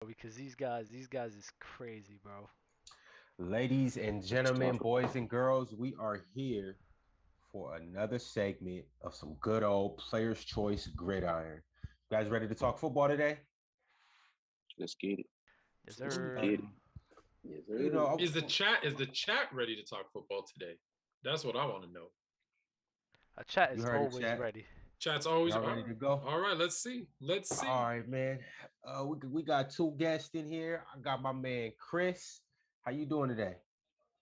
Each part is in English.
because these guys is crazy, bro. Ladies and gentlemen, boys and girls, we are here for another segment of some good old Players' Choice Gridiron. You guys ready to talk football today? Let's get it. Yes, Let's sir. get it. Yes, You sir. know, Is the chat ready to talk football today? That's what I want to know. A chat you is heard it, always chat. ready. Chat's always Y'all all ready right. to go? All right, let's see. Let's see. All right, man. We got two guests in here. I got my man Chris. How you doing today?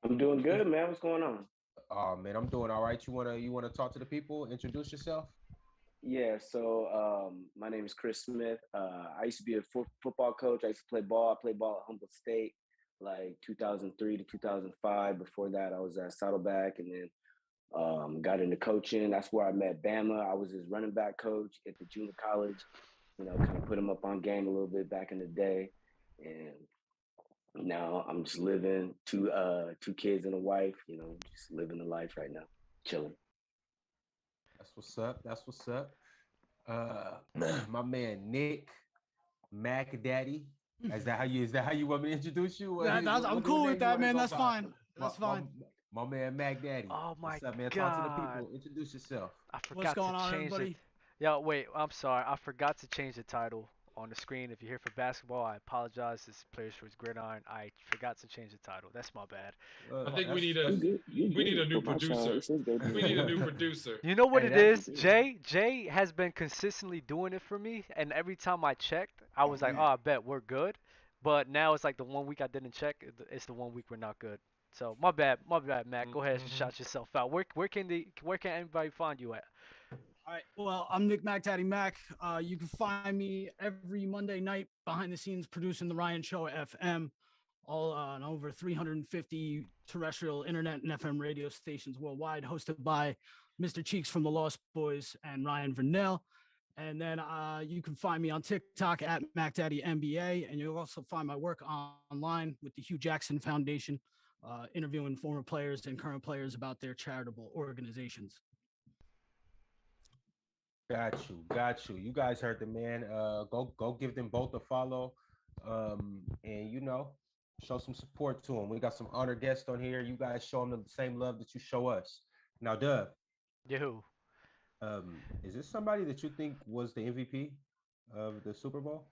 I'm doing good, man. What's going on? Oh man, I'm doing all right. You wanna talk to the people? Introduce yourself. Yeah, so my name is Chris Smith. I used to be a football coach. I used to play ball. I played ball at Humboldt State, like 2003 to 2005. Before that, I was at Saddleback, and then got into coaching. That's where I met Bama. I was his running back coach at the junior college. Kind of put him up on game a little bit back in the day, and now I'm just living two kids and a wife. Just living the life right now, chilling. That's what's up. That's what's up. My man Nick Mac Daddy. Is that how you want me to introduce you? I'm What cool with name you that, want to man. go That's by? fine. My, That's my, fine. my man Mac Daddy. Oh my What's up, man? Talk to the god. people. Introduce yourself. I What's forgot to going on, change it. everybody? Yo, wait, I'm sorry. I forgot to change the title on the screen. If you're here for basketball, I apologize. This is Players Choice Gridiron. I forgot to change the title. That's my bad. I think we That's need You a good? You we need good? a new For my side, producer. it says that We being need a good. new producer. You know what hey it that is? Jay has been consistently doing it for me, and every time I checked, I was like, oh, I bet we're good. But now it's like the one week I didn't check, it's the one week we're not good. So my bad, Matt. Go ahead and Mm-hmm. shout yourself out. Where can anybody find you at? All right. Well, I'm Nick Mac Daddy Mac. You can find me every Monday night behind the scenes producing the Ryan Show at FM, all on over 350 terrestrial internet and FM radio stations worldwide, hosted by Mr. Cheeks from the Lost Boys and Ryan Vernell. And then you can find me on TikTok at Mac Daddy NBA, and you'll also find my work online with the Hugh Jackson Foundation, interviewing former players and current players about their charitable organizations. got you. You guys heard the man. Go give them both a follow. And show some support to them. We got some honored guests on here. You guys show them the same love that you show us. Now, Dub, Yahoo. is this somebody that you think was the MVP of the Super Bowl?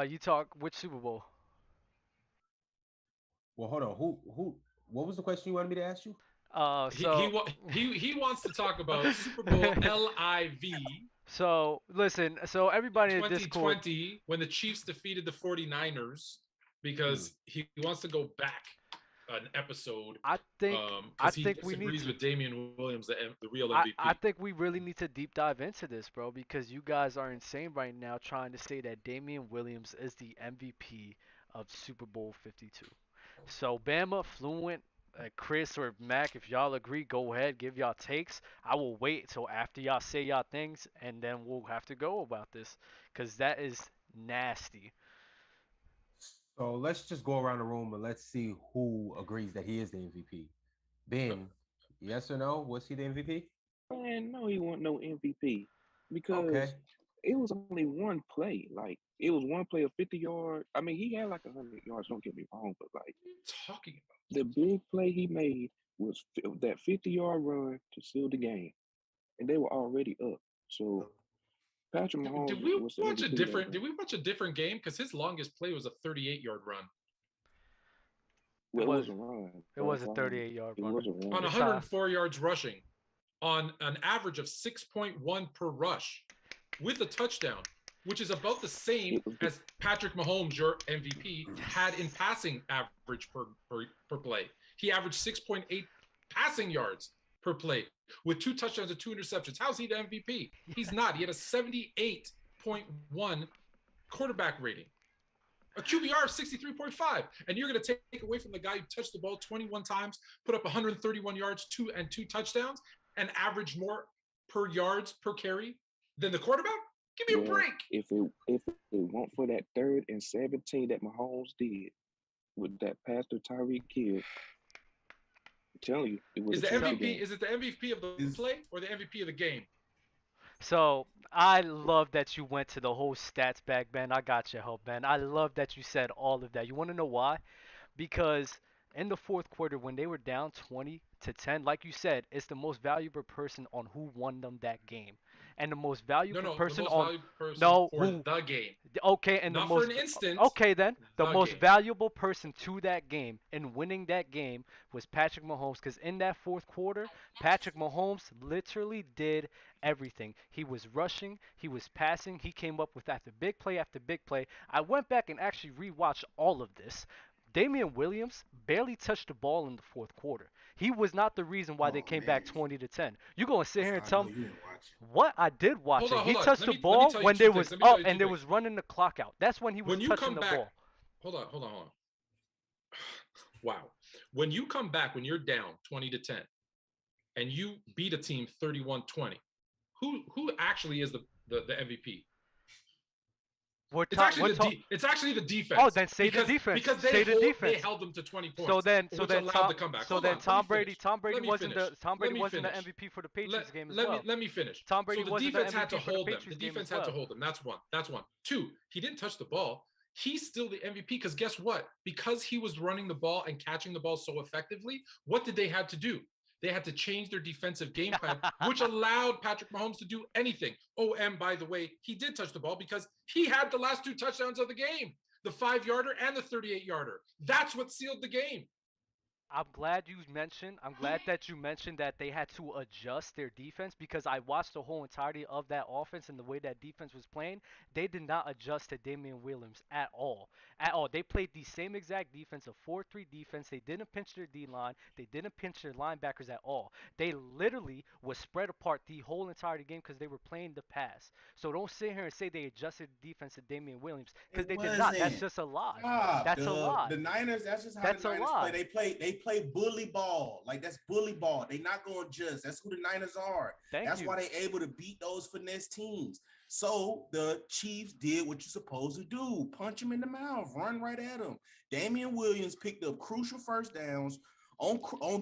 You talk which Super Bowl? Well, hold on. Who? What was the question you wanted me to ask you? He he So wa- he wants to talk about Super Bowl LIV so listen. So everybody in the Discord. 2020 when the Chiefs defeated the 49ers Hmm. because he wants to go back an episode I think I because he think we need disagrees to. with Damian Williams, the real I MVP. think we really need to deep dive into this, bro, because you guys are insane right now trying to say that Damian Williams is the MVP of Super Bowl 52. So Bama, Fluent, Chris or Mac, if y'all agree, go ahead, give y'all takes. I will wait till after y'all say y'all things, and then we'll have to go about this, because that is nasty. So let's just go around the room and let's see who agrees that he is the MVP. Ben, yes or no? Was he the MVP? Man, no, he wasn't no MVP Okay. because it was only one play. Like it was one play of 50 yards. I mean, he had like 100 yards. Don't get me wrong, but like What are you talking the big play he made was that 50-yard run to seal the game, and they were already up. So Patrick about? Mahomes was the MVP of that Did game. we watch a different game? Because his longest play was a 38-yard run It Well, it was was a run. it was a Far as I 38-yard it run. was a on run. It's a 104 yards rushing on an average of 6.1 per rush with a touchdown, which is about the same It was as Patrick Mahomes, your MVP, had in passing average per play. He averaged 6.8 passing yards per play with two touchdowns and two interceptions. How's he the MVP? He's not. He had a 78.1 quarterback rating, a QBR of 63.5, and you're going to take away from the guy who touched the ball 21 times, put up 131 yards, two touchdowns, and average more per yards per carry than the quarterback? Give me a well, break. if it weren't for that 3rd and 17 that Mahomes did with that pass to Tyreek Hill, I'm telling you, it would Is have the changed the MVP? game. Is it the MVP of the Is play or the MVP of the game? So I love that you went to the whole stats back, Ben. I got your help, Ben. I love that you said all of that. You want to know why? Because in the fourth quarter, when they were down 20-10, like you said, it's the most valuable person on who won them that game, and the most No, valuable no, the person most on valuable person no for who the game, okay, and the not for most an instant. okay then the The most game. valuable person to that game and winning that game was Patrick Mahomes because in that fourth quarter, Patrick Mahomes literally did everything. He was rushing, he was passing, he came up with after big play. I went back and actually rewatched all of this. Damian Williams barely touched the ball in the fourth quarter. He was not the reason why they Oh came back man, 20-10. You gonna sit that's here how and I tell know me you didn't watch. what? I did watch it. He Hold on. touched Let the me let me ball tell you when two they things. was Let me tell up you and two they things. was running the clock out. That's when he was When you touching come the back, ball. hold on. Wow. When you come back, when you're down 20-10, and you beat a team 31-20, who actually is the MVP? It's actually it's actually the defense. Oh, then say the defense. Because say the defense. they held them to 20 points, So which then allowed the comeback. So Hold then on, Tom Brady let me wasn't finish. the MVP for the Patriots game as Let well. me finish. Tom Brady So the wasn't the defense had to MVP for the hold them. The Patriots game defense as had to well. hold them. That's one. That's one. Two, he didn't touch the ball. He's still the MVP because guess what? Because he was running the ball and catching the ball so effectively, what did they have to do? They had to change their defensive game plan, which allowed Patrick Mahomes to do anything. Oh, and by the way, he did touch the ball because he had the last two touchdowns of the game, the 5-yarder and the 38-yarder. That's what sealed the game. I'm glad that you mentioned that they had to adjust their defense because I watched the whole entirety of that offense and the way that defense was playing. They did not adjust to Damian Williams at all. At all. They played the same exact defense, a 4-3 defense. They didn't pinch their D line. They didn't pinch their linebackers at all. They literally was spread apart the whole entire game because they were playing the pass. So don't sit here and say they adjusted the defense to Damian Williams because It they did not. That's wasn't. just a lie. Stop. That's a lie. The Niners, that's just how That's the a Niners play. lie. They play bully ball. Like that's bully ball. They not going to adjust. That's who the Niners are. That's why they able to beat those finesse teams. So the Chiefs did what you're supposed to do. Punch him in the mouth. Run right at him. Damian Williams picked up crucial first downs on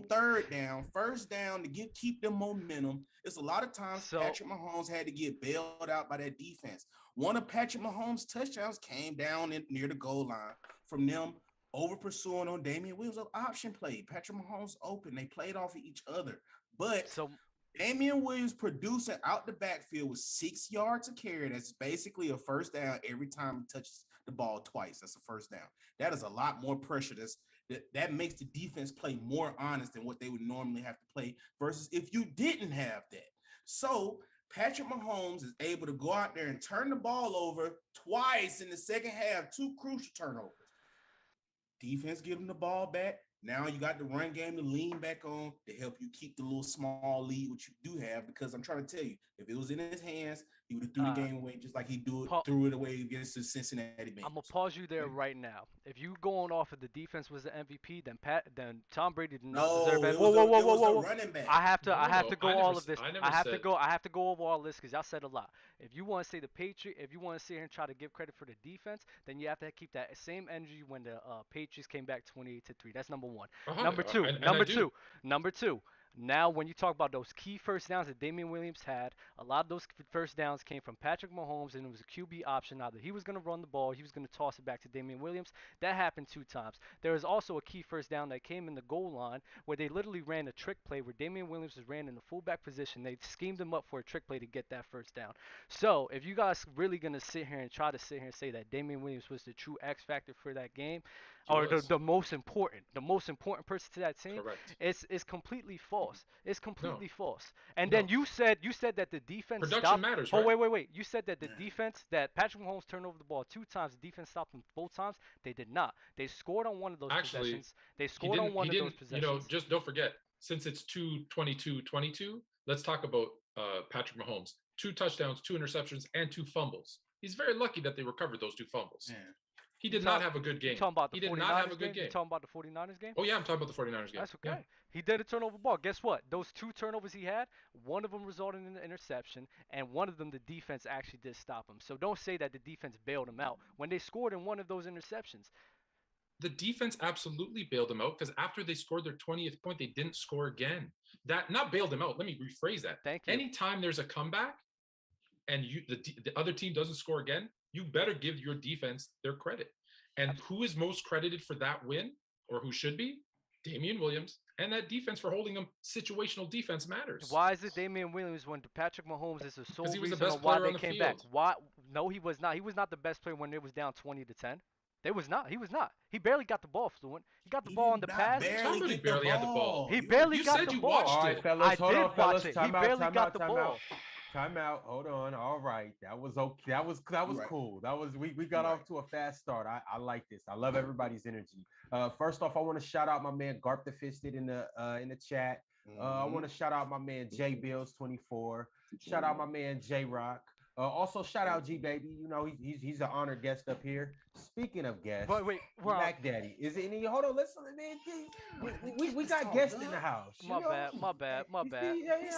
third down, first down to keep them momentum. It's a lot of times Patrick Mahomes had to get bailed out by that defense. One of Patrick Mahomes' touchdowns came down near the goal line from them over pursuing on Damian Williams of option play. Patrick Mahomes open. They played off of each other. But Damian Williams producing out the backfield with 6 yards of carry. That's basically a first down every time he touches the ball twice. That's a first down. That is a lot more pressure. That makes the defense play more honest than what they would normally have to play versus if you didn't have that. So Patrick Mahomes is able to go out there and turn the ball over twice in the second half, 2 crucial turnovers. Defense give him the ball back. Now you got the run game to lean back on to help you keep the little small lead, which you do have, because I'm trying to tell you, if it was in his hands, he would have threw the game away just like he threw it away against the Cincinnati Bengals. I'm gonna pause you there right now. If you going off of the defense was the MVP, then Tom Brady did not deserve it. Whoa. Running back. I have to go all of this. I have to go over all this because y'all said a lot. If you want to say the Patriots, if you want to sit here and try to give credit for the defense, then you have to keep that same energy when the Patriots came back 28-3. That's number one. Number two. Now, when you talk about those key first downs that Damian Williams had, a lot of those first downs came from Patrick Mahomes, and it was a QB option. Either he was going to run the ball, he was going to toss it back to Damian Williams. That happened 2 times. There was also a key first down that came in the goal line where they literally ran a trick play where Damian Williams was ran in the fullback position. They schemed him up for a trick play to get that first down. So, if you guys really going to sit here and try to sit here and say that Damian Williams was the true X factor for that game, or the most important person to that team, it's completely false. It's completely false. And then you said that the defense production matters, right? Wait. You said that the defense, that Patrick Mahomes turned over the ball 2 times, the defense stopped them both times. They did not. They scored on one of those possessions. They scored on one of those possessions. You know, just don't forget, since it's 2-22-22, let's talk about Patrick Mahomes. 2 touchdowns, 2 interceptions, and 2 fumbles. He's very lucky that they recovered those 2 fumbles. Yeah. He did not have a good game. You talking about the he did 49ers not have a good game. You talking about the 49ers game? Oh, yeah, I'm talking about the 49ers game. That's okay. Yeah. He did a turnover ball. Guess what? Those 2 turnovers he had, one of them resulted in an interception, and one of them the defense actually did stop him. So don't say that the defense bailed him out when they scored in one of those interceptions. The defense absolutely bailed him out because after they scored their 20th point, they didn't score again. That not bailed him out. Let me rephrase that. Thank you. Anytime there's a comeback, and the other team doesn't score again, you better give your defense their credit. And who is most credited for that win, or who should be? Damien Williams. And that defense for holding them. Situational defense matters. Why is it Damien Williams when Patrick Mahomes is the sole reason best why player they on the came field. back? Why? No, he was not. He was not the best player when it was down 20-10. They was not. He was not. He barely got the ball fluent. He got the ball on the pass. Somebody barely had the ball. He barely got the ball. You said you watched All it. right, fellas, I hold did on, watch fellas. it. Time He out, barely time got out, the time ball. out. Time out. Hold on. All right. That was okay. That was Right. cool. That was we got off to a fast start. I like this. I love everybody's energy. First off, I want to shout out my man Garp the Fisted in the chat. I want to shout out my man J Bills 24. Shout out my man J Rock. Also shout out G Baby. You know he's an honored guest up here. Speaking of guests, Wait, Black Daddy, is it any? Hold on, listen, man. We got guests in the house. My bad.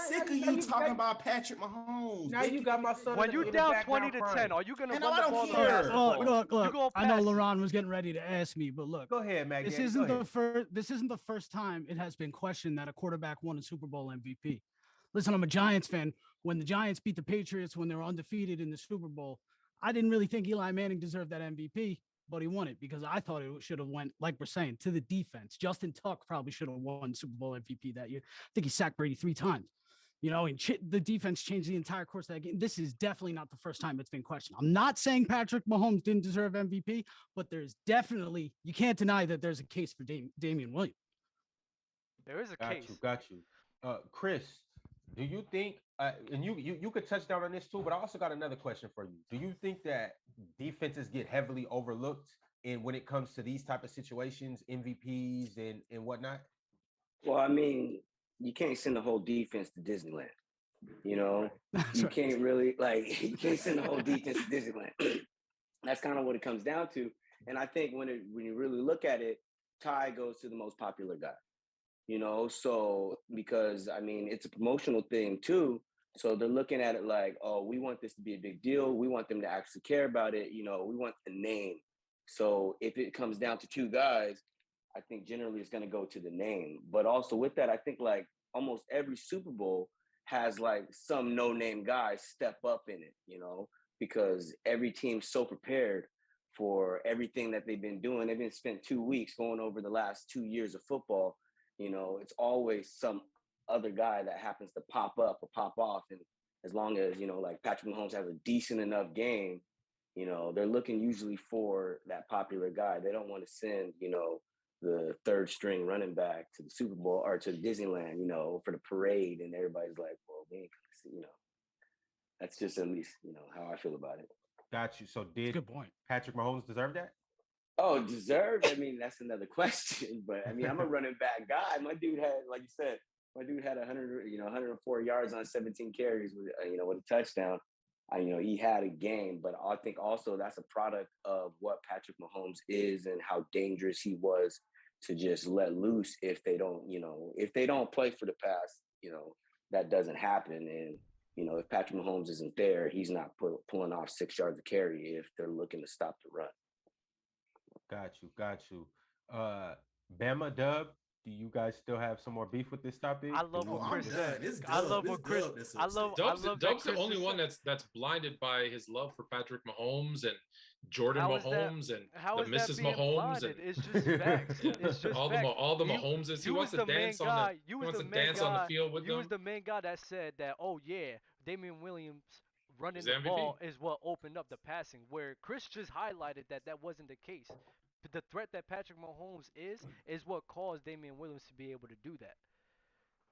Sick of you talking about Patrick Mahomes. Now you got my son. When you down 20-10, are you gonna run the ball? Look. I know LaRon was getting ready to ask me, but look. Go ahead, Mac. This isn't the first time it has been questioned that a quarterback won a Super Bowl MVP. Listen, I'm a Giants fan. When the Giants beat the Patriots when they were undefeated in the Super Bowl, I didn't really think Eli Manning deserved that MVP, but he won it because I thought it should have went, like we're saying, to the defense. Justin Tuck probably should have won Super Bowl MVP that year. I think he sacked Brady 3 times. You know, and the defense changed the entire course of that game. This is definitely not the first time it's been questioned. I'm not saying Patrick Mahomes didn't deserve MVP, but there's definitely, you can't deny that there's a case for Damien Williams. There is a case. Got you. Chris, do you think, and you could touch down on this too, but I also got another question for you. Do you think that defenses get heavily overlooked when it comes to these type of situations, MVPs and whatnot? Well, I mean, you can't send the whole defense to Disneyland. You know, you can't really you can't send the whole defense to Disneyland. That's kind of what it comes down to. And I think when you really look at it, Ty goes to the most popular guy. You know, so because I mean, it's a promotional thing too. So they're looking at it like, oh, we want this to be a big deal. We want them to actually care about it. You know, we want the name. So if it comes down to 2 guys, I think generally it's going to go to the name. But also with that, I think like almost every Super Bowl has like some no-name guy step up in it, you know, because every team's so prepared for everything that they've been doing. They've been spent 2 weeks going over the last 2 years of football. You know, it's always some other guy that happens to pop up or pop off. And as long as, you know, like Patrick Mahomes has a decent enough game, you know, they're looking usually for that popular guy. They don't want to send, you know, the 3rd string running back to the Super Bowl or to Disneyland, you know, for the parade. And everybody's like, well, we ain't gonna see, you know, that's just at least, you know, how I feel about it. Got you. So did good point. Patrick Mahomes deserve that? Oh, deserved? I mean, that's another question. But I mean, I'm a running back guy. My dude had, like you said, 104 yards on 17 carries with, with a touchdown. He had a game, but I think also that's a product of what Patrick Mahomes is and how dangerous he was to just let loose if they don't play for the pass, that doesn't happen. And, if Patrick Mahomes isn't there, he's not pulling off 6 yards of carry if they're looking to stop the run. Got you. Bama, Dub, do you guys still have some more beef with this topic? I love what Chris said. Dub's the only one that's blinded by his love for Patrick Mahomes and Jordan Mahomes and the Mrs. Mahomes. And it's just facts. It's just all the Mahomeses. He wants to dance on the field with them. You was the main guy that said that, oh yeah, Damien Williams running the ball is what opened up the passing, where Chris just highlighted that wasn't the case. The threat that Patrick Mahomes is what caused Damien Williams to be able to do that.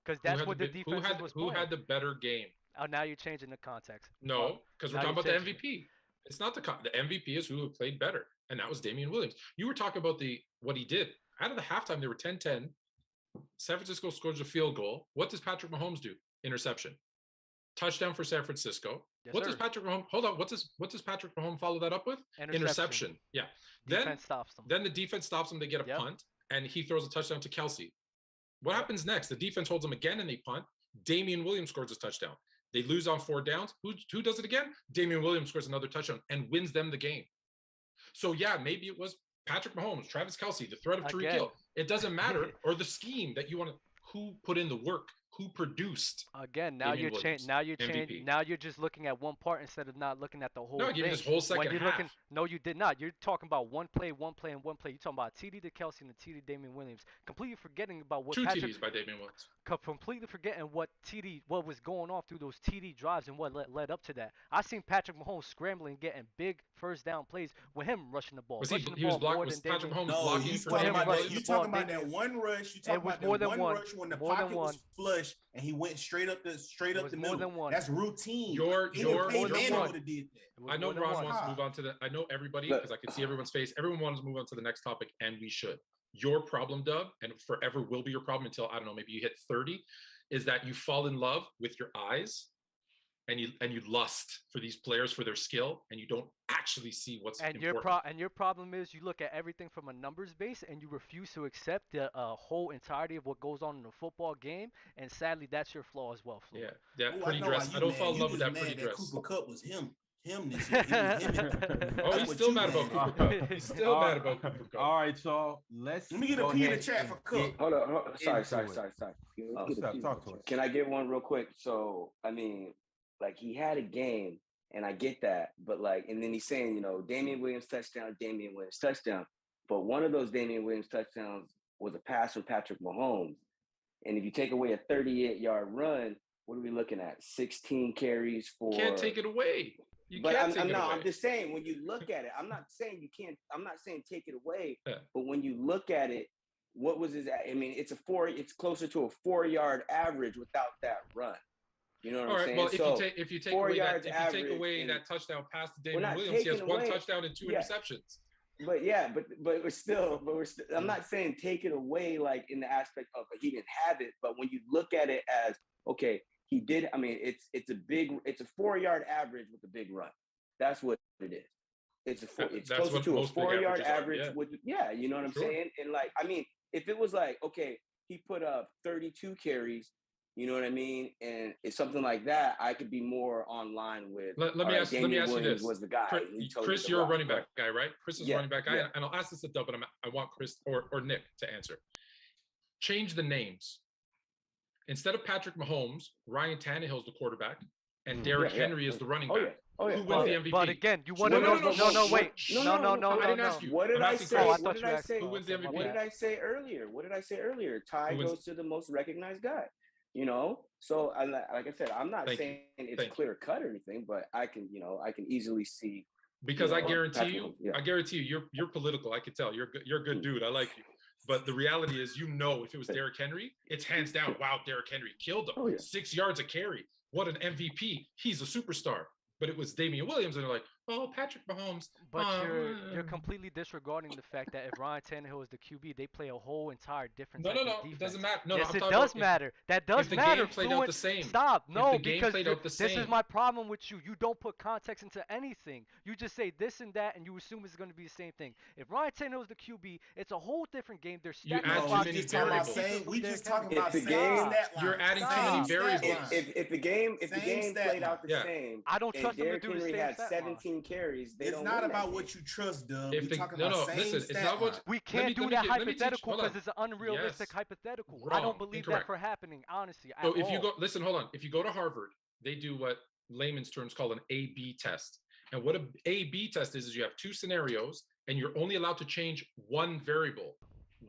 Because that's what the defense was playing. Who had the better game? Oh, now you're changing the context. No, because we're talking about the MVP. It's not the MVP is who played better, and that was Damien Williams. You were talking about what he did. Out of the halftime, they were 10-10. San Francisco scores a field goal. What does Patrick Mahomes do? Interception. Touchdown for San Francisco. Yes, what does Patrick Mahomes? Hold on. What does Patrick Mahomes follow that up with? Interception. Yeah. Defense stops them. Then the defense stops them. They get a punt, and he throws a touchdown to Kelsey. What happens next? The defense holds them again, and they punt. Damien Williams scores a touchdown. They lose on 4 downs. Who does it again? Damien Williams scores another touchdown and wins them the game. So yeah, maybe it was Patrick Mahomes, Travis Kelsey, the threat of Tyreek Hill. It doesn't matter, or the scheme that you want to. Who put in the work? who produced. Again, now Damien you're Williams, now you're MVP. now you're just looking at one part instead of not looking at the whole No, I gave you thing. this whole second When you're half. looking, no, you did not. You're talking about one play, and one play. You're talking about TD to Kelsey and the TD Damien Williams. Completely forgetting about what Two Patrick. TDs by Damien Williams. Completely forgetting what was going on through those TD drives and what led up to that. I seen Patrick Mahomes scrambling, getting big first down plays with him rushing the ball. Was rushing the he ball was blocked? more Was than Patrick Damien. Mahomes blocking you for talking Damien about Williams? you talking about that one rush. You talking about that one rush when the pocket was flush and he went straight up the middle. That's routine. Your Manning would have did that. I know Ron wants to move on to the. I know everybody because I can see everyone's face. Everyone wants to move on to the next topic, and we should. Your problem, Dub, and forever will be your problem until I don't know, maybe you hit 30, is that you fall in love with your eyes, and you lust for these players for their skill, and you don't actually see what's important. Your problem is you look at everything from a numbers base, and you refuse to accept the whole entirety of what goes on in a football game. And sadly, that's your flaw as well, Flo. Yeah, that pretty dress. I don't fall in love with that pretty dress. Cooper Kupp was him this year. Oh, he's still mad about Cooper Kupp. He's still mad about Cooper Kupp. All right, so let me get a P in the chat for Cook. Hold on. Sorry. Talk to us. Can I get one real quick? So, I mean, like he had a game, and I get that, but like, and then he's saying, Damien Williams touchdown. But one of those Damien Williams touchdowns was a pass from Patrick Mahomes. And if you take away a 38-yard run, what are we looking at? 16 carries for. You can't take it away. I'm just saying when you look at it, I'm not saying you can't. I'm not saying take it away. Yeah. But when you look at it, what was his? I mean, it's closer to a 4-yard average without that run. You know what I'm saying? Well, if you take away that touchdown pass to Damien Williams, he has one touchdown and 2 interceptions. But we're still. I'm not saying take it away like in the aspect of he didn't have it, but when you look at it as okay. He did. I mean, it's a 4-yard average with a big run. That's what it is. It's closer to a 4-yard average with you know what I'm saying? And like, I mean, if it was like, okay, he put up 32 carries, you know what I mean? And it's something like that, I could be more online with. Let me ask you this. Was the guy. Chris, you're a running back guy, right? Chris is a running back guy. And I'll ask this to Dub, but I want Chris or Nick to answer. Change the names. Instead of Patrick Mahomes, Ryan Tannehill is the quarterback, and Derrick Henry is the running back. Who wins the MVP? But again, you want to know? No, wait. No. I didn't ask you. What did I say? Who wins the MVP? What did I say earlier? Ty goes to the most recognized guy. So like I said, I'm not saying it's clear cut or anything, but I can easily see. Because I guarantee you, you're political. I can tell you're a good dude. I like you. But the reality is, if it was Derrick Henry, it's hands down. Wow, Derrick Henry killed him. 6 yards a carry. What an MVP. He's a superstar. But it was Damien Williams, and they're like, oh, Patrick Mahomes. But you're completely disregarding the fact that if Ryan Tannehill is the QB, they play a whole entire different No, it doesn't matter. No, yes, it does matter. That does matter. If the game played out the same. Stop. No, because this is my problem with you. You don't put context into anything. You just say this and that, and you assume it's going to be the same thing. If Ryan Tannehill is the QB, it's a whole different game. There's we just talking about the game. You're adding too many variables. If the game played out the same, I don't trust them to do the same. Had 17 carries. It's not about what you trust, Dub. It's not what we can't do that hypothetical because it's an unrealistic hypothetical. I don't believe that for happening, honestly. So if you go, hold on. If you go to Harvard, they do what layman's terms call an A/B test. And what an A/B test is you have 2 scenarios, and you're only allowed to change one variable.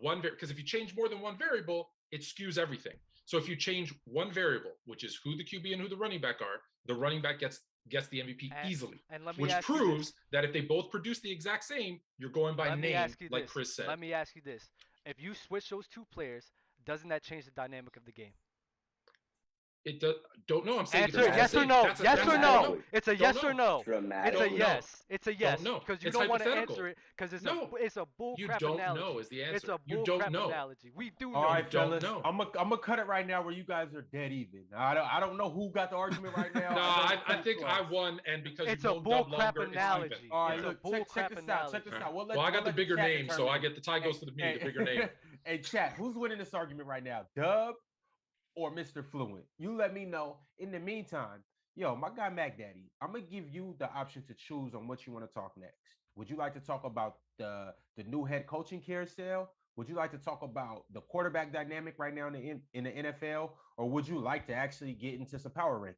Because if you change more than one variable, it skews everything. So if you change one variable, which is who the QB and who the running back are, the running back gets the MVP easily, which proves that if they both produce the exact same, you're going by name, like Chris said. Let me ask you this. If you switch those 2 players, doesn't that change the dynamic of the game? It don't know. I'm saying answer yes or no. Yes or no. It's a yes or no. Dramatic. It's a yes. It's a yes. Because you don't want to answer it because it's a bull crap analogy. You don't know is the answer. It's a bull crap analogy. We do know. All right, fellas. I'm gonna cut it right now where you guys are dead even. I don't know who got the argument right now. No, I think I won, and because it's a bull crap analogy. All right, look, check this out. Check this out. Well, I got the bigger name, so I get the tie goes to me, the bigger name. Hey, chat, who's winning this argument right now? Dub or Mr. Fluent? You let me know. In the meantime, my guy Mac Daddy, I'm gonna give you the option to choose on what you want to talk next. Would you like to talk about the new head coaching carousel, would you like to talk about the quarterback dynamic right now in the NFL, or would you like to actually get into some power rankings?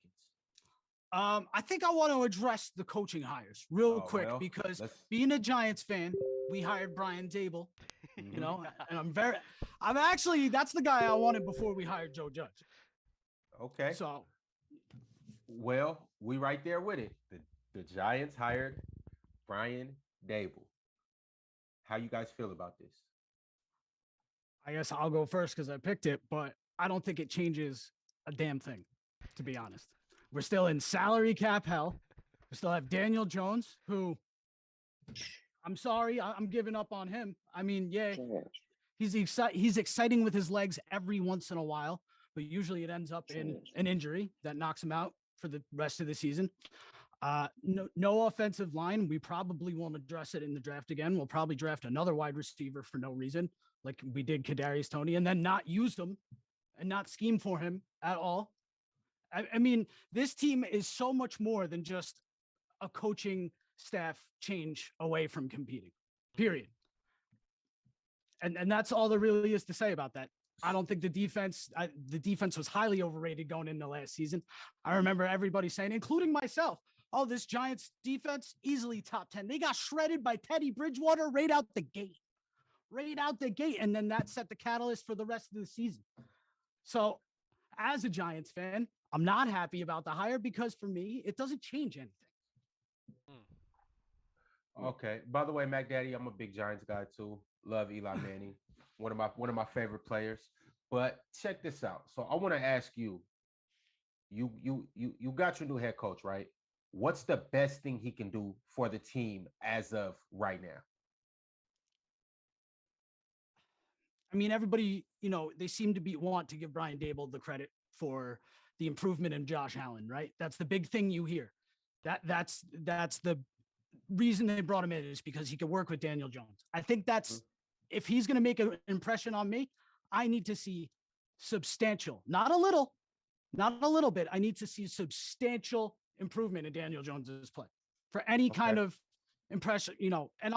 I think I want to address the coaching hires real quick because being a Giants fan, we hired Brian Dable, you know, and I'm actually, that's the guy I wanted before we hired Joe Judge. Okay. So, well, we right there with it. The Giants hired Brian Dable. How you guys feel about this? I guess I'll go first because I picked it, but I don't think it changes a damn thing, to be honest. We're still in salary cap hell. We still have Daniel Jones, who I'm sorry, I'm giving up on him. I mean, yeah, he's exciting with his legs every once in a while, but usually it ends up in an injury that knocks him out for the rest of the season. No offensive line. We probably won't address it in the draft again. We'll probably draft another wide receiver for no reason, like we did Kadarius Toney, and then not use him and not scheme for him at all. I mean, this team is so much more than just a coaching staff change away from competing, period. And that's all there really is to say about that. I don't think the defense was highly overrated going into last season. I remember everybody saying, including myself, oh, this Giants defense, easily top 10. They got shredded by Teddy Bridgewater right out the gate. And then that set the catalyst for the rest of the season. So as a Giants fan, I'm not happy about the hire because for me, it doesn't change anything. Okay. By the way, Mac Daddy, I'm a big Giants guy too. Love Eli Manning, one of my favorite players. But check this out. So I want to ask you. You got your new head coach, right? What's the best thing he can do for the team as of right now? I mean, everybody, you know, they seem to want to give Brian Dable the credit for the improvement in Josh Allen, right? That's the big thing you hear. That's the reason they brought him in is because he could work with Daniel Jones. I think that's if he's going to make an impression on me, I need to see substantial, not a little bit. I need to see substantial improvement in Daniel Jones's play for any kind of impression, you know. And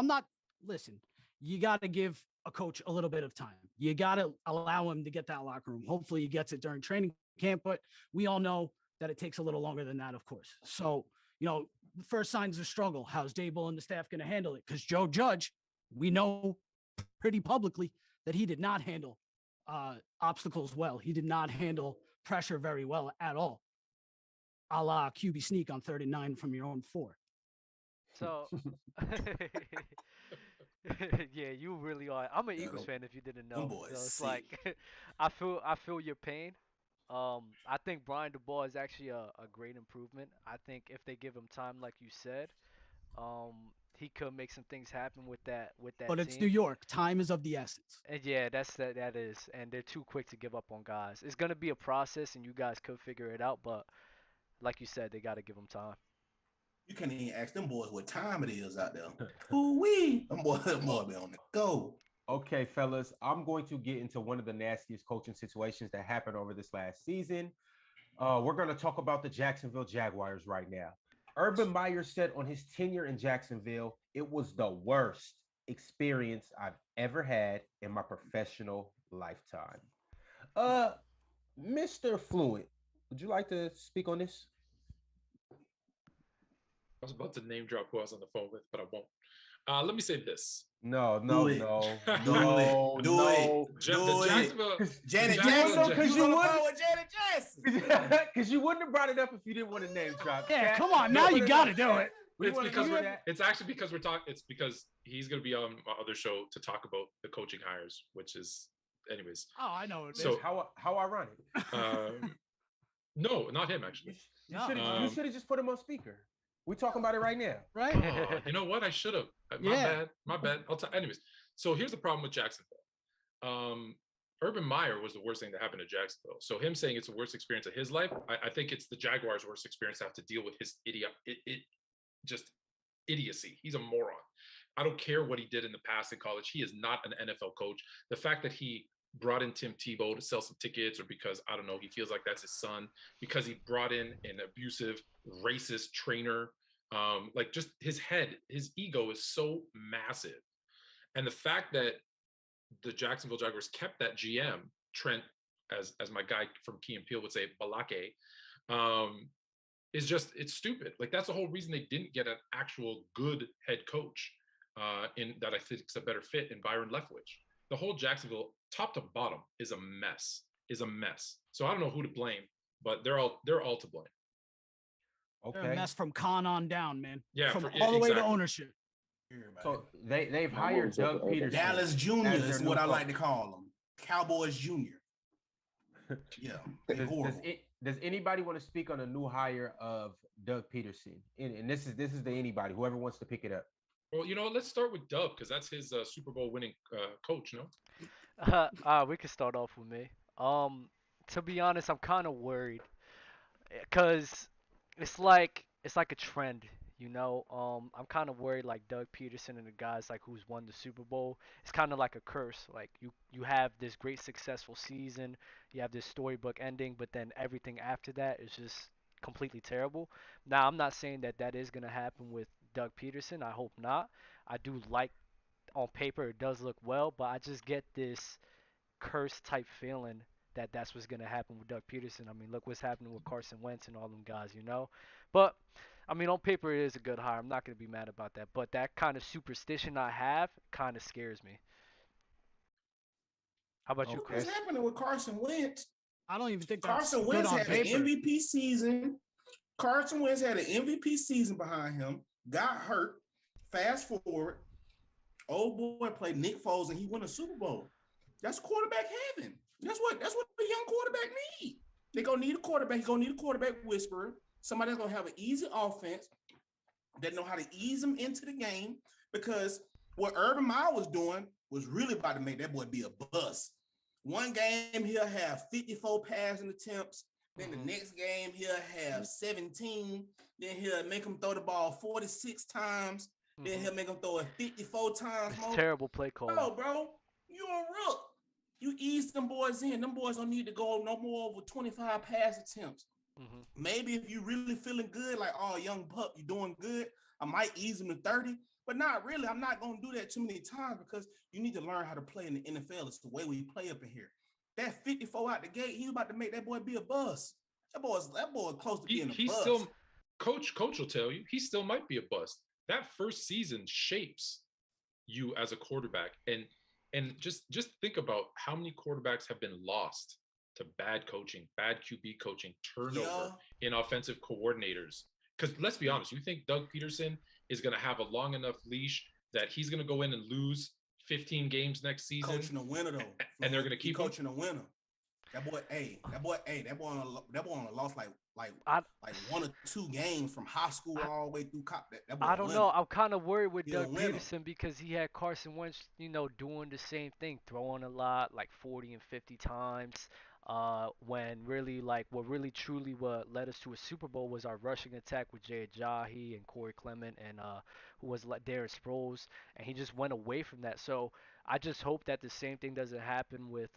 listen, you got to give a coach a little bit of time. You got to allow him to get that locker room. Hopefully he gets it during training camp, but we all know that it takes a little longer than that, of course. So, you know, the first signs of struggle, how's Dable and the staff going to handle it? Because Joe Judge, we know pretty publicly that he did not handle obstacles well. He did not handle pressure very well at all. A la QB sneak on 3rd and 9 from your own 4. So, yeah, you really are. I'm an Eagles fan if you didn't know. So it's like, I feel your pain. I think Brian DeBoer is actually a great improvement. I think if they give him time, like you said, he could make some things happen with that But team. it's New York. Time is of the essence. And yeah, that is, and they're too quick to give up on guys. It's gonna be a process, and you guys could figure it out. But like you said, they got to give him time. You can't even ask them boys what time it is out there. Ooh-wee. Them boys be on the go. Okay, fellas, I'm going to get into one of the nastiest coaching situations that happened over this last season. We're going to talk about the Jacksonville Jaguars right now. Urban Meyer said on his tenure in Jacksonville, it was the worst experience I've ever had in my professional lifetime. Mr. Fluent, would you like to speak on this? I was about to name drop who I was on the phone with, but I won't. Let me say this. No. Do it. Janet Jackson. Because you wouldn't have brought it up if you didn't want to name drop. Yeah, come on. Now you got to do it. It's actually because we're talking. It's because he's going to be on my other show to talk about the coaching hires, which is, anyways. Oh, I know. So how ironic. No, not him actually. You should have just put him on speaker. We're talking about it right now. Right? You know what? I should have. My bad. Anyways, so here's the problem with Jacksonville. Urban Meyer was the worst thing that happened to Jacksonville. So him saying it's the worst experience of his life, I think it's the Jaguars' worst experience to have to deal with his just idiocy. He's a moron. I don't care what he did in the past in college. He is not an NFL coach. The fact that he brought in Tim Tebow to sell some tickets, or because, I don't know, he feels like that's his son, because he brought in an abusive, racist trainer. Like, just his ego is so massive. And the fact that the Jacksonville Jaguars kept that GM, Trent, as my guy from Key and Peele would say, Balake, is just, it's stupid. Like, that's the whole reason they didn't get an actual good head coach in that I think is a better fit in Byron Leftwich. The whole Jacksonville, top to bottom, is a mess. So I don't know who to blame, but they're all to blame. Okay. They're a mess from Con on down, man. Yeah, from all the way to ownership. So they've hired Doug Peterson. Dallas Jr. is what I like to call him. Cowboys Jr. Yeah. Does anybody want to speak on a new hire of Doug Peterson? And this is the anybody, whoever wants to pick it up. Well, let's start with Doug, because that's his Super Bowl winning coach, no? We could start off with me. To be honest, I'm kind of worried because it's like a trend, I'm kind of worried, like Doug Peterson and the guys like who's won the Super Bowl. It's kind of like a curse. Like you have this great successful season, you have this storybook ending, but then everything after that is just completely terrible. Now, I'm not saying that is going to happen with Doug Peterson. I hope not. I do like, on paper it does look well, but I just get this curse type feeling that that's what's going to happen with Doug Peterson. I mean, look what's happening with Carson Wentz and all them guys. But I mean, on paper it is a good hire. I'm not going to be mad about that. But that kind of superstition I have kind of scares me. How about you, Chris? What's happening with Carson Wentz? I don't even think Carson Wentz had an MVP season. Carson Wentz had an MVP season behind him. Got hurt. Fast forward, old boy played Nick Foles and he won a Super Bowl. That's quarterback heaven. That's what the young quarterback need. They're gonna need a quarterback. He's gonna need a quarterback whisperer. Somebody that's gonna have an easy offense that know how to ease him into the game. Because what Urban Meyer was doing was really about to make that boy be a bust. One game he'll have 54 passing attempts. Then the next game he'll have 17. Then he'll make him throw the ball 46 times. Then he'll make him throw it 54 times more. Terrible play call. Bro, you a rook. You ease them boys in. Them boys don't need to go no more over 25 pass attempts. Maybe if you really feeling good, like, oh, young pup, you doing good, I might ease him to 30. But not really. I'm not going to do that too many times because you need to learn how to play in the NFL. It's the way we play up in here. That 54 out the gate, he's about to make that boy be a bust. That boy close to being a bust. Still, coach will tell you, he still might be a bust. That first season shapes you as a quarterback. And just think about how many quarterbacks have been lost to bad coaching, bad QB coaching, turnover in offensive coordinators. Because let's be honest, you think Doug Peterson is going to have a long enough leash that he's going to go in and lose 15 games next season? Coaching a winner, though. And they're going to keep coaching a winner. That boy only lost like 1 or 2 games from high school all the way through cop. I don't know. I'm kind of worried with Doug Peterson because he had Carson Wentz, doing the same thing, throwing a lot, like 40 and 50 times. When really, like, what led us to a Super Bowl was our rushing attack with Jay Ajayi and Corey Clement and who was Darren Sproles, and he just went away from that. So I just hope that the same thing doesn't happen with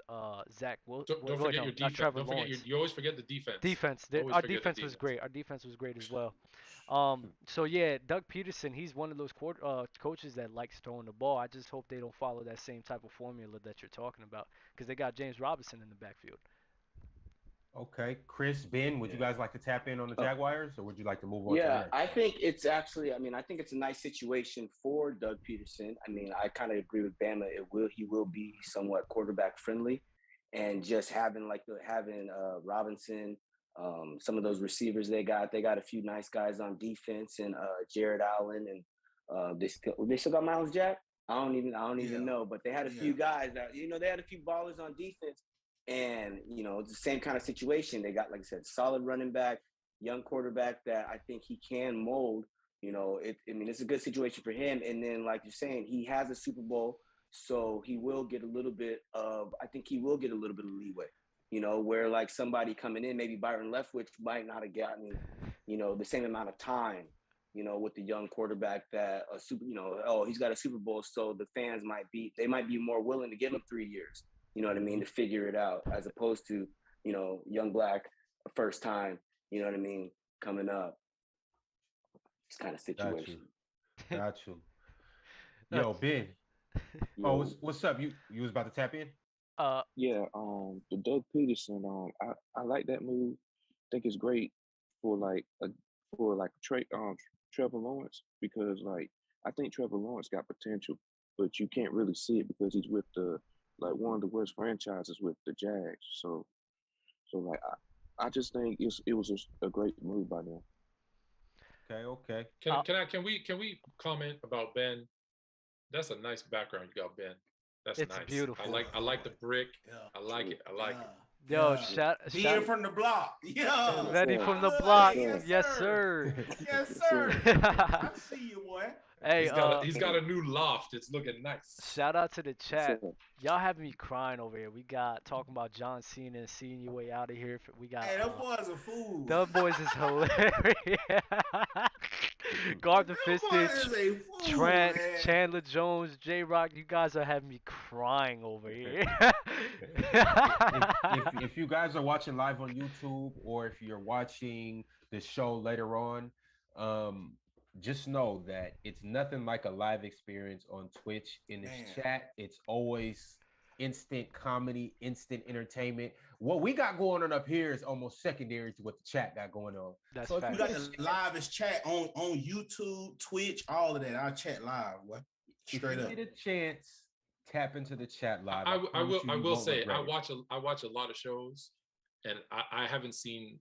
Zach Wilson. Don't forget your defense. You always forget the defense. Our defense was great. Our defense was great as well. So yeah, Doug Peterson, he's one of those coaches that likes throwing the ball. I just hope they don't follow that same type of formula that you're talking about because they got James Robinson in the backfield. Okay, Chris, Ben, would you guys like to tap in on the Jaguars, or would you like to move on? Yeah, I think it's actually. I think it's a nice situation for Doug Peterson. I kind of agree with Bama. He will be somewhat quarterback friendly, and just having Robinson, some of those receivers they got a few nice guys on defense, and Jared Allen, and they still got Miles Jack. I don't even know, but they had a few guys that they had a few ballers on defense. And, it's the same kind of situation. They got, like I said, solid running back, young quarterback that I think he can mold. It's a good situation for him. And then, like you're saying, he has a Super Bowl, so he will get a little bit of leeway, where like somebody coming in, maybe Byron Leftwich might not have gotten, the same amount of time, with the young quarterback that he's got a Super Bowl. So the fans might be more willing to give him 3 years. You know what I mean, to figure it out, as opposed to, young black, first time, coming up. It's kind of situation. Got you. Yo, Ben, Oh, Yo, what's up? You was about to tap in? yeah, the Doug Peterson, I like that move. Think it's great for Trevor Lawrence because like I think Trevor Lawrence got potential, but you can't really see it because he's with the like one of the worst franchises with the Jags. So like I just think it was just a great move by them. Okay. Can we comment about Ben? That's a nice background you got, Ben. That's It's nice. beautiful. I like the brick. Yeah. I like it. I like it. Yo, Being from the block. Yeah. Ready sir. from the Good. block. Yes, Yes, sir. sir. Yes, Yes, sir. sir. I see you, boy. Hey, He's got a new loft. It's looking nice. shout out to the Yes, chat. sir. Y'all having me crying over here. We got talking about John Cena and seeing your way out of here. We got Hey, that boy's a fool. them boys is hilarious. Guard the That boy Fisted, is a fool, Trent, man. Chandler Jones, J Rock. You guys are having me crying over here. If you guys are watching live on YouTube or if you're watching the show later on, just know that it's nothing like a live experience on Twitch. In this Man. chat, it's always instant comedy, instant entertainment. What we got going on up here is almost secondary to what the chat got going on. That's So if fact. We got the livest chat on YouTube, Twitch, all of that. I'll chat live. What? Straight if up. you get a chance, tap into the chat live. I promise will you, I you will won't say regret I watch a lot of shows, and I haven't seen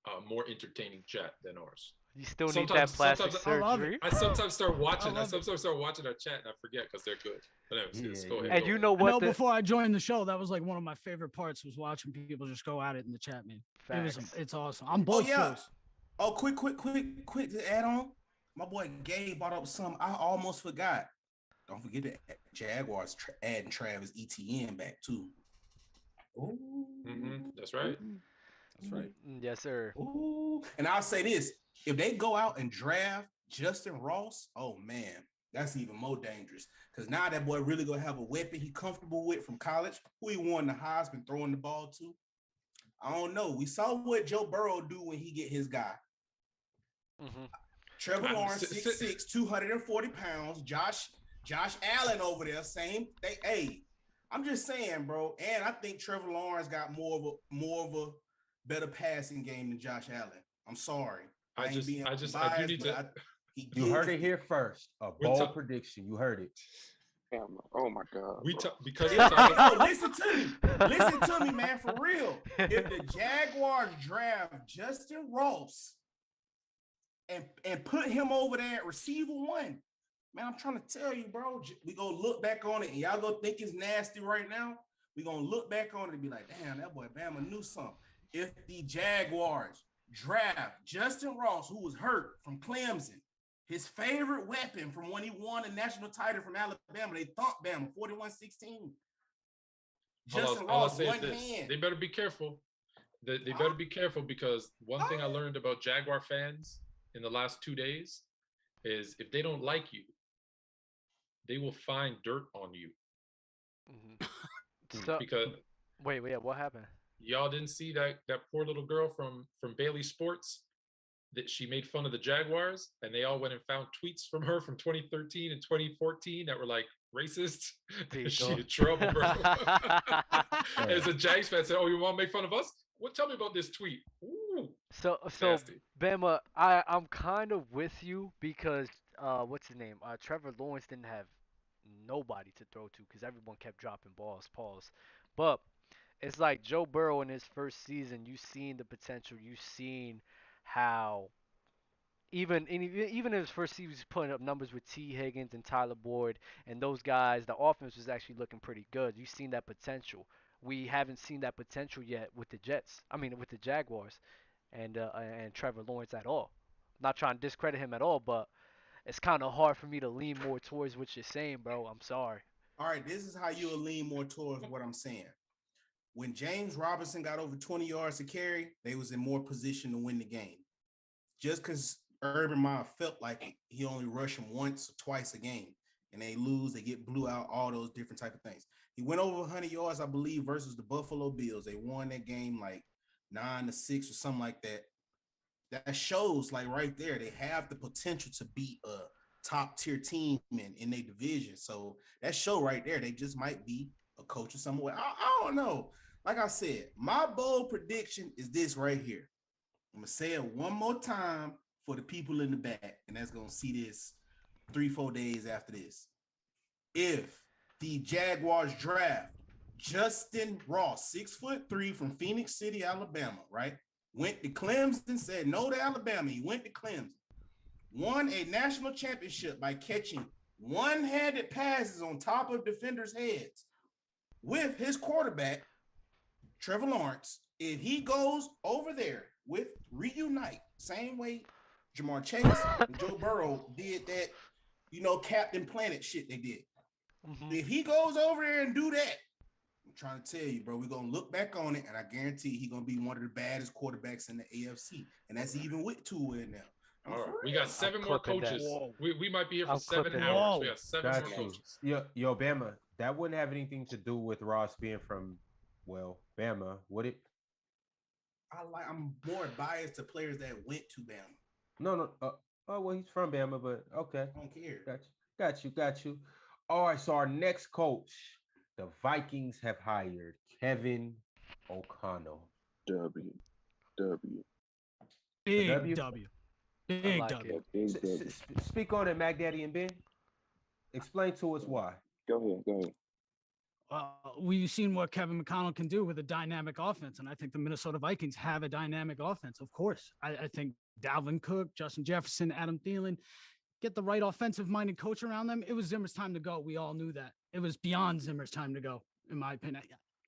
a more entertaining chat than ours. You still need that plastic sometimes I love surgery. I sometimes start watching. I love it. sometimes start watching our chat and I forget because they're good. But anyways, yes, go ahead. And go you ahead. know I know what? before I joined the show, that was like one of my favorite parts was watching people just go at it in the chat, man. Facts. It's awesome. I'm both shows. Oh, quick to add on. My boy Gabe brought up something I almost forgot. Don't forget the Jaguars adding Travis Etienne back too. Ooh. That's right. That's right. Yes, sir. Ooh. And I'll say this: if they go out and draft Justin Ross, oh man, that's even more dangerous. Because now that boy really gonna have a weapon he comfortable with from college, who he won the Heisman throwing the ball to. I don't know. We saw what Joe Burrow do when he get his guy. Mm-hmm. Trevor Lawrence, 6'6", 240 pounds. Josh Allen over there, same thing. Hey, I'm just saying, bro. And I think Trevor Lawrence got more of a better passing game than Josh Allen. I'm sorry. I do need to. You heard it here first. A bold prediction. You heard it. Oh my God. Because listen to me, man, for real. If the Jaguars draft Justin Ross and put him over there at receiver one, man, I'm trying to tell you, bro. We gonna look back on it, and y'all gonna think it's nasty right now. We gonna look back on it and be like, damn, that boy Bama knew something. If the Jaguars draft Justin Ross, who was hurt from Clemson, his favorite weapon from when he won a national title from Alabama, they thumped Bama 41-16. Justin Ross, one hand. They better be careful. They better be careful because one thing I learned about Jaguar fans in the last 2 days is if they don't like you, they will find dirt on you. So, because wait, what happened? Y'all didn't see that poor little girl from Bailey Sports that she made fun of the Jaguars, and they all went and found tweets from her from 2013 and 2014 that were like racist. She in trouble, bro. As a Jags fan said, "Oh, you want to make fun of us? Well, tell me about this tweet." Ooh, so nasty. Bama, I'm kind of with you because what's his name? Trevor Lawrence didn't have nobody to throw to because everyone kept dropping balls. But it's like Joe Burrow in his first season. You've seen the potential. You've seen how even in his first season, he was putting up numbers with T. Higgins and Tyler Boyd and those guys. The offense was actually looking pretty good. You've seen that potential. We haven't seen that potential yet with the with the Jaguars, and Trevor Lawrence at all. Not trying to discredit him at all, but it's kind of hard for me to lean more towards what you're saying, bro. I'm sorry. All right, this is how you'll lean more towards what I'm saying. When James Robinson got over 20 yards to carry, they was in more position to win the game. Just because Urban Meyer felt like he only rushed him once or twice a game, and they lose, they get blew out, all those different type of things. He went over 100 yards, I believe, versus the Buffalo Bills. They won that game like 9-6 or something like that. That shows like right there, they have the potential to beat top tier team in their division. So that show right there, they just might be a coach or somewhere. I don't know. Like I said, my bold prediction is this right here. I'm gonna say it one more time for the people in the back, and that's gonna see this 3-4 days after this. If the Jaguars draft Justin Ross, 6'3" from Phoenix City, Alabama, right? Went to Clemson, said no to Alabama. He went to Clemson. Won a national championship by catching one-handed passes on top of defenders' heads with his quarterback, Trevor Lawrence. If he goes over there with reunite, same way Jamar Chase and Joe Burrow did that, Captain Planet shit they did. Mm-hmm. If he goes over there and do that, I'm trying to tell you, bro, we're going to look back on it, and I guarantee he's going to be one of the baddest quarterbacks in the AFC, and that's even with Tua in there. All right. We got 7 more coaches. We might be here for 7 hours. Whoa. We got 7 more coaches. Yo, Bama, that wouldn't have anything to do with Ross being from, Bama, would it? I'm more biased to players that went to Bama. No. He's from Bama, but okay. I don't care. Got you. All right, so our next coach, the Vikings have hired Kevin O'Connell. W. Big W. Big W. Speak on it, Mac Daddy and Ben. Explain to us why. Go ahead. We've seen what Kevin McConnell can do with a dynamic offense, and I think the Minnesota Vikings have a dynamic offense. Of course, I think Dalvin Cook, Justin Jefferson, Adam Thielen, get the right offensive-minded coach around them. It was Zimmer's time to go. We all knew that. It was beyond Zimmer's time to go, in my opinion.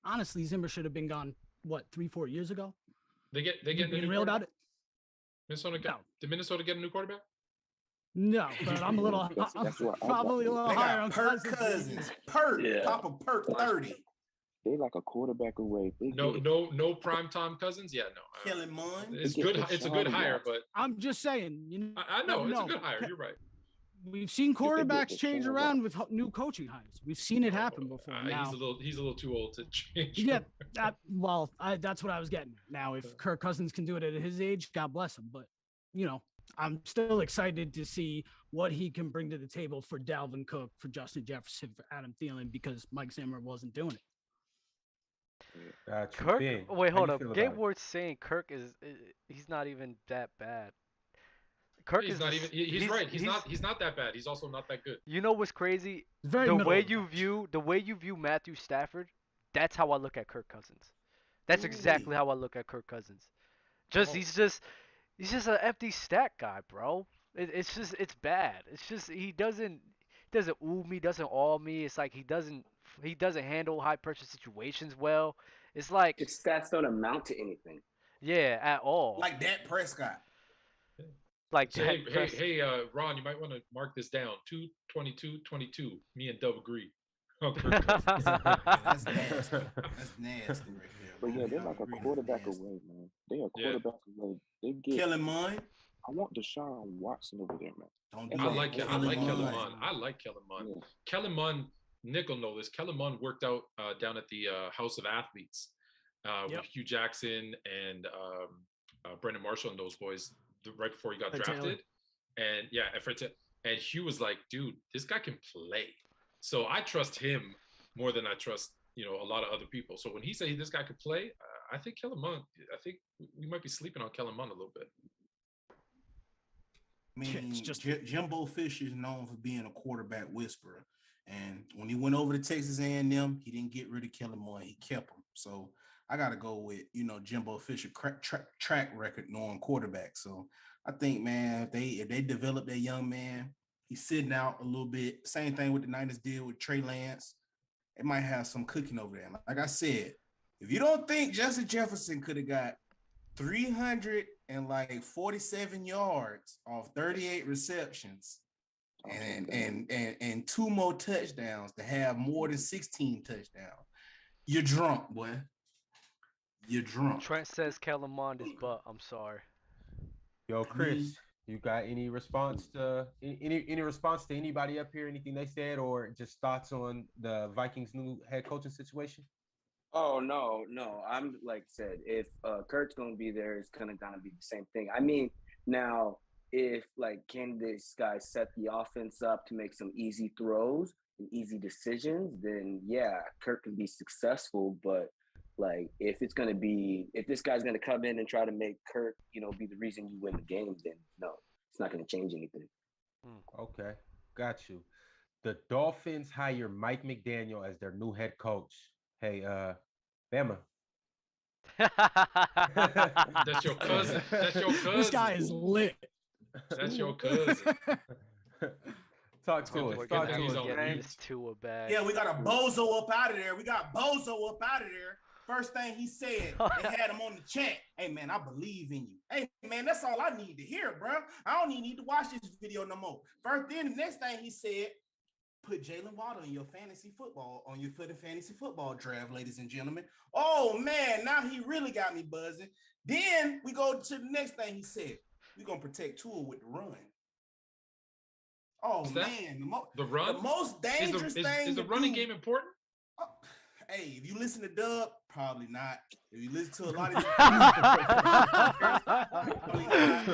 Honestly, Zimmer should have been gone, 3-4 years ago? They get being real about it. Did Minnesota get a new quarterback? No, but I'm a little probably a little higher on Cousins. Papa Perk 30. They like a quarterback away. No prime time Cousins. Yeah, no. Kellen Mond. It's good. It's a good hire, but I'm just saying. I know it's a good hire. You're right. We've seen quarterbacks change around with new coaching hires. We've seen it happen before. Now, he's a little too old to change. Yeah, that's what I was getting at. Now, if Kirk Cousins can do it at his age, God bless him. But I'm still excited to see what he can bring to the table for Dalvin Cook, for Justin Jefferson, for Adam Thielen, because Mike Zimmer wasn't doing it. Kirk. Wait, hold up. Gabe Ward's saying Kirk he's not even that bad. Kirk is not even. He's right. He's not that bad. He's also not that good. You know what's crazy? The way you view Matthew Stafford, that's how I look at Kirk Cousins. That's exactly how I look at Kirk Cousins. He's just an empty stat guy, bro. It's bad. It's just he doesn't ooh me, doesn't awe me. It's like he doesn't handle high pressure situations well. It's like his stats don't amount to anything. Yeah, at all. Like Dak Prescott. Like hey, Ron, you might want to mark this down. 2-22-22. Me and Dub agree. That's nasty. That's nasty right there. But yeah, they're like a quarterback away, man. They are quarterback away. They get Kellen Mond. I want Deshaun Watson over there, man. I like Kellen Mond. I like Kellen Mond. Yeah. Kellen Mond, Nick will know this. Kellen Mond worked out down at the House of Athletes with Hugh Jackson and Brendan Marshall and those boys right before he got drafted. And Hugh was like, dude, this guy can play. So I trust him more than I trust, a lot of other people. So when he said this guy could play, I think Kellen Mond, I think we might be sleeping on Kellen Mond a little bit. I mean, Jimbo Fisher is known for being a quarterback whisperer. And when he went over to Texas A&M, he didn't get rid of Kellen Mond. He kept him. So I got to go with, Jimbo Fisher track record knowing quarterback. So I think, man, if they develop that young man, he's sitting out a little bit. Same thing with the Niners did with Trey Lance. It might have some cooking over there. Like I said, if you don't think Justin Jefferson could have got 347 yards off 38 receptions and 2 more touchdowns to have more than 16 touchdowns, you're drunk, boy. You're drunk. Trent says Kellen Mond is butt. I'm sorry. Yo, Chris, you got any response to any response to anybody up here? Anything they said, or just thoughts on the Vikings' new head coaching situation? Oh no. I'm like I said, if Kurt's gonna be there, it's gonna be the same thing. I mean, now if like can this guy set the offense up to make some easy throws and easy decisions, then yeah, Kirk can be successful. But like if this guy's gonna come in and try to make Kirk, be the reason you win the game, then no, it's not gonna change anything. Okay, got you. The Dolphins hire Mike McDaniel as their new head coach. Hey, Bama. That's your cousin. That's your cousin. This guy is lit. That's your cousin. Talk to us. We're Talk gonna to have us. to get this to a bag. Yeah, we got a bozo up out of there. First thing he said, they had him on the chat. Hey, man, I believe in you. Hey, man, that's all I need to hear, bro. I don't even need to watch this video no more. The next thing he said, put Jalen Waddle in your fantasy football draft, ladies and gentlemen. Oh, man, now he really got me buzzing. Then we go to the next thing he said. We're going to protect Tua with the run. Oh, man. The run? The most dangerous thing is the running game important? Hey, if you listen to Dub, probably not. If you listen to a lot of probably not.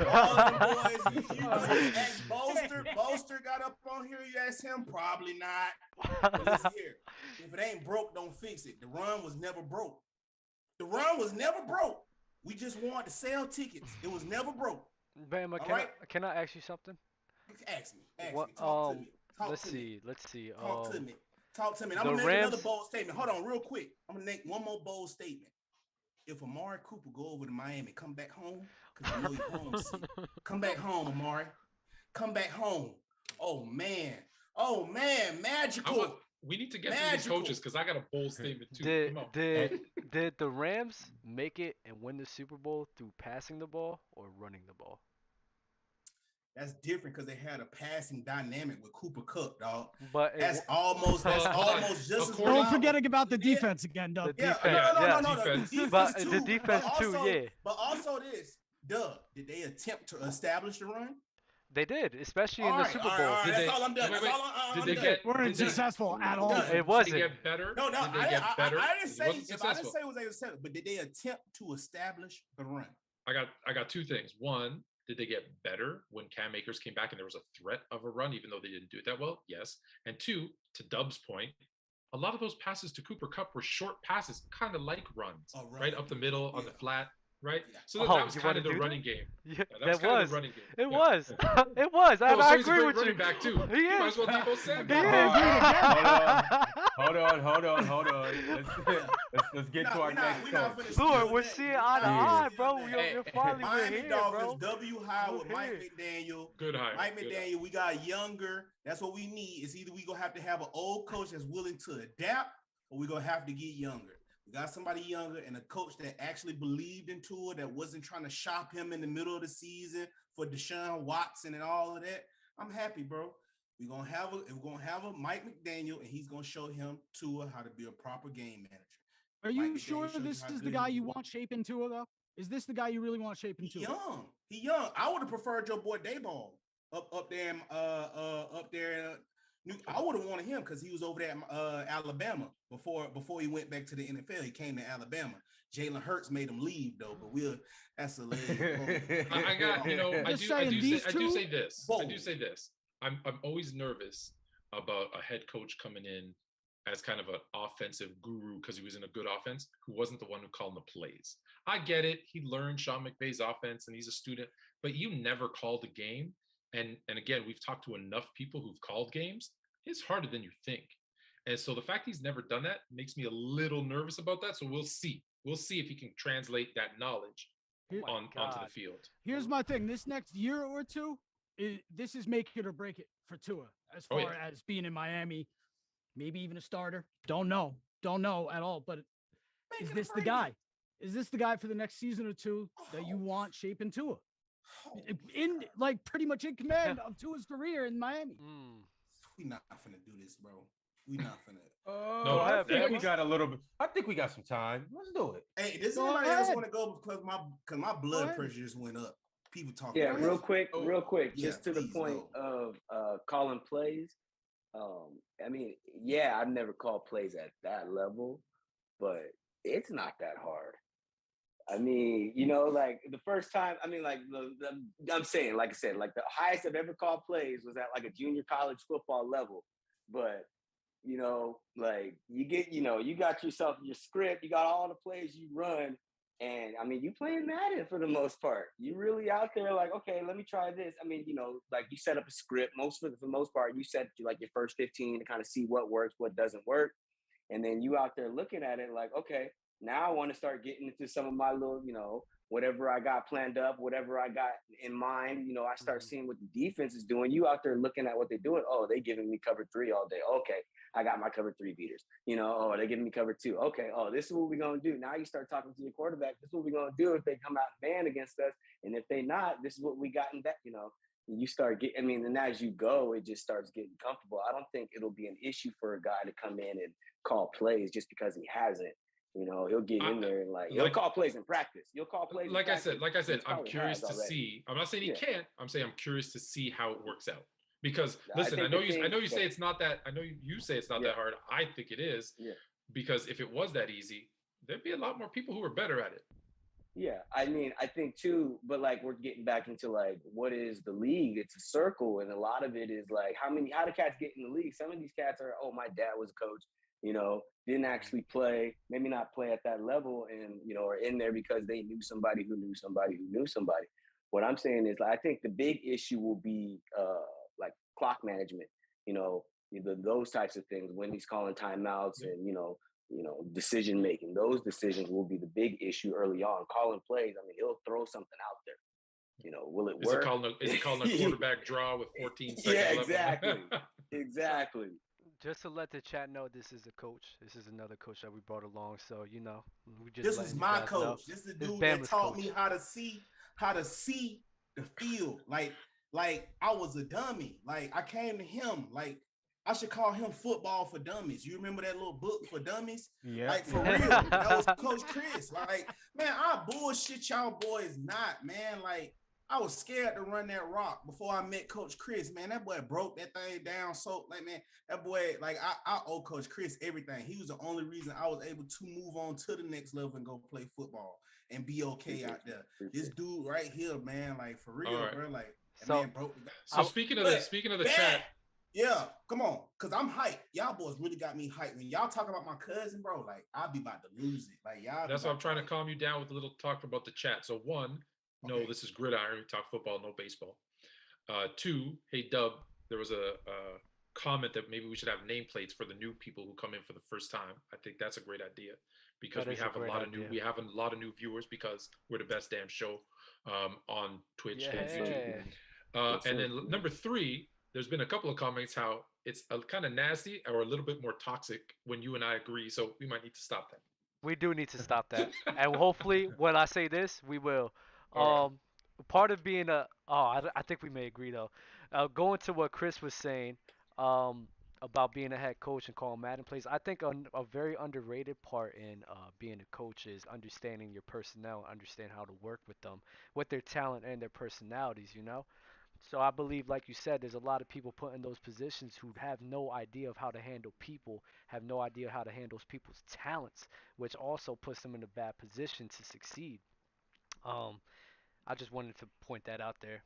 All of them boys, you ask Bolster got up on here, you ask him, probably not. But listen here, if it ain't broke, don't fix it. The run was never broke. We just wanted to sell tickets. It was never broke. Bama, can I ask you something? Ask me. Talk to me. Let's see. Talk to me. I'm going to make another bold statement. Hold on real quick. I'm going to make one more bold statement. If Amari Cooper go over to Miami, come back home, because I know you're homesick. Come back home, Amari. Come back home. Oh, man, magical. We need to get to these coaches because I got a bold statement, too. Did the Rams make it and win the Super Bowl through passing the ball or running the ball? That's different because they had a passing dynamic with Cooper Kupp, dog. But that's almost just as Don't forgetting about the defense again, Doug. No. The defense too. But also this, Doug, did they attempt to establish the run? They did, especially in the Super Bowl. That's all I'm done. Weren't successful at all. It wasn't. Did they get better? No. I didn't say it was successful, but did they attempt to establish the run? I got two things. One, did they get better when Cam Akers came back and there was a threat of a run, even though they didn't do it that well? Yes. And two, to Dub's point, a lot of those passes to Cooper Kupp were short passes, kind of like runs, right up the middle on the flat. Right, so that was kind of the running game. Yeah, that was the running game. It was. It was. I agree with you. Back too. He might as well Debo Samuel. Hold on. Let's get to our next coach. Lord, we're seeing eye to eye, bro. You're finally Miami here, Dolphins, bro. W high with Mike McDaniel. Good hire. Mike McDaniel, we got younger. That's what we need. It's either we gonna have to have an old coach that's willing to adapt, or we're gonna have to get younger. We got somebody younger and a coach that actually believed into it, that wasn't trying to shop him in the middle of the season for Deshaun Watson and all of that. I'm happy, bro. We're gonna have a Mike McDaniel, and he's gonna show him Tua how to be a proper game manager. Are you sure this is the guy you want shaping Tua, though? Is this the guy you really want shaping Tua? He young. I would have preferred your boy Dayball up there. I would have wanted him because he was over there at Alabama before he went back to the NFL. He came to Alabama. Jalen Hurts made him leave though, but that's a little. I do say this. I'm always nervous about a head coach coming in as kind of an offensive guru because he was in a good offense who wasn't the one who called the plays. I get it. He learned Sean McVay's offense and he's a student, but you never called a game. And again, we've talked to enough people who've called games. It's harder than you think. And so the fact he's never done that makes me a little nervous about that. So we'll see. We'll see if he can translate that knowledge onto the field. Here's my thing. This next year or two, this is make it or break it for Tua as far as being in Miami, maybe even a starter. Don't know at all. But is this the guy? Is this the guy for the next season or two that you want shaping Tua? In like pretty much in command of Tua's career in Miami. We not finna do this, bro. We not finna. No, I think we got a little bit. I think we got some time. Let's do it. Hey, does anybody else want to go because my blood pressure just went up? People talking. Yeah, real quick, just to the point of calling plays. I mean, yeah, I've never called plays at that level, but it's not that hard. I mean, you know, like the first time, I mean, like I'm saying, like I said, like the highest I've ever called plays was at like a junior college football level. But, you know, like you get, you know, you got yourself your script, you got all the plays you run. And I mean, you playing Madden for the most part. You really out there like, okay, let me try this. I mean, you know, like you set up a script. For the most part, you set like your first 15 to kind of see what works, what doesn't work. And then you out there looking at it like, okay, now I want to start getting into some of my little, you know, whatever I got planned up, whatever I got in mind. You know, I start seeing what the defense is doing. You out there looking at what they're doing. Oh, they giving me cover 3 all day. Okay, I got my cover 3 beaters. You know, oh, they're giving me cover 2. Okay, oh, this is what we're going to do. Now you start talking to your quarterback. This is what we're going to do if they come out man against us. And if they not, this is what we got in that, you know. You start getting, I mean, and as you go, it just starts getting comfortable. I don't think it'll be an issue for a guy to come in and call plays just because he hasn't. You know, he'll get in there and like he'll call plays in practice. You'll call plays. Like I said, I'm curious to see. I'm not saying he can't. I'm saying I'm curious to see how it works out. Because listen, I know you say it's not that. I know you say it's not that hard. I think it is. Yeah. Because if it was that easy, there'd be a lot more people who are better at it. Yeah, I mean, I think too, but like we're getting back into like what is the league? It's a circle, and a lot of it is like how do cats get in the league? Some of these cats are, oh, my dad was a coach, you know, didn't actually play, maybe not play at that level, and you know, are in there because they knew somebody who knew somebody who knew somebody. What I'm saying is, like, I think the big issue will be like clock management, you know, those types of things when he's calling timeouts and you know, decision making. Those decisions will be the big issue early on. Calling plays, I mean, he'll throw something out there. You know, will it work? Is it calling a quarterback draw with 14 seconds yeah, left? exactly. Exactly. Just to let the chat know, this is a coach. This is another coach that we brought along. So, you know, we just this is my coach. Know. This is the dude that taught me how to see the field. Like I was a dummy. Like I came to him. Like I should call him Football for Dummies. You remember that little book for dummies? Yeah. Like for real. That was Coach Chris. Like, man, I bullshit y'all boys not, man. Like I was scared to run that rock before I met Coach Chris. Man, that boy broke that thing down. So, like, man, that boy, like, I owe Coach Chris everything. He was the only reason I was able to move on to the next level and go play football and be okay out there. This dude right here, man, like, for real, right, bro. Like, that man broke the So, speaking of the chat. Yeah, come on, because I'm hyped. Y'all boys really got me hyped. When y'all talk about my cousin, bro, like, I'll be about to lose it. Like, y'all. That's why I'm trying to calm you down with a little talk about the chat. So, one, no, this is Gridiron. We talk football, no baseball. 2, hey, Dub, there was a comment that maybe we should have nameplates for the new people who come in for the first time. I think that's a great idea because we have a lot of new viewers because we're the best damn show on Twitch and YouTube. And then number 3, there's been a couple of comments how it's kind of nasty or a little bit more toxic when you and I agree. So we might need to stop that. We do need to stop that. And hopefully when I say this, we will. Right. Part of being I think we may agree though. Going to what Chris was saying about being a head coach and calling Madden plays, I think a very underrated part in being a coach is understanding your personnel, understand how to work with them, with their talent and their personalities, you know? So I believe, like you said, there's a lot of people put in those positions who have no idea of how to handle people, have no idea how to handle people's talents, which also puts them in a bad position to succeed. I just wanted to point that out there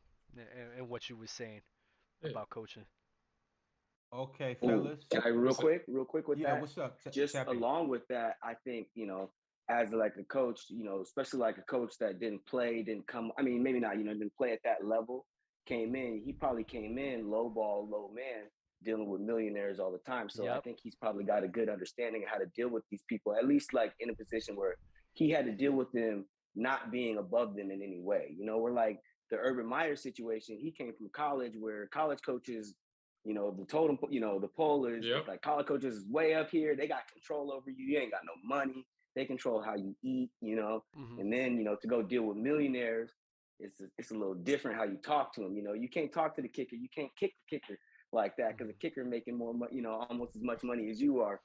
and what you were saying about coaching. Okay, fellas. Can I real quick with that? Yeah, what's up? Just along with that, I think, you know, as like a coach, you know, especially like a coach that didn't play, didn't come, I mean, maybe not, you know, didn't play at that level, he probably came in low ball, low man, dealing with millionaires all the time. So I think he's probably got a good understanding of how to deal with these people, at least like in a position where he had to deal with them not being above them in any way. You know, we're like the Urban Meyer situation. He came from college where college coaches, you know, the totem, you know, the poll is like college coaches is way up here. They got control over you. You ain't got no money. They control how you eat, you know, and then, you know, to go deal with millionaires, it's a little different how you talk to them. You know, you can't talk to the kicker. You can't kick the kicker like that because the kicker making more money, you know, almost as much money as you are,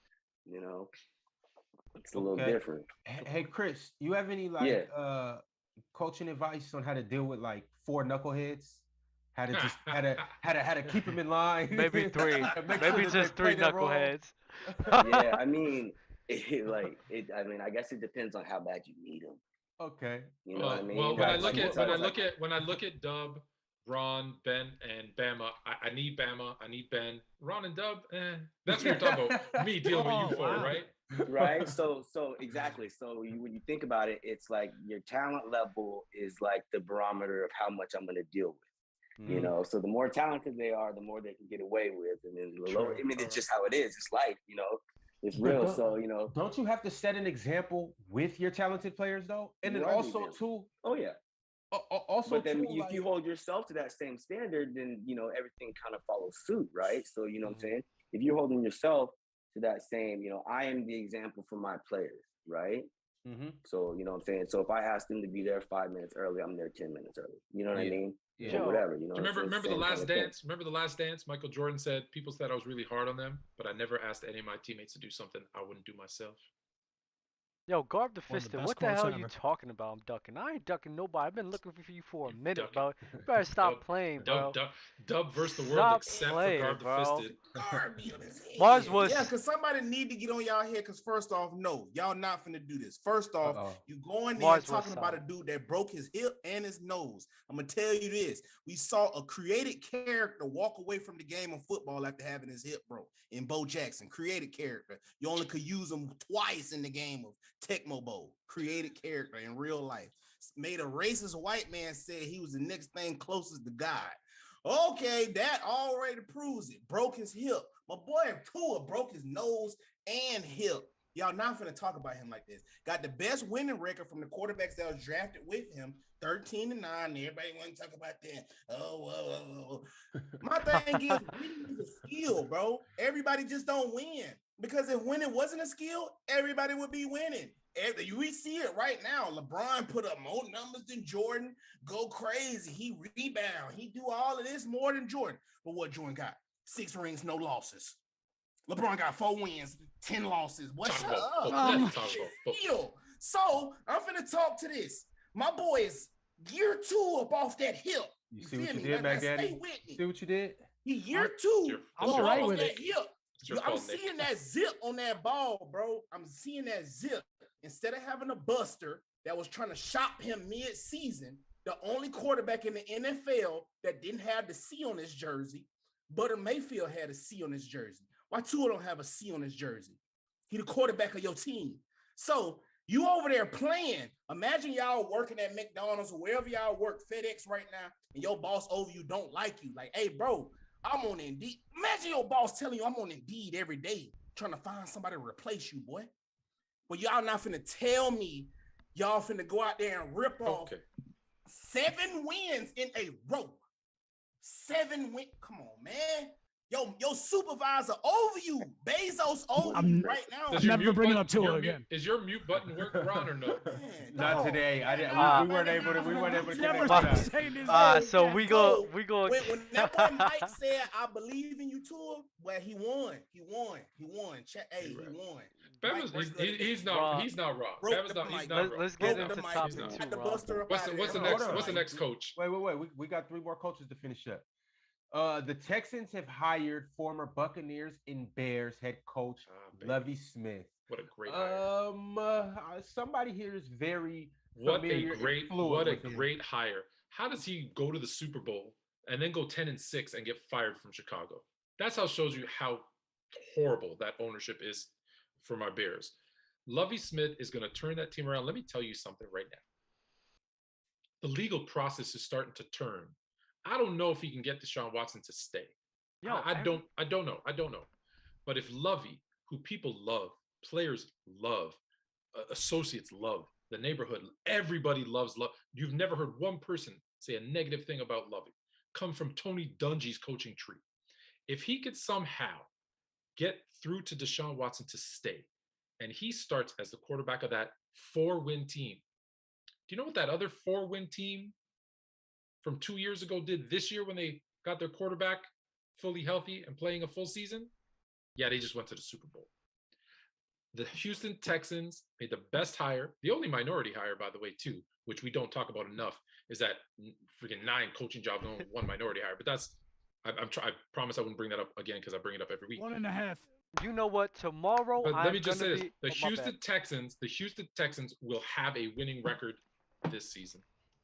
you know. It's a little different. Hey, Chris, you have any coaching advice on how to deal with like 4 knuckleheads? How to keep them in line? Maybe 3. Maybe just 3 knuckleheads. Yeah, I mean, I guess it depends on how bad you need them. Okay. You know what I mean? Well, when I look at Dub, Ron, Ben, and Bama, I need Bama. I need Ben. Ron and Dub, that's what you're talking about. Me dealing with you four, right? Right. So exactly. So when you think about it, it's like your talent level is like the barometer of how much I'm going to deal with. You know, so the more talented they are, the more they can get away with, and then the lower. I mean, it's just how it is. It's life. You know, it's real. So don't you have to set an example with your talented players though, and then also too? Oh yeah. Also, but then if you hold yourself to that same standard, then everything kind of follows suit, right? So you know what I'm saying? If you're holding yourself to that same, I am the example for my players, right? So you know what I'm saying? So if I ask them to be there 5 minutes early, I'm there 10 minutes early. You know what I mean? Yeah. Or whatever. Remember the Last Dance? Remember the Last Dance? Michael Jordan said people said I was really hard on them, but I never asked any of my teammates to do something I wouldn't do myself. Yo, Garb the Fisted, what the hell are you talking about? I'm ducking. I ain't ducking nobody. I've been looking for you for a minute, bro. You better stop playing, bro. Dub versus the world, except for Garb the Fisted. Garb be on his head. Mars was... Yeah, because somebody need to get on y'all head, because first off, no, y'all not finna do this. First off, you going there talking about a dude that broke his hip and his nose. I'm going to tell you this. We saw a created character walk away from the game of football after having his hip broke in Bo Jackson. Created character. You only could use him twice in the game of Tecmo Bowl. Created character in real life. Made a racist white man say he was the next thing closest to God. Okay, that already proves it. Broke his hip. My boy Tua broke his nose and hip. Y'all not finna talk about him like this. Got the best winning record from the quarterbacks that was drafted with him, 13-9. Everybody want to talk about that. Oh. My thing is, winning is a skill, bro. Everybody just don't win. Because if winning wasn't a skill, everybody would be winning. We see it right now. LeBron put up more numbers than Jordan. Go crazy. He rebound. He do all of this more than Jordan. But what Jordan got? 6 rings, no losses. LeBron got 4 wins, 10 losses. What? Shut up. So I'm finna talk to this. My boy is year 2 up off that hip. You see what you did, Mac Daddy? See what you did? He year 2 all right with that it. hip. I'm seeing that zip on that ball, bro. I'm seeing that zip. Instead of having a buster that was trying to shop him mid-season, the only quarterback in the NFL that didn't have the C on his jersey, Butter Mayfield had a C on his jersey. Why Tua don't have a C on his jersey? He the quarterback of your team. So you over there playing. Imagine y'all working at McDonald's or wherever y'all work, FedEx right now, and your boss over you don't like you. Like, hey, bro, I'm on Indeed. Imagine your boss telling you I'm on Indeed every day trying to find somebody to replace you, boy. Well, y'all not finna tell me y'all finna go out there and rip off 7 wins in a row. 7 wins. Come on, man. Your supervisor over you. Bezos over you right now. I'm never bringing up Tua again. Is your mute button working, Ron, or no? Not today. We weren't able to connect that. So we go. When that boy Mike said, "I believe in you, Tua," well, he won. He won. Hey, he won. He's not wrong. Let's get into topic 2. What's the next coach? Wait. We got 3 more coaches to finish up. The Texans have hired former Buccaneers and Bears head coach Lovie Smith. What a great hire. Somebody here is very what a great hire. How does he go to the Super Bowl and then go 10-6 and get fired from Chicago? That's how it shows you how horrible that ownership is for my Bears. Lovie Smith is going to turn that team around. Let me tell you something right now. The legal process is starting to turn. I don't know if he can get Deshaun Watson to stay. I don't know. But if Lovie, who people love, players love, associates love, the neighborhood, everybody loves Love. You've never heard one person say a negative thing about Lovie. Come from Tony Dungy's coaching tree. If he could somehow get through to Deshaun Watson to stay, and he starts as the quarterback of that 4-win team. Do you know what that other 4-win team from 2 years ago did this year when they got their quarterback fully healthy and playing a full season? Yeah, they just went to the Super Bowl. The Houston Texans made the best hire, the only minority hire, by the way, too, which we don't talk about enough, is that freaking 9 coaching jobs and only 1 minority hire. But that's, I promise I wouldn't bring that up again because I bring it up every week. 1.5. You know what? Tomorrow, but let me just say this: the Houston Texans will have a winning record this season.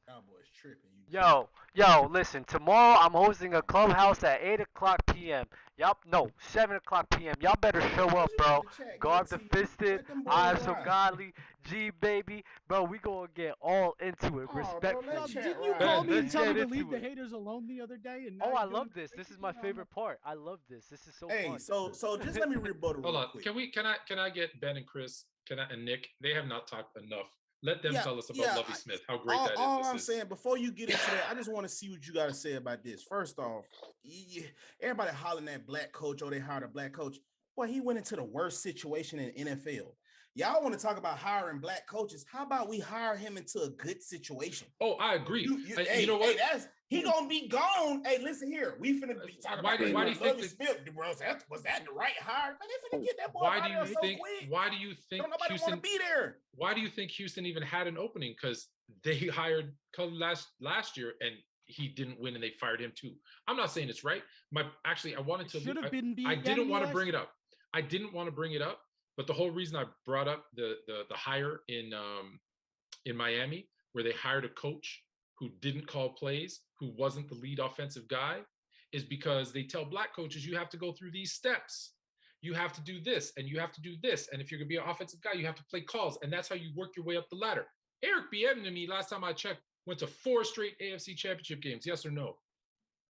Cowboys tripping. Yo, listen. Tomorrow I'm hosting a Clubhouse at 8:00 p.m. Y'all, no, 7:00 p.m. Y'all better show up, bro. Garb the Fisted, Eyes So Godly, G Baby, bro. We gonna get all into it. Respectfully. Didn't you call me and tell me to leave the haters alone the other day? And I love this. This is my favorite part. I love this. This is so fun. So just let me rebuttal. Hold on. Quick. Can I get Ben and Chris? And Nick? They have not talked enough. Let them tell us about Lovie Smith. How great that is. All I'm saying, before you get into that, I just want to see what you got to say about this. First off, everybody hollering at black coach, they hired a black coach. Well, he went into the worst situation in NFL. Y'all want to talk about hiring black coaches? How about we hire him into a good situation? Oh, I agree. You know what? He gonna be gone. Hey, listen here. We finna be talking about why do you think Smith, was that the right hire? Man, they finna get that boy why out do you there think? so quick. Why do you think Don't nobody Houston want to be there? Why do you think Houston even had an opening? Because they hired Cullen last year and he didn't win and they fired him too. I'm not saying it's right. I wanted to. I didn't want to bring it up. I didn't want to bring it up. But the whole reason I brought up the hire in Miami, where they hired a coach who didn't call plays, who wasn't the lead offensive guy, is because they tell black coaches, you have to go through these steps. You have to do this, and you have to do this. And if you're going to be an offensive guy, you have to play calls. And that's how you work your way up the ladder. Eric Bieniemy, last time I checked, went to 4 straight AFC championship games. Yes or no?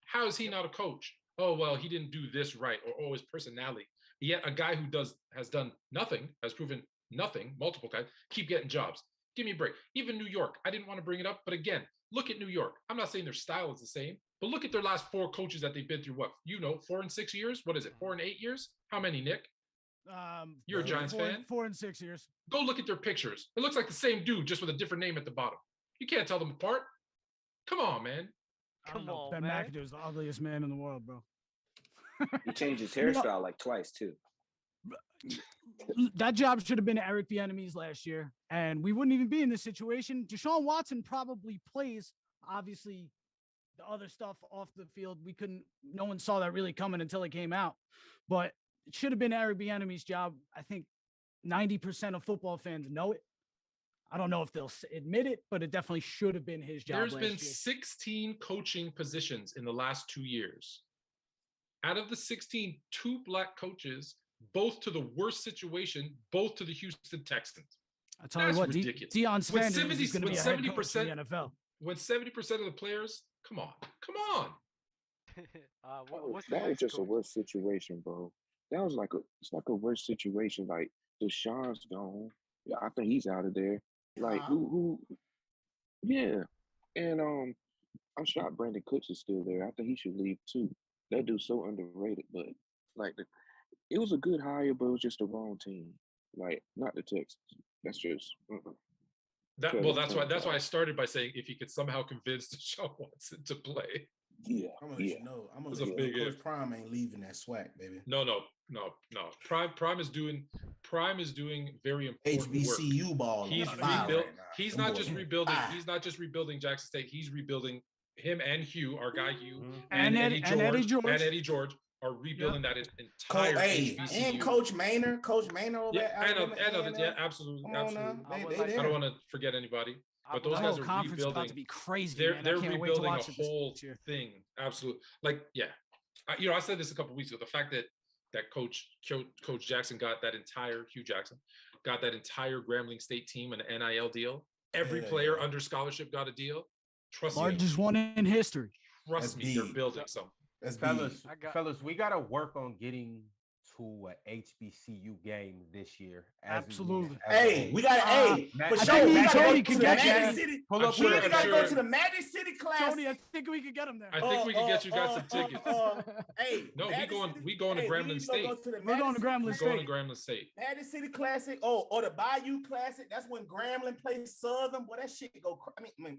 How is he not a coach? Oh, well, he didn't do this right, or his personality. Yet a guy who has done nothing, has proven nothing, multiple guys, keep getting jobs. Give me a break. Even New York, I didn't want to bring it up, but again, look at New York. I'm not saying their style is the same, but look at their last 4 coaches that they've been through. What, 4 and 6 years? What is it, 4 and 8 years? How many, Nick? You're a Giants fan? 4 and 6 years. Go look at their pictures. It looks like the same dude, just with a different name at the bottom. You can't tell them apart. Come on, man. Come on, Ben man. McAdoo is the ugliest man in the world, bro. He changed his hairstyle like twice too. That job should have been Eric Bieniemy's last year, and we wouldn't even be in this situation. Deshaun Watson probably plays. Obviously, the other stuff off the field, no one saw that really coming until it came out. But it should have been Eric Bieniemy's job. I think 90% of football fans know it. I don't know if they'll admit it, but it definitely should have been his job. There's been 16 coaching positions in the last 2 years. Out of the 16, 2 black coaches, both to the worst situation, both to the Houston Texans. I tell you what, ridiculous. Deion Sanders is going to be a head coach in the NFL. When 70% of the players, come on. That was just a worse situation, bro. That was it's like a worse situation. Like Deshaun's gone. Yeah, I think he's out of there. Like who? Yeah, and I'm shocked Brandon Cooks is still there. I think he should leave too. That dude's so underrated, but it was a good hire, but it was just the wrong team. Like, not the Texans. That's just that's why I started by saying if he could somehow convince Deshaun Watson to play. Yeah, I'm gonna let you know. I'm gonna let you know. Coach Prime ain't leaving that swag, baby. No. Prime is doing very important HBCU work. ball. He's not just rebuilding. He's not just rebuilding Jackson State. He's rebuilding him and Hugh, our guy Hugh, and Eddie George are rebuilding that entire HBCU. And Coach Maynard over there. Absolutely. I don't want to forget anybody. But those guys are rebuilding. About to be crazy. They're rebuilding a whole thing. Absolutely. I said this a couple of weeks ago. The fact that Coach Jackson got that entire Hugh Jackson got that entire Grambling State team an NIL deal. Every player under scholarship got a deal. Trust me. Largest one in history. Trust me, they're building something. Fellas, we gotta work on getting to an HBCU game this year. Absolutely. We got for sure. We gotta go to the Magic City. We even gotta go to the Magic City Classic. Tony, I think we could get him there. I think we can get you guys some tickets. We going to Grambling State. We're going to Grambling State. We're going to Grambling State. Magic City Classic. Or the Bayou Classic. That's when Grambling plays Southern. Boy, that shit go.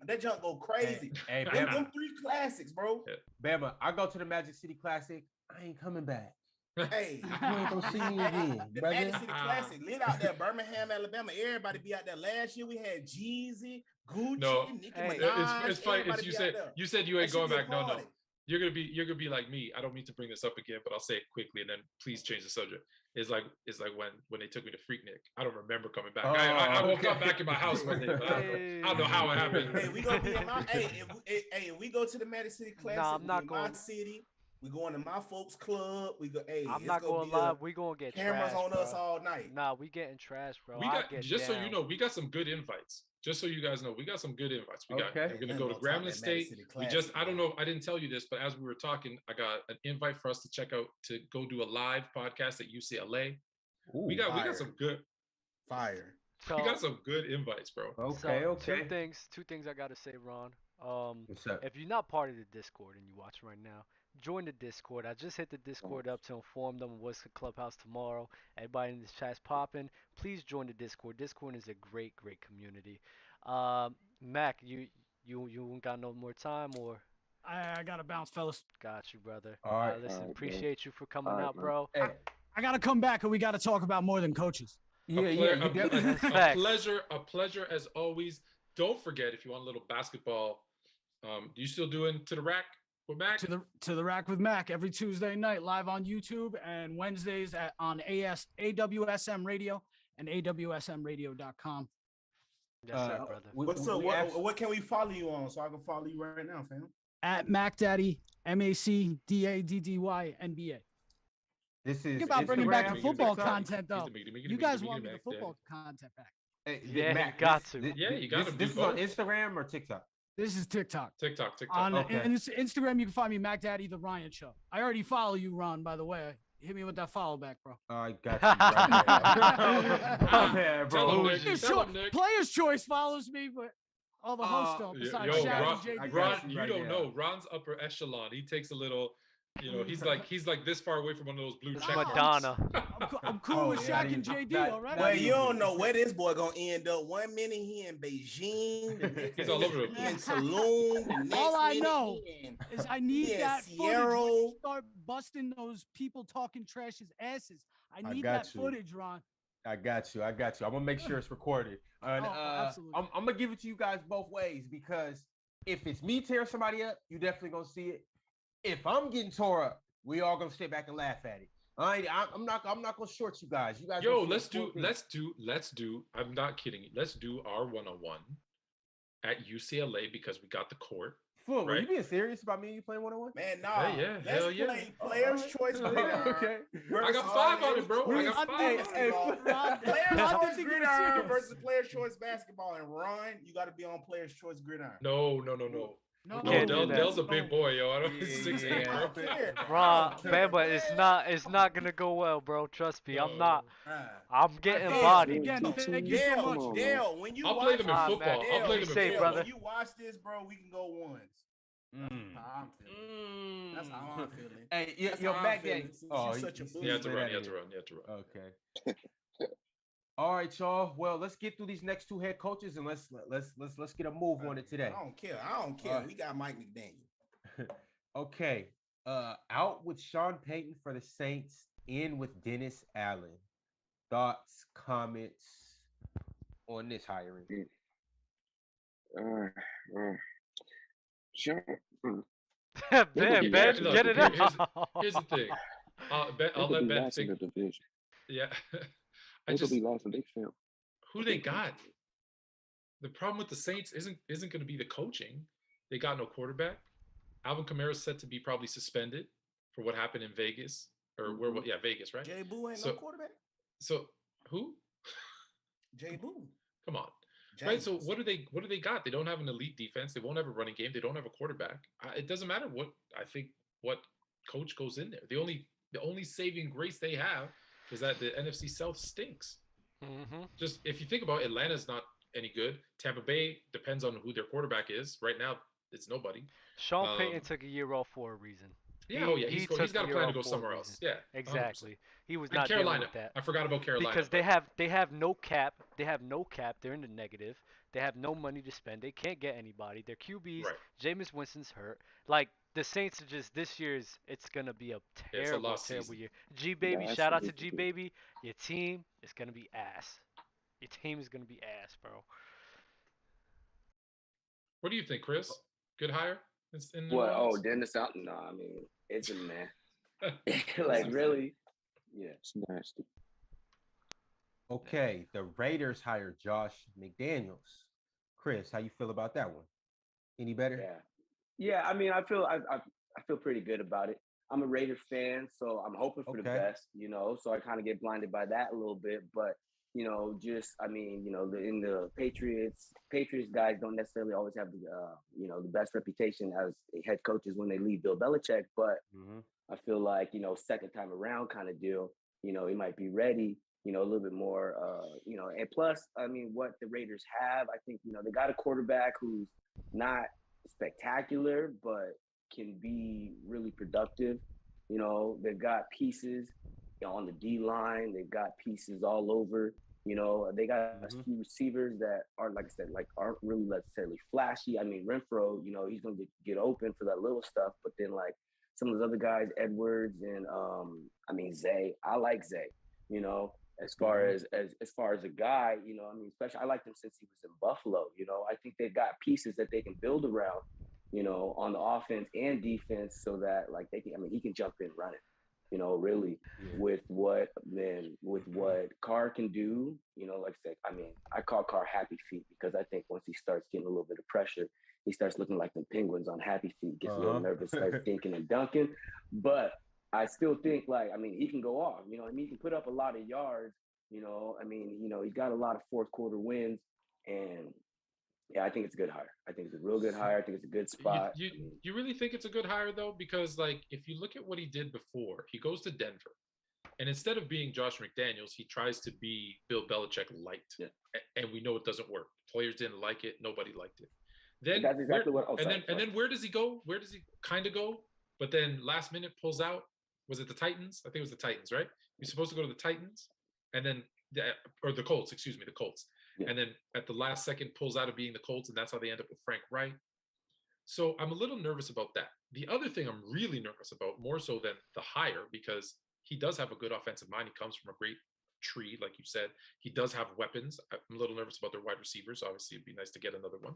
That junk go crazy. Hey, them 3 classics, bro. Bama, I go to the Magic City Classic. I ain't coming back. Hey, you ain't gonna see me again. The Magic City Classic lit out there, Birmingham, Alabama. Everybody be out there. Last year we had Jeezy, Gucci, Nicki Minaj. It's funny. You said you ain't going back. No. You're gonna be like me. I don't mean to bring this up again, but I'll say it quickly and then please change the subject. is like when they took me to Freaknik. I don't remember coming back. I woke up back in my house one day, but I don't know how it happened. Hey, we gonna be in my if we go to the Magic City Classic, nah, I'm not going. My city. We going to my folks' club. We go. Hey, I'm not going live. We gonna get cameras trash, on bro. us all night. Nah, we getting trash, bro. We got just down. So you know, we got some good invites. Just so you guys know, we got some good invites. We're gonna go to Grambling State. I don't know, I didn't tell you this, but as we were talking, I got an invite for us to check out to go do a live podcast at UCLA. Ooh, we got some good fire. So, we got some good invites, bro. Okay. Two things I gotta say, Ron. What's up? If you're not part of the Discord and you watch right now, join the Discord. I just hit the Discord up to inform them what's the Clubhouse tomorrow. Everybody in this chat's popping. Please join the Discord. Discord is a great community. Mac, you got no more time, or? I gotta bounce, fellas. Got you, brother. All right. Listen, appreciate you for coming out, bro. Hey. I gotta come back, and we gotta talk about more than coaches. A pleasure as always. Don't forget, if you want a little basketball, you still doing To the Rack with Mac? To the Rack with Mac every Tuesday night, live on YouTube, and Wednesdays on AWSM Radio and AWSMradio.com. Yes, sir, brother. What's up? What can we follow you on so I can follow you right now, fam? At MacDaddy, MacDaddy NBA. This is think about bringing back the football content, though. You guys want me the football content back? Yeah, Mac, you got to. You got to. This is on Instagram or TikTok? This is TikTok. TikTok. On Instagram, you can find me, MacDaddy, The Ryan Show. I already follow you, Ron, by the way. Hit me with that follow back, bro. I got you. Yeah, bro. Player's Choice follows me, but all the hosts don't. Besides Shaq and JD. Ron, you don't know. Ron's upper echelon. He takes a little. You know, he's like this far away from one of those blue check. Madonna. I'm cool with Shaq and JD already. Well, you don't know where this boy gonna end up. 1 minute he in Beijing, the next he's all over the place. In Tulum. All I know is I need that footage when you start busting those people talking trash's asses. I need that footage, Ron. I got you. I'm gonna make sure it's recorded. And, absolutely. I'm gonna give it to you guys both ways, because if it's me tearing somebody up, you definitely gonna see it. If I'm getting tore up, we all gonna sit back and laugh at it. I'm not gonna short you guys. You guys. Yo, let's do. I'm not kidding you. Let's do our one-on-one at UCLA because we got the court. Fool, right? Are you being serious about me and you playing one-on-one? Man, nah. Hey, hell yeah. Play Player's Choice Gridiron. Okay. I got 5 on it, bro. I got 5. Player's Choice Gridiron versus Player's Choice Basketball. And Ron, you got to be on Player's Choice Gridiron. No. Dell's a big boy, yo. I don't 6'8", bro. Bro, man, but it's not gonna go well, bro. Trust me, I'm not. I'm getting bodied. Thank you so much. Dale, when you I'll play them in football. I'll play them in football. Brother. When you watch this, bro, we can go ones. That's how I'm feeling. That's how I'm feeling. Hey, you're back there. Oh, such a you have to run. Okay. All right, y'all. Well, let's get through these next 2 head coaches and let's get a move on it today. I don't care. We got Mike McDaniel. Okay. Out with Sean Payton for the Saints, in with Dennis Allen. Thoughts, comments on this hiring? Sure. Ben, get it out. Here's the thing. I'll let Ben think. Yeah. They'll be last and they fail. Who they got? The problem with the Saints isn't going to be the coaching. They got no quarterback. Alvin Kamara's set to be probably suspended for what happened in Vegas or Vegas, right? Jay Boo ain't no quarterback. So who? Jay Boo. Come on. James. Right. So what do they got? They don't have an elite defense. They won't have a running game. They don't have a quarterback. It doesn't matter what coach goes in there. The only saving grace they have is that the NFC South stinks. Mm-hmm. Just if you think about it, Atlanta's not any good. Tampa Bay depends on who their quarterback is. Right now, it's nobody. Sean Payton took a year off for a reason. Yeah, he's got a plan to go somewhere else. Yeah, exactly. 100%. He was and not Carolina. dealing with that. I forgot about Carolina because they have no cap. They have no cap. They're in the negative. They have no money to spend. They can't get anybody. Their QBs. Right. Jameis Winston's hurt. Like the Saints are just this year's. It's gonna be a terrible year. G Baby, shout out to G Baby. Your team is gonna be ass. Your team is gonna be ass, bro. What do you think, Chris? Good hire? Dennis Allen? No, I mean, it's a man. Like, really? Yeah. It's nasty. Okay, the Raiders hired Josh McDaniels. Chris, how you feel about that one? Any better? Yeah. Yeah, I mean, I feel pretty good about it. I'm a Raider fan, so I'm hoping for the Okay. best, you know. So I kind of get blinded by that a little bit, but you know, just I mean, you know, in the Patriots guys don't necessarily always have the you know, the best reputation as head coaches when they leave Bill Belichick, but Mm-hmm. I feel like, you know, second time around kind of deal, you know, he might be ready, you know, a little bit more, you know, and plus, I mean, what the Raiders have, I think, you know, they got a quarterback who's not spectacular, but can be really productive. You know, they've got pieces on the D line, they've got pieces all over. You know, they got a Mm-hmm. few receivers that are, like I said, like aren't really necessarily flashy. I mean, Renfro, you know, he's gonna get open for that little stuff, but then like some of those other guys, Edwards and I mean Zay. I like Zay. You know, as far Mm-hmm. as far as a guy, you know, I mean, especially I liked him since he was in Buffalo. You know, I think they've got pieces that they can build around. You know, on the offense and defense, so that like they can. I mean, he can jump in running. You know, really Yeah. with what Carr can do. You know, like I said, I mean, I call Carr happy feet because I think once he starts getting a little bit of pressure, he starts looking like the Penguins on happy feet, gets a little nervous, starts thinking and dunking. But I still think like, I mean, he can go off, you know, I mean, he can put up a lot of yards, you know, I mean, you know, he's got a lot of fourth quarter wins. And yeah, I think it's a good hire. I think it's a real good hire. I think it's a good You, spot. you I mean, you really think it's a good hire though? Because like if you look at what he did before, he goes to Denver, and instead of being Josh McDaniels, he tries to be Bill Belichick light, yeah. and we know it doesn't work. Players didn't like it. Nobody liked it. But Then that's where exactly what. Oh, and sorry. then and then where does he go? Where does he kind of go? But then last minute pulls out. Was it the Titans? I think it was the Titans, right? He's supposed to go to the Titans, and then or the Colts. Excuse me, the Colts. Yeah. And then at the last second pulls out of being the Colts, and that's how they end up with Frank Reich. So I'm a little nervous about that. The other thing I'm really nervous about, more so than the hire, because he does have a good offensive mind. He comes from a great tree, like you said. He does have weapons. I'm a little nervous about their wide receivers. Obviously, it'd be nice to get another one.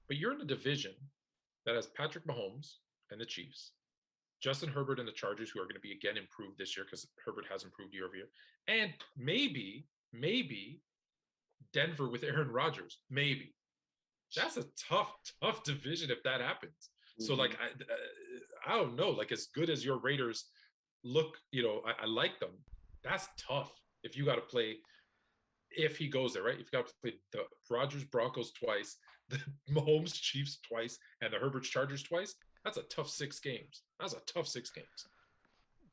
But you're in a division that has Patrick Mahomes and the Chiefs, Justin Herbert and the Chargers, who are going to be again improved this year because Herbert has improved year over year, and maybe Denver with Aaron Rodgers. Maybe that's a tough division if that happens. So like I don't know, like as good as your Raiders look, you know, I like them. That's tough if you got to play. If he goes there, right? If you got to play the Rodgers Broncos twice, the Mahomes Chiefs twice, and the Herbert Chargers twice, that's a tough 6 games. That's a tough 6 games.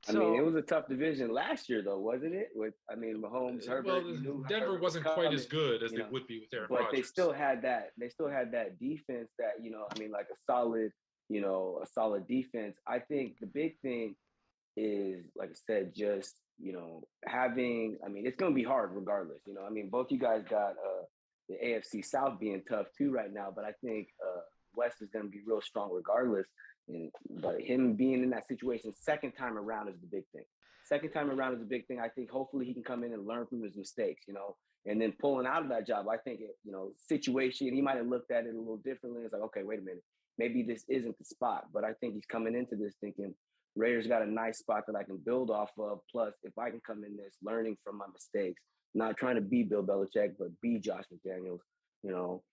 I mean, it was a tough division last year, though, wasn't it? With I mean, Mahomes, Herbert. Well, you knew Denver Herbert wasn't was quite coming, as good as you they know, would be with Aaron but Rodgers. they still had that. They still had that defense that, you know, I mean, like a solid, you know, a solid defense. I think the big thing is, like I said, just, you know, having. I mean, it's going to be hard regardless. You know, I mean, both you guys got the AFC South being tough too right now, but I think West is going to be real strong regardless. And but him being in that situation second time around is the big thing. Second time around is a big thing. I think hopefully he can come in and learn from his mistakes, you know, and then pulling out of that job. I think it, you know, situation, he might have looked at it a little differently. It's like, okay, wait a minute, maybe this isn't the spot. But I think he's coming into this thinking Raiders got a nice spot that I can build off of. Plus, if I can come in this learning from my mistakes, not trying to be Bill Belichick, but be Josh McDaniels, you know,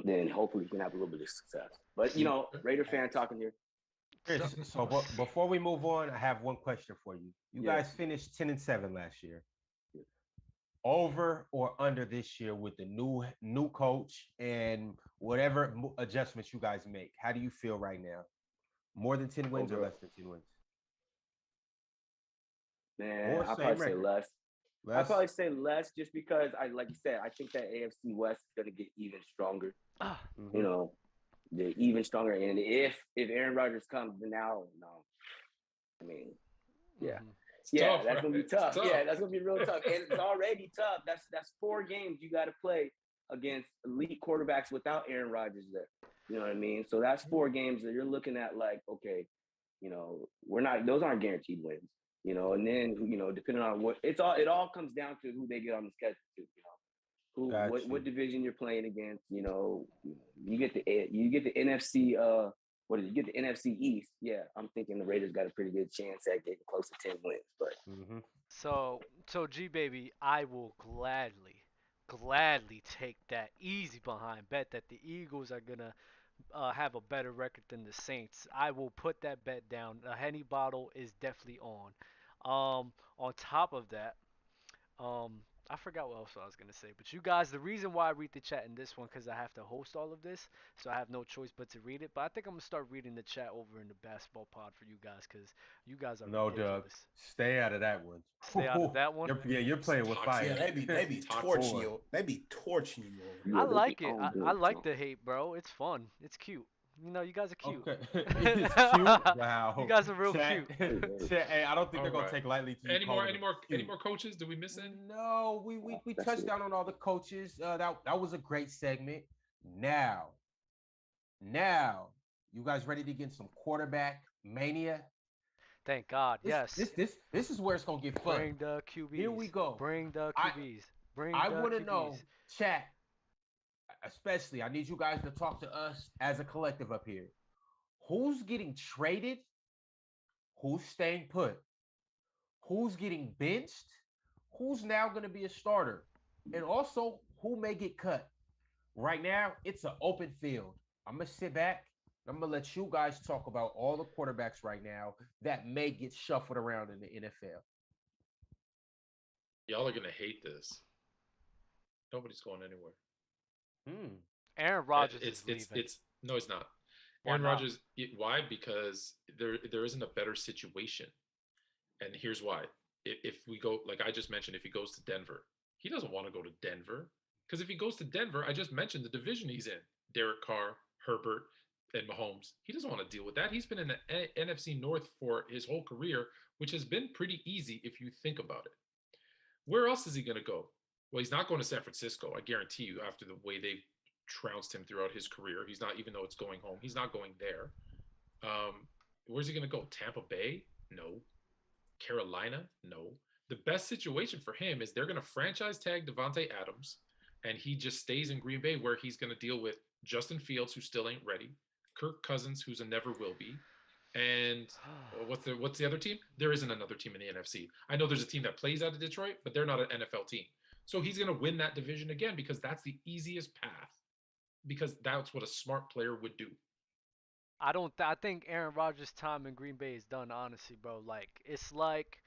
then hopefully he can have a little bit of success. But, you know, Raider fan talking here. Chris, so before we move on, I have one question for you. You guys finished 10-7 last year. Over or under this year with the new coach and whatever adjustments you guys make? How do you feel right now? More than 10 wins or less than 10 wins? Man, I'll probably say less. I'll probably say less just because like you said, I think that AFC West is gonna get even stronger. You know, they're even stronger. And if Aaron Rodgers comes, then now, no. I mean, yeah. Tough, that's gonna be tough. tough. Yeah, that's gonna be real tough. And it's already tough. That's 4 games you gotta play against elite quarterbacks without Aaron Rodgers there. You know what I mean? So that's 4 games that you're looking at like, okay, you know, those aren't guaranteed wins. You know, and then, you know, depending on it all comes down to who they get on the schedule too, you know. What division you're playing against, you know, you get the NFC what is it? You get the NFC East. Yeah, I'm thinking the Raiders got a pretty good chance at getting close to 10 wins. But So G baby, I will gladly take that easy behind bet that the Eagles are gonna have a better record than the Saints. I will put that bet down. A Henny bottle is definitely on. On top of that, I forgot what else I was gonna say. But you guys, the reason why I read the chat in this one, because I have to host all of this, so I have no choice but to read it. But I think I'm gonna start reading the chat over in the basketball pod for you guys, because you guys are No, Doug, ridiculous. stay out of that one. Stay out of that one. You're playing with fire. Yeah, they be torching you. They be torching you. I Yeah, they like be it. on I good, like Joe. the hate, bro. It's fun. It's cute. You know, you guys are cute. Okay. It's cute. Wow. You guys are real Chat, cute. chat, hey, I don't think they're All gonna right. take lightly to you Any calling more them cute. coaches? Did we miss any? No, we That's touched it. down on all the coaches. That was a great segment. Now, you guys ready to get some quarterback mania? Thank God. Yes. This is where it's gonna get fun. Bring the QBs. Here we go. Bring the I- QBs. Bring I the want to QBs. know, chat, especially. I need you guys to talk to us as a collective up here. Who's getting traded? Who's staying put? Who's getting benched? Who's now going to be a starter? And also, who may get cut? Right now, it's an open field. I'm going to sit back. I'm going to let you guys talk about all the quarterbacks right now that may get shuffled around in the NFL. Y'all are gonna hate this. Nobody's going anywhere. Aaron Rodgers is leaving. No, he's not. Why Aaron not? Rodgers. Why? Because there isn't a better situation, and here's why. If we go, like I just mentioned, if he goes to Denver, he doesn't want to go to Denver, because if he goes to Denver, I just mentioned the division he's in: Derek Carr, Herbert, and Mahomes. He doesn't want to deal with that. He's been in the NFC North for his whole career, which has been pretty easy if you think about it. Where else is he going to go? Well, he's not going to San Francisco. I guarantee you, after the way they've trounced him throughout his career, he's not, even though it's going home, he's not going there. Where's he going to go? Tampa Bay? No. Carolina? No. The best situation for him is they're going to franchise tag Devontae Adams, and he just stays in Green Bay, where he's going to deal with Justin Fields, who still ain't ready, Kirk Cousins, who's a never will be, and what's the other team? There isn't another team in the NFC. I know there's a team that plays out of Detroit, but they're not an NFL team. So he's going to win that division again, because that's the easiest path, because that's what a smart player would do. I think Aaron Rodgers' time in Green Bay is done. Honestly, bro. Like it's like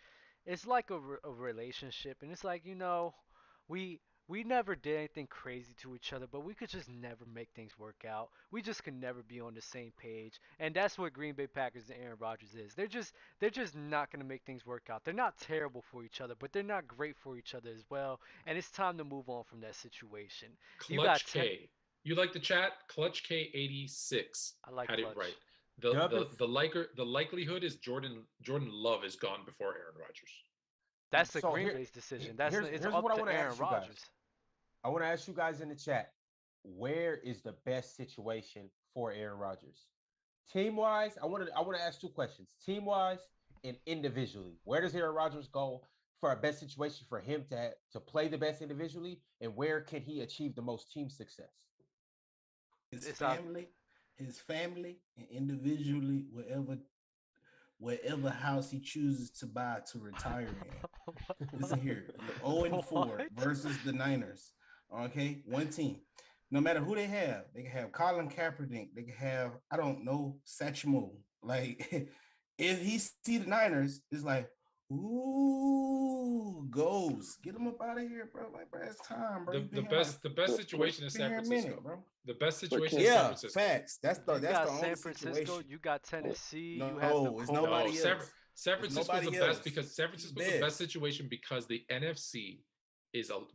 a relationship, and it's like, we never did anything crazy to each other, but we could just never make things work out. We just could never be on the same page, and that's what Green Bay Packers and Aaron Rodgers is. They're just not gonna make things work out. They're not terrible for each other, but they're not great for each other as well. And it's time to move on from that situation. Clutch K. You like the chat? Clutch K86. I like had Clutch. It right. The likelihood is Jordan Love is gone before Aaron Rodgers. That's the Green Bay's decision. It's up to Aaron Rodgers. I want to ask you guys in the chat, where is the best situation for Aaron Rodgers? Team-wise, I want to ask two questions. Team-wise and individually, where does Aaron Rodgers go for a best situation for him to play the best individually, and where can he achieve the most team success? His family, and individually, wherever house he chooses to buy to retire in. Listen here, 0-4 versus the Niners. Okay, one team. No matter who they can have Colin Kaepernick, they can have, I don't know, Satchmo. Like, if he see the Niners, it's like, ooh, goes. Get him up out of here, bro. Like, bro, it's time, bro. The best situation is San Francisco. Bro. The best situation is San Francisco. Facts. That's the San Francisco, situation. You got Tennessee, No, you have the it's nobody else. San Francisco is the best because San Francisco is the best situation because the NFC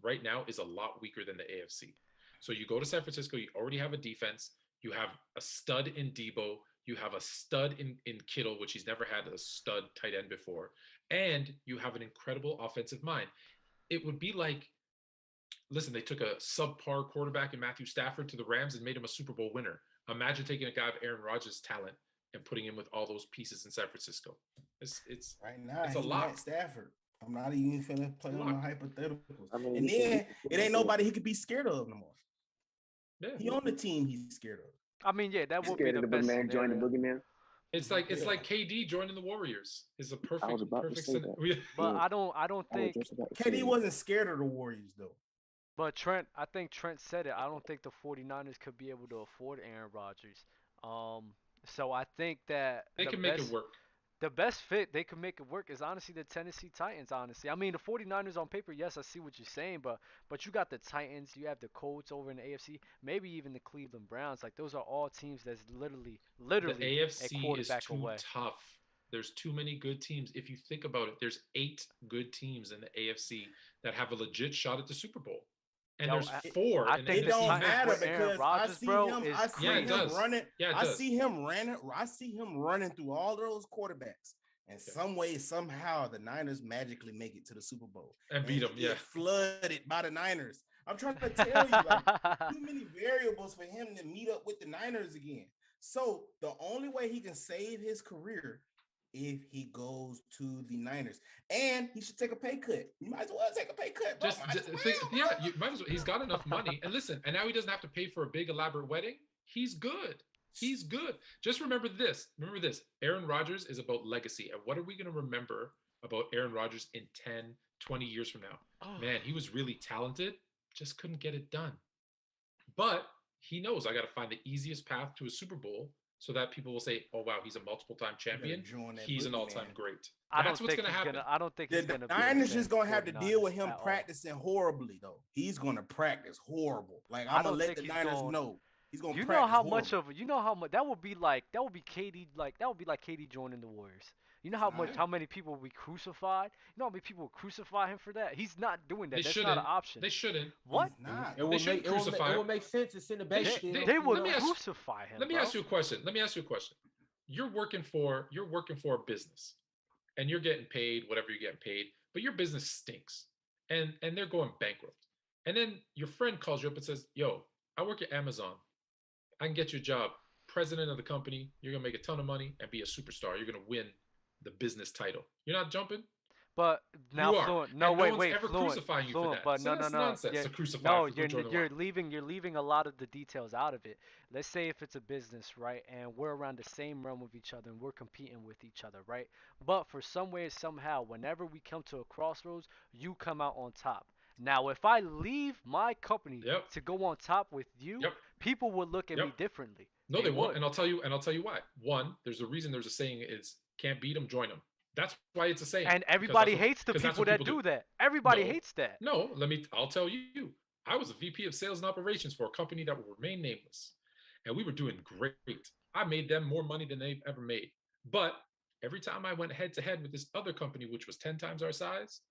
right now is a lot weaker than the AFC. So you go to San Francisco, you already have a defense, you have a stud in Debo, you have a stud in Kittle, which he's never had a stud tight end before, and you have an incredible offensive mind. It would be like, listen, they took a subpar quarterback in Matthew Stafford to the Rams and made him a Super Bowl winner. Imagine taking a guy of Aaron Rodgers' talent and putting him with all those pieces in San Francisco. It's right now. It's a lot. Stafford. I'm not even finna play on the hypotheticals. I mean, and then it ain't nobody he could be scared of no more. Yeah. He on the team he's scared of. I mean, yeah, that would be Scared the of the best boogeyman, join the scenario. boogeyman. It's like KD joining the Warriors is a I was about to perfect say scenario. that. But Yeah, I don't I was think. just about to say KD that. wasn't scared of the Warriors though. But Trent, I think Trent said it. I don't think the 49ers could be able to afford Aaron Rodgers. Um, so I think that They can make it work. the best fit they can make it work is honestly the Tennessee Titans, honestly. I mean, the 49ers on paper, yes, I see what you're saying, but you got the Titans, you have the Colts over in the AFC, maybe even the Cleveland Browns. Like those are all teams that's literally The a AFC is quarterback too away. tough. There's too many good teams. If you think about it, there's 8 good teams in the AFC that have a legit shot at the Super Bowl. And Yo, there's I- 4 I in think It the the don't Titans matter with Aaron because Rodgers, I see bro, him. is I see Yeah, it him does. running. Yeah, it I does. see him running. I see him running through all those quarterbacks. And some way, somehow, the Niners magically make it to the Super Bowl And beat them, he yeah. get flooded by the Niners. I'm trying to tell you, like, too many variables for him to meet up with the Niners again. So the only way he can save his career if he goes to the Niners, and he should take a pay cut. You might as well take a pay cut, bro. Yeah, you might as well. He's got enough money. And listen, and now he doesn't have to pay for a big elaborate wedding. He's good. He's good. Just remember this. Remember this. Aaron Rodgers is about legacy. And what are we going to remember about Aaron Rodgers in 10, 20 years from now? Man, he was really talented, just couldn't get it done. But he knows I got to find the easiest path to a Super Bowl so that people will say, "Oh wow, he's a multiple-time champion. He's an all-time great." That's what's going to happen. I don't think he's going to. The Niners just going to have to deal with him at all. practicing horribly, though. He's going to practice horrible. Like, I'm going to let the Niners know. He's going to practice horrible. You know how much that would be like KD, like that would be like KD joining the Warriors. You know how many people would be crucified? You know how many people would crucify him for that? He's not doing that. That's not an option. They shouldn't. What? It will make sense to send a base. They would crucify him. Let me ask you a question. You're working for a business, and you're getting paid whatever you're getting paid, but your business stinks, and they're going bankrupt. And then your friend calls you up and says, "Yo, I work at Amazon. I can get you a job, president of the company. You're gonna make a ton of money and be a superstar. You're gonna win the business title. You're not jumping." But now, Fluent. No, wait, Fluent. But so no. Nonsense Yeah, to crucify. No, you're leaving a lot of the details out of it. Let's say if it's a business, right, and we're around the same realm with each other and we're competing with each other, right? But for some way, somehow, whenever we come to a crossroads, you come out on top. Now, if I leave my company to go on top with you, people will look at me differently. No, they won't, and I'll tell you why. One, there's a reason. There's a saying: is can't beat them, join them. That's why it's a saying. And everybody hates the people that do that. Everybody hates that. No, I'll tell you. I was a VP of sales and operations for a company that will remain nameless. And we were doing great. I made them more money than they've ever made. But every time I went head to head with this other company, which was 10 times our size,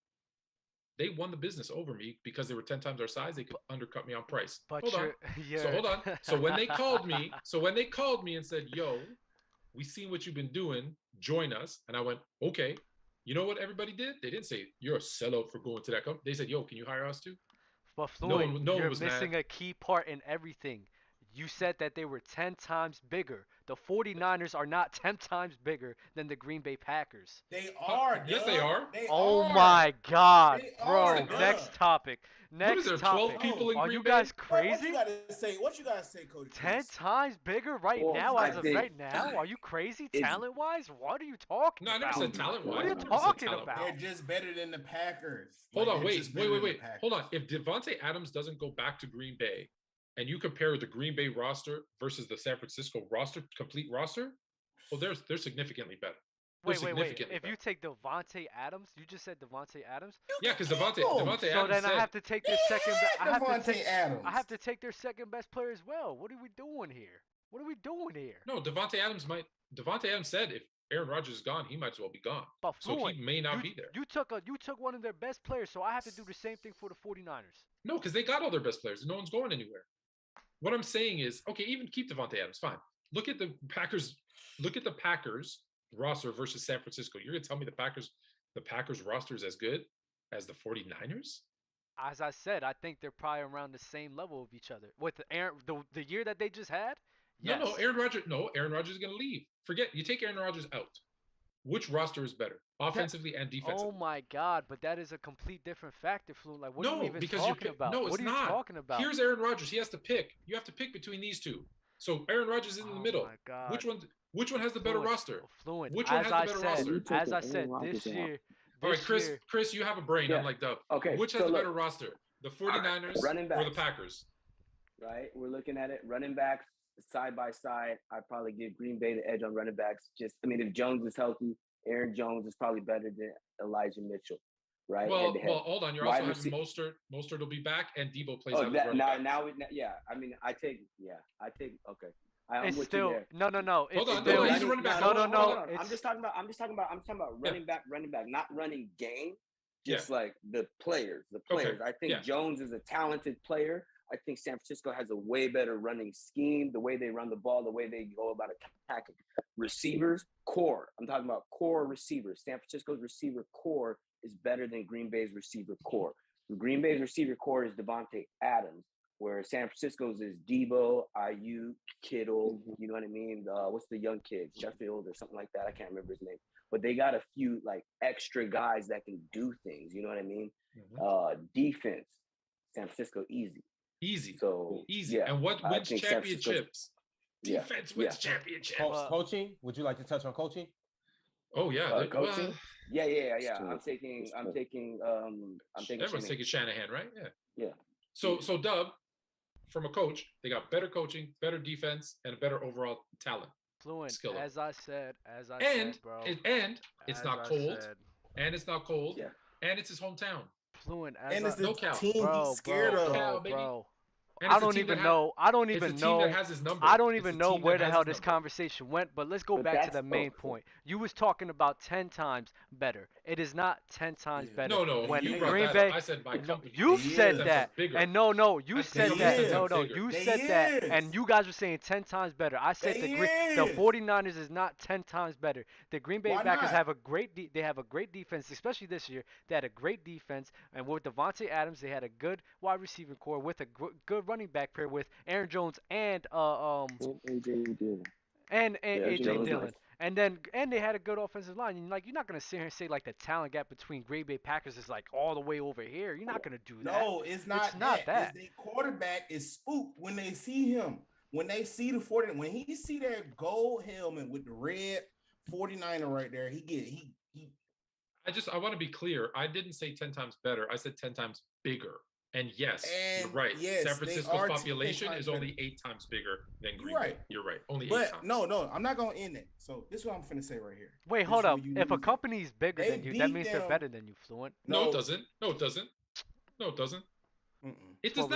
they won the business over me because they were 10 times our size. They could undercut me on price. Hold on. So hold on. So when they called me and said, "Yo, we seen what you've been doing, join us." And I went, "Okay." You know what everybody did? They didn't say, "You're a sellout for going to that company." They said, "Yo, can you hire us too?" But Floyd, no one you're was missing a key part in everything. You said that they were 10 times bigger. The 49ers are not 10 times bigger than the Green Bay Packers. They are. Yes, they are. My God, bro. They Next topic. What is there, 12 people in Are Green you guys Bay? crazy? What you gotta say, Cody? 10 times bigger right now? Are you crazy talent-wise? What are you talking about? No, I never said talent-wise. What are you talking about? They're just better than the Packers. Hold on, wait. Hold on. If Devontae Adams doesn't go back to Green Bay, and you compare the Green Bay roster versus the San Francisco roster, complete roster, well, they're significantly better. Wait. If you take Devontae Adams, you just said Devontae Adams? Yeah, because Devontae Adams. So then I have to take their second. I Adams. have to take their second best player as well. What are we doing here? No, Devontae Adams said if Aaron Rodgers is gone, he might as well be gone. But so he may not be there. You took one of their best players, so I have to do the same thing for the 49ers. No, because they got all their best players. No one's going anywhere. What I'm saying is, okay, even keep Devontae Adams, fine. Look at the Packers roster versus San Francisco. You're gonna tell me the Packers roster is as good as the 49ers? As I said, I think they're probably around the same level of each other. With the year that they just had? Yes. No, Aaron Rodgers is gonna leave. Forget, you take Aaron Rodgers out. Which roster is better, offensively and defensively? Oh my God! But that is a complete different factor, Fluent. Like, what are you even because talking about? No, it's what are you not. talking about? Here's Aaron Rodgers. He has to pick. You have to pick between these two. So Aaron Rodgers is in the middle. My God. Which one has the better roster? Fluent. Which one As has I the better said, roster? as I said, this year. All right, Chris, you have a brain. Yeah. Unlike Dub. Okay. Which has the better roster? The 49ers or the Packers? Right. We're looking at it. Running backs side by side. I'd probably give Green Bay the edge on running backs. If Jones is healthy, Aaron Jones is probably better than Elijah Mitchell. Right. Well, hold on. You're also having Mostert. Mostert will be back, and Debo plays out as running back. Okay. I'm it's still no. Hold on. He's a running back. No. I'm just talking about running back, not running game. Just like the players. Okay. I think Jones is a talented player. I think San Francisco has a way better running scheme, the way they run the ball, the way they go about attacking. Receivers, core. I'm talking about core receivers. San Francisco's receiver core is better than Green Bay's receiver core. Green Bay's receiver core is Devontae Adams, where San Francisco's is Debo, Ayuk, Kittle, you know what I mean? What's the young kid? Sheffield or something like that. I can't remember his name. But they got a few like extra guys that can do things, you know what I mean? Defense, San Francisco, easy. So easy. Yeah, and what wins championships? Defense wins championships. Coaching? Would you like to touch on coaching? Oh yeah, coaching. Yeah. I'm taking. Everyone's taking Shanahan, right? Yeah. So Dub, from a coach, they got better coaching, better defense, and a better overall talent. Fluent. Skill as I said, bro. And it's not cold. And it's not cold. Yeah. And it's his hometown. Fluent. And it's the Cal. team he's scared of. Bro. And I don't even know. I don't even know where the hell this conversation went, but let's go back to the main point. You was talking about 10 times better. It is not 10 times better. No. When you Green Bay, I said by company. You said that. And you said that. You said that. is. And you guys were saying 10 times better. I said the 49ers is not 10 times better. The Green Bay Packers have a great defense, especially this year. They had a great defense, and with Devontae Adams, they had a good wide receiving core with a good running back pair with Aaron Jones and AJ Dillon. And AJ Dillon. Nice. And they had a good offensive line. And you're not gonna sit here and say like the talent gap between Green Bay Packers is like all the way over here. You're not gonna do that. No, it's not that. The quarterback is spooked when they see him. When they see the 40, when he see that gold helmet with the red 49er right there, he I want to be clear. I didn't say 10 times better. I said 10 times bigger. And yes, you're right. Yes, San Francisco's population is only 8 times bigger than Green Bay. You're right. Only 8 times. No, I'm not going to end it. So this is what I'm finna say right here. Wait, hold up. If a company is bigger than you, that means they're better than you, Fluent. No, it doesn't. It does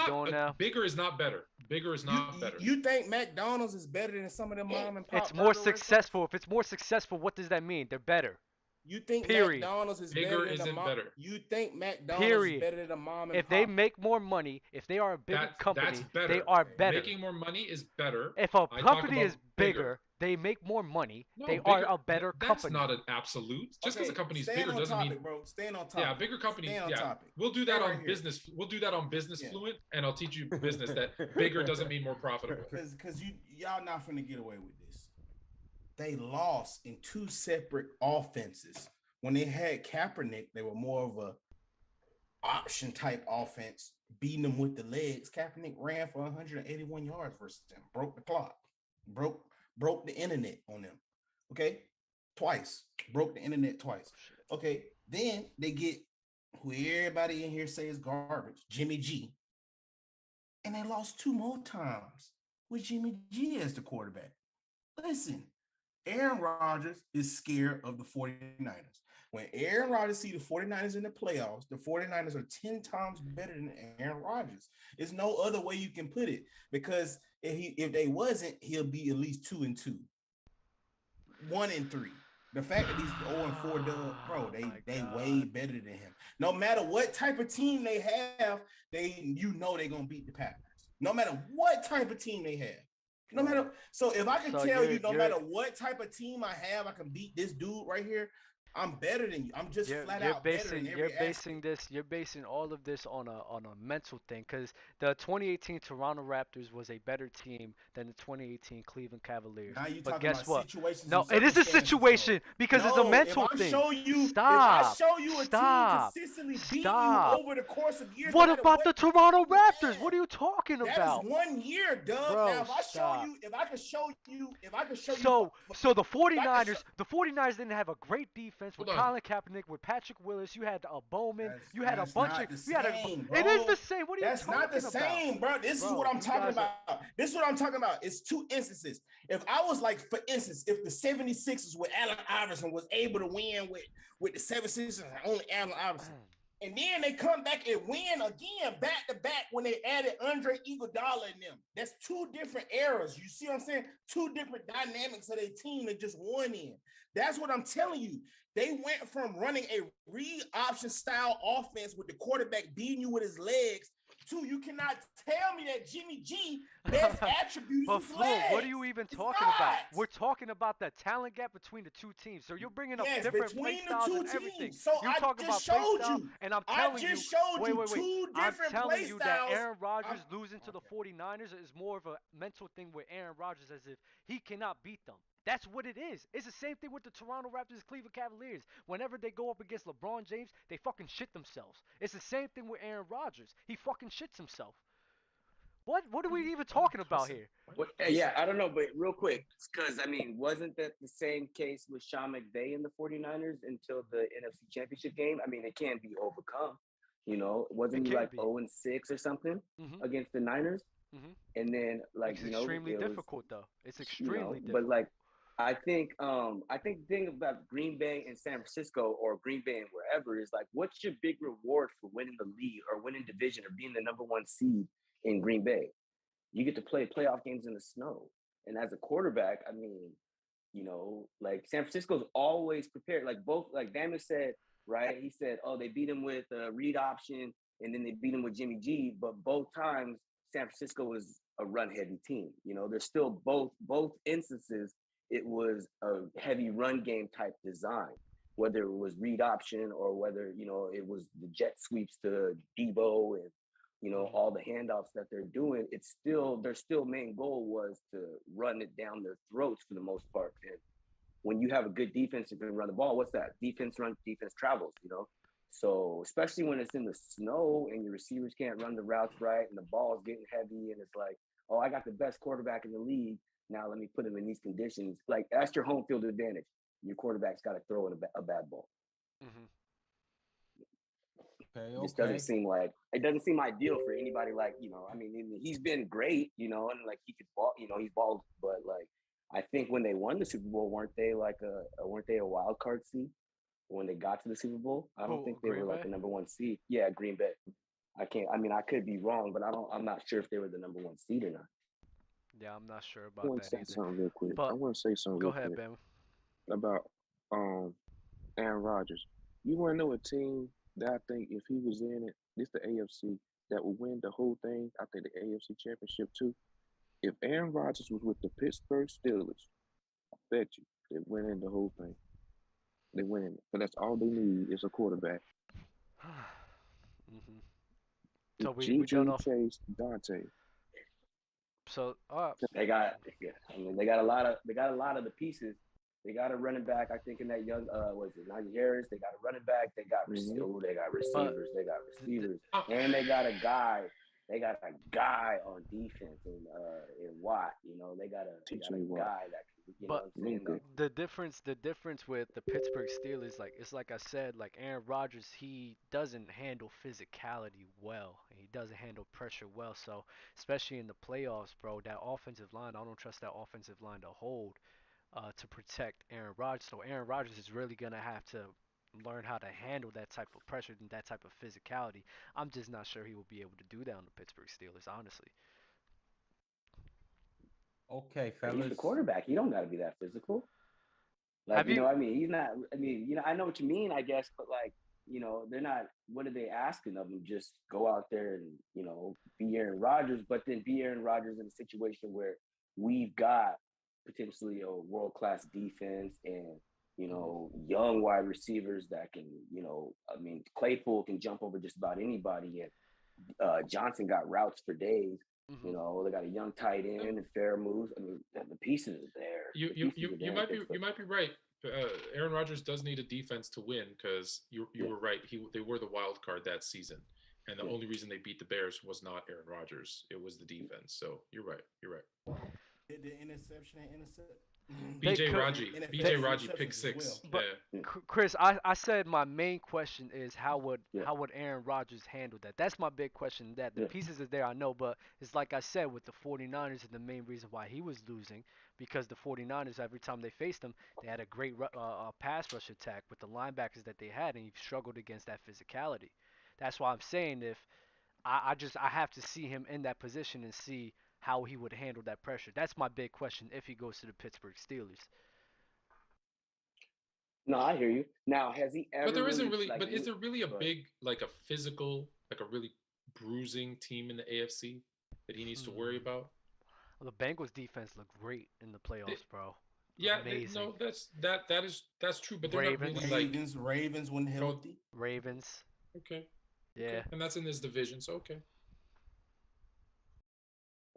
not. Bigger is not better. Bigger is not better. You think McDonald's is better than some of them mom and pop? It's more successful. If it's more successful, what does that mean? They're better. You think McDonald's is bigger better than isn't better. You think McDonald's is better than a mom and if pop? They make more money, if they are a bigger company, they are better. Making more money is better. If a company is bigger, they make more money. They are a better company. That's not an absolute. Just because a company is bigger doesn't mean. Bro. Staying on topic. Yeah, bigger company. Yeah, we'll do that on business. We'll do that on business Fluent, and I'll teach you business that bigger doesn't mean more profitable. Because y'all not finna get away with this. They lost in 2 separate offenses. When they had Kaepernick, they were more of a option type offense, beating them with the legs. Kaepernick ran for 181 yards versus them, broke the clock, broke the internet on them. Okay, broke the internet twice. Okay, then they get who everybody in here says garbage, Jimmy G, and they lost 2 more times with Jimmy G as the quarterback. Listen, Aaron Rodgers is scared of the 49ers. When Aaron Rodgers see the 49ers in the playoffs, the 49ers are 10 times better than Aaron Rodgers. There's no other way you can put it, because if they wasn't, he'll be at least 2-2, 1-3. The fact that he's 0-4, bro, they way better than him. No matter what type of team they have, they're gonna beat the Packers. No matter what type of team they have. So if I can tell you, no matter what type of team I have, I can beat this dude right here. I'm better than you. I'm just flat out better in every aspect. You're basing all of this on a mental thing, because the 2018 Toronto Raptors was a better team than the 2018 Cleveland Cavaliers. Now you But talking guess about what? situations No, and it is a circumstances, situation though. because it's a No, mental thing. if I Stop. show you a team Stop. consistently beating you Stop. over the course of years, What no matter about what the team Toronto you Raptors? have, What are you talking that is about? 1 year, Doug. Bro, Now, if I stop. show you, if I could show you, So the 49ers didn't have a great defense with Colin Kaepernick, with Patrick Willis. You had a Bowman. You had a bunch of. You had a. It is the same. What are you That's talking about? not the same, bro. This is what I'm talking about. This is what I'm talking about. It's two instances. If I was like, for instance, if the 76ers with Allen Iverson was able to win with the 76ers and only Allen Iverson, and then they come back and win again back to back when they added Andre Iguodala in them. That's two different eras. You see what I'm saying? Two different dynamics of their team that just won in. That's what I'm telling you. They went from running a read option style offense with the quarterback beating you with his legs to, you cannot tell me that Jimmy G best attributes But his Flo, legs. what are you even talking about? We're talking about the talent gap between the two teams. So you're bringing up different play styles and everything. So you're talking about play style, and I'm telling you, wait. I'm telling you that Aaron Rodgers losing to the 49ers is more of a mental thing with Aaron Rodgers, as if he cannot beat them. That's what it is. It's the same thing with the Toronto Raptors, Cleveland Cavaliers. Whenever they go up against LeBron James, they fucking shit themselves. It's the same thing with Aaron Rodgers. He fucking shits himself. What are we even talking about here? Yeah, I don't know, but real quick, because, I mean, wasn't that the same case with Sean McVay and the 49ers until the NFC Championship game? I mean, it can't be overcome. You know, wasn't he like 0-6 or something against the Niners? And then, like, it's extremely difficult, though. It's extremely difficult. But, like, I think the thing about Green Bay and San Francisco, or Green Bay and wherever, is like, what's your big reward for winning the league or winning division or being the number one seed in Green Bay? You get to play playoff games in the snow. And as a quarterback, I mean, you know, like, San Francisco's always prepared. Like, both, like Damien said, right? He said, oh, they beat him with a read option, and then they beat him with Jimmy G. But both times, San Francisco was a run-heavy team. You know, there's still both instances, it was a heavy run game type design, whether it was read option or whether, you know, it was the jet sweeps to Debo and, you know, all the handoffs that they're doing. It's still, their still main goal was to run it down their throats for the most part. And when you have a good defense that can run the ball, what's that? Defense runs, defense travels, you know? So especially when it's in the snow and your receivers can't run the routes right and the ball is getting heavy and it's like, oh, I got the best quarterback in the league. Now let me put him in these conditions. Like, that's your home field advantage. Your quarterback's got to throw in a bad ball. This doesn't seem ideal for anybody. Like, you know, I mean, he's been great, you know, and like he could ball, you know, he's balled, but like, I think when they won the Super Bowl, weren't they a wild card seed when they got to the Super Bowl? I don't think they were like the number one seed. Yeah, Green Bay. I could be wrong, but I'm not sure if they were the number one seed or not. Yeah, I'm not sure about that either. Something real quick. But I want to say something go real ahead, quick Ben. about Aaron Rodgers. You want to know a team that I think if he was in it, this the AFC, that would win the whole thing. I think the AFC Championship too. If Aaron Rodgers was with the Pittsburgh Steelers, I bet you they win in the whole thing. They win it, but that's all they need is a quarterback. So we don't know. Chase, Dante. So they got a lot of the pieces. They got a running back, I think, in that young Najee Harris. They got a running back. They got receivers. And they got a guy. They got a guy on defense in Watt. You know, they got a guy that can, you know what I'm saying? The difference with the Pittsburgh Steelers, like, it's like I said, like Aaron Rodgers, he doesn't handle physicality well. He doesn't handle pressure well. So especially in the playoffs, bro, that offensive line, I don't trust that offensive line to hold to protect Aaron Rodgers. So Aaron Rodgers is really gonna have to learn how to handle that type of pressure and that type of physicality. I'm just not sure he will be able to do that on the Pittsburgh Steelers, honestly. Okay, fellas. He's the quarterback. He don't got to be that physical. Like, you know, I mean, he's not. I mean, you know, I know what you mean, I guess, but like, you know, they're not. What are they asking of him? Just go out there and, you know, be Aaron Rodgers, but then be Aaron Rodgers in a situation where we've got potentially a world-class defense and young wide receivers that can, I mean, Claypool can jump over just about anybody, and Johnson got routes for days. They got a young tight end and fair moves. I mean, the pieces are there. You might be right. Aaron Rodgers does need a defense to win, because you were right. They were the wild card that season, and the only reason they beat the Bears was not Aaron Rodgers. It was the defense. So you're right. Did the interception and intercept? BJ Raji pick 6. But Chris, I said my main question is how would Aaron Rodgers handle that? That's my big question. That the pieces are there, I know, but it's like I said with the 49ers, and the main reason why he was losing, because the 49ers, every time they faced him, they had a great pass rush attack with the linebackers that they had, and he struggled against that physicality. That's why I'm saying if I have to see him in that position and see how he would handle that pressure. That's my big question if he goes to the Pittsburgh Steelers. No, I hear you. Now, has he ever? But there isn't really. But is there really a big, like a physical, like a really bruising team in the AFC that he needs to worry about? Well, the Bengals defense looked great in the playoffs, bro. Yeah, no, that's true. But they're not really Ravens when healthy. Ravens. Okay. Yeah. Okay. And that's in this division, so okay.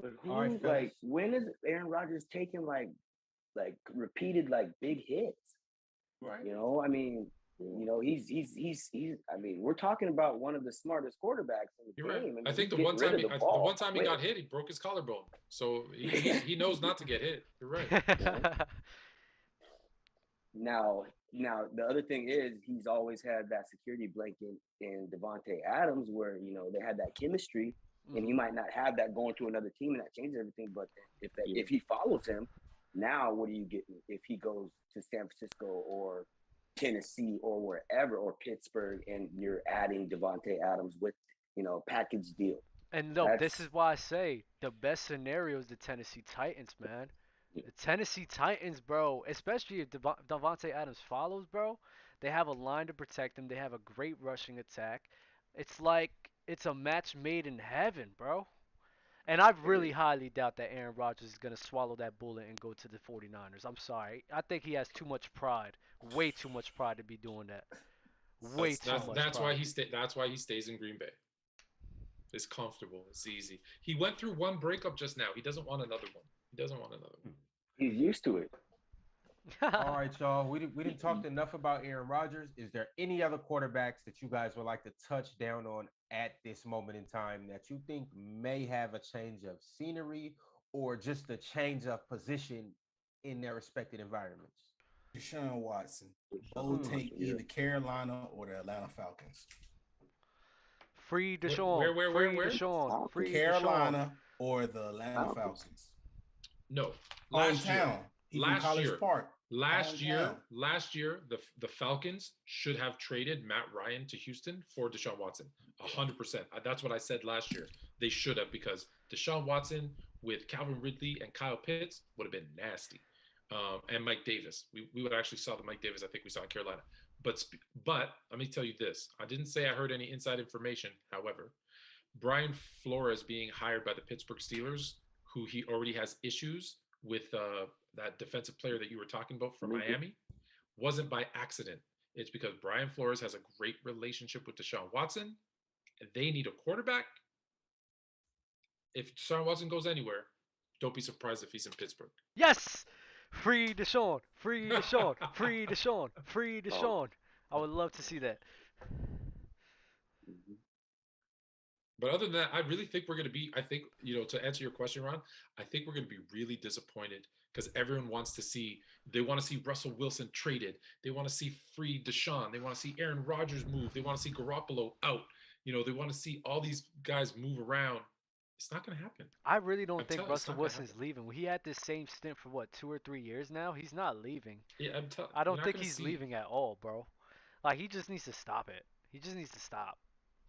But when is Aaron Rodgers taking like repeated big hits? Right. I mean, he's I mean, we're talking about one of the smartest quarterbacks in the game. Right. I mean, I think the one time he got hit, he broke his collarbone. So he knows not to get hit. You're right. Now the other thing is he's always had that security blanket in Davante Adams, where they had that chemistry. And he might not have that going to another team, and that changes everything. But if he follows him, now what are you getting if he goes to San Francisco or Tennessee or wherever, or Pittsburgh, and you're adding Davante Adams with package deal? And no, this is why I say the best scenario is the Tennessee Titans, man. The Tennessee Titans, bro, especially if Davante Adams follows, bro, they have a line to protect him. They have a great rushing attack. It's like it's a match made in heaven, bro. And I really highly doubt that Aaron Rodgers is going to swallow that bullet and go to the 49ers. I'm sorry. I think he has too much pride. Way too much pride to be doing that. Way too much that's pride. That's why he stays in Green Bay. It's comfortable. It's easy. He went through one breakup just now. He doesn't want another one. He's used to it. All right, y'all. We didn't talk enough about Aaron Rodgers. Is there any other quarterbacks that you guys would like to touch down on at this moment in time that you think may have a change of scenery or just a change of position in their respective environments? Deshaun Watson. Go take either Carolina or the Atlanta Falcons. Free Deshaun. Where? Deshaun. Free Carolina Deshaun. or the Atlanta Falcons. No. Last year. Last year, the Falcons should have traded Matt Ryan to Houston for Deshaun Watson. 100%. That's what I said last year. They should have, because Deshaun Watson with Calvin Ridley and Kyle Pitts would have been nasty. And Mike Davis. We would actually saw the Mike Davis I think we saw in Carolina. But let me tell you this. I didn't say I heard any inside information. However, Brian Flores being hired by the Pittsburgh Steelers, who he already has issues with that defensive player that you were talking about from Miami, wasn't by accident. It's because Brian Flores has a great relationship with Deshaun Watson. And they need a quarterback. If Deshaun Watson goes anywhere, don't be surprised if he's in Pittsburgh. Yes! Free Deshaun. Free Deshaun. Free Deshaun. Free Deshaun. I would love to see that. But other than that, I really think we're going to be, to answer your question, Ron, I think we're going to be really disappointed because everyone wants to see, they want to see Russell Wilson traded. They want to see free Deshaun. They want to see Aaron Rodgers move. They want to see Garoppolo out. They want to see all these guys move around. It's not going to happen. I really don't think Russell Wilson's leaving. He had this same stint for 2 or 3 years now. He's not leaving. Yeah, I don't think he's leaving at all, bro. Like, he just needs to stop it. He just needs to stop.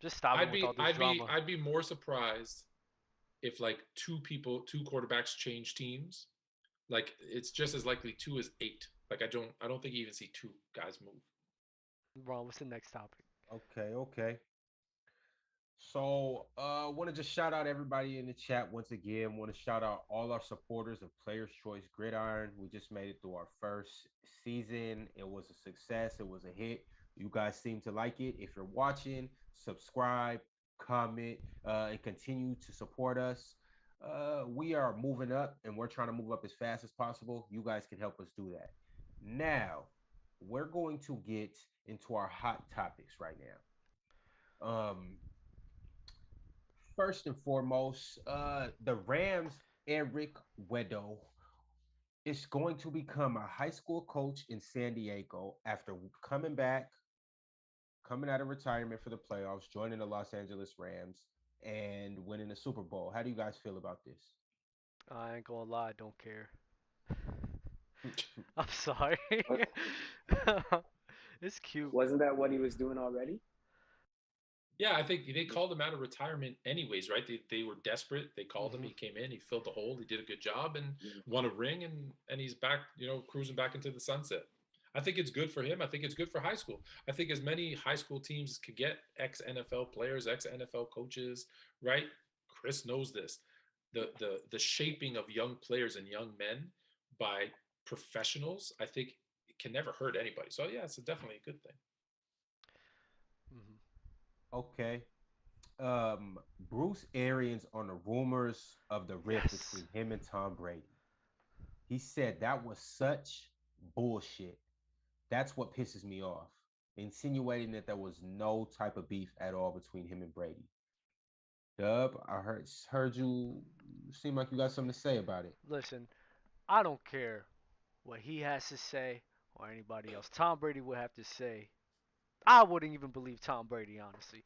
Just stop it with all this drama. I'd be more surprised if two quarterbacks change teams. Like, it's just as likely 2 as 8. Like, I don't think you even see 2 guys move. Ron, what's the next topic? Okay. So, want to just shout out everybody in the chat once again. Want to shout out all our supporters of Players Choice Gridiron. We just made it through our first season. It was a success. It was a hit. You guys seem to like it. If you're watching, subscribe, comment, and continue to support us. We are moving up, and we're trying to move up as fast as possible. You guys can help us do that. Now, we're going to get into our hot topics right now. First and foremost, the Rams, Eric Weddle, is going to become a high school coach in San Diego after coming out of retirement for the playoffs, joining the Los Angeles Rams, and winning the Super Bowl. How do you guys feel about this? I ain't gonna lie, I don't care. I'm sorry. It's cute. Wasn't that what he was doing already? Yeah, I think they called him out of retirement anyways, right? They were desperate. They called him. He came in. He filled the hole. He did a good job and won a ring, and he's back, cruising back into the sunset. I think it's good for him. I think it's good for high school. I think as many high school teams could get ex-NFL players, ex-NFL coaches, right? Chris knows this. The shaping of young players and young men by professionals, I think it can never hurt anybody. So yeah, it's definitely a good thing. Okay. Bruce Arians on the rumors of the rift between him and Tom Brady. He said that was such bullshit. That's what pisses me off. Insinuating that there was no type of beef at all between him and Brady. Dub, I heard you seem like you got something to say about it. Listen, I don't care what he has to say or anybody else. Tom Brady would have to say. I wouldn't even believe Tom Brady, honestly,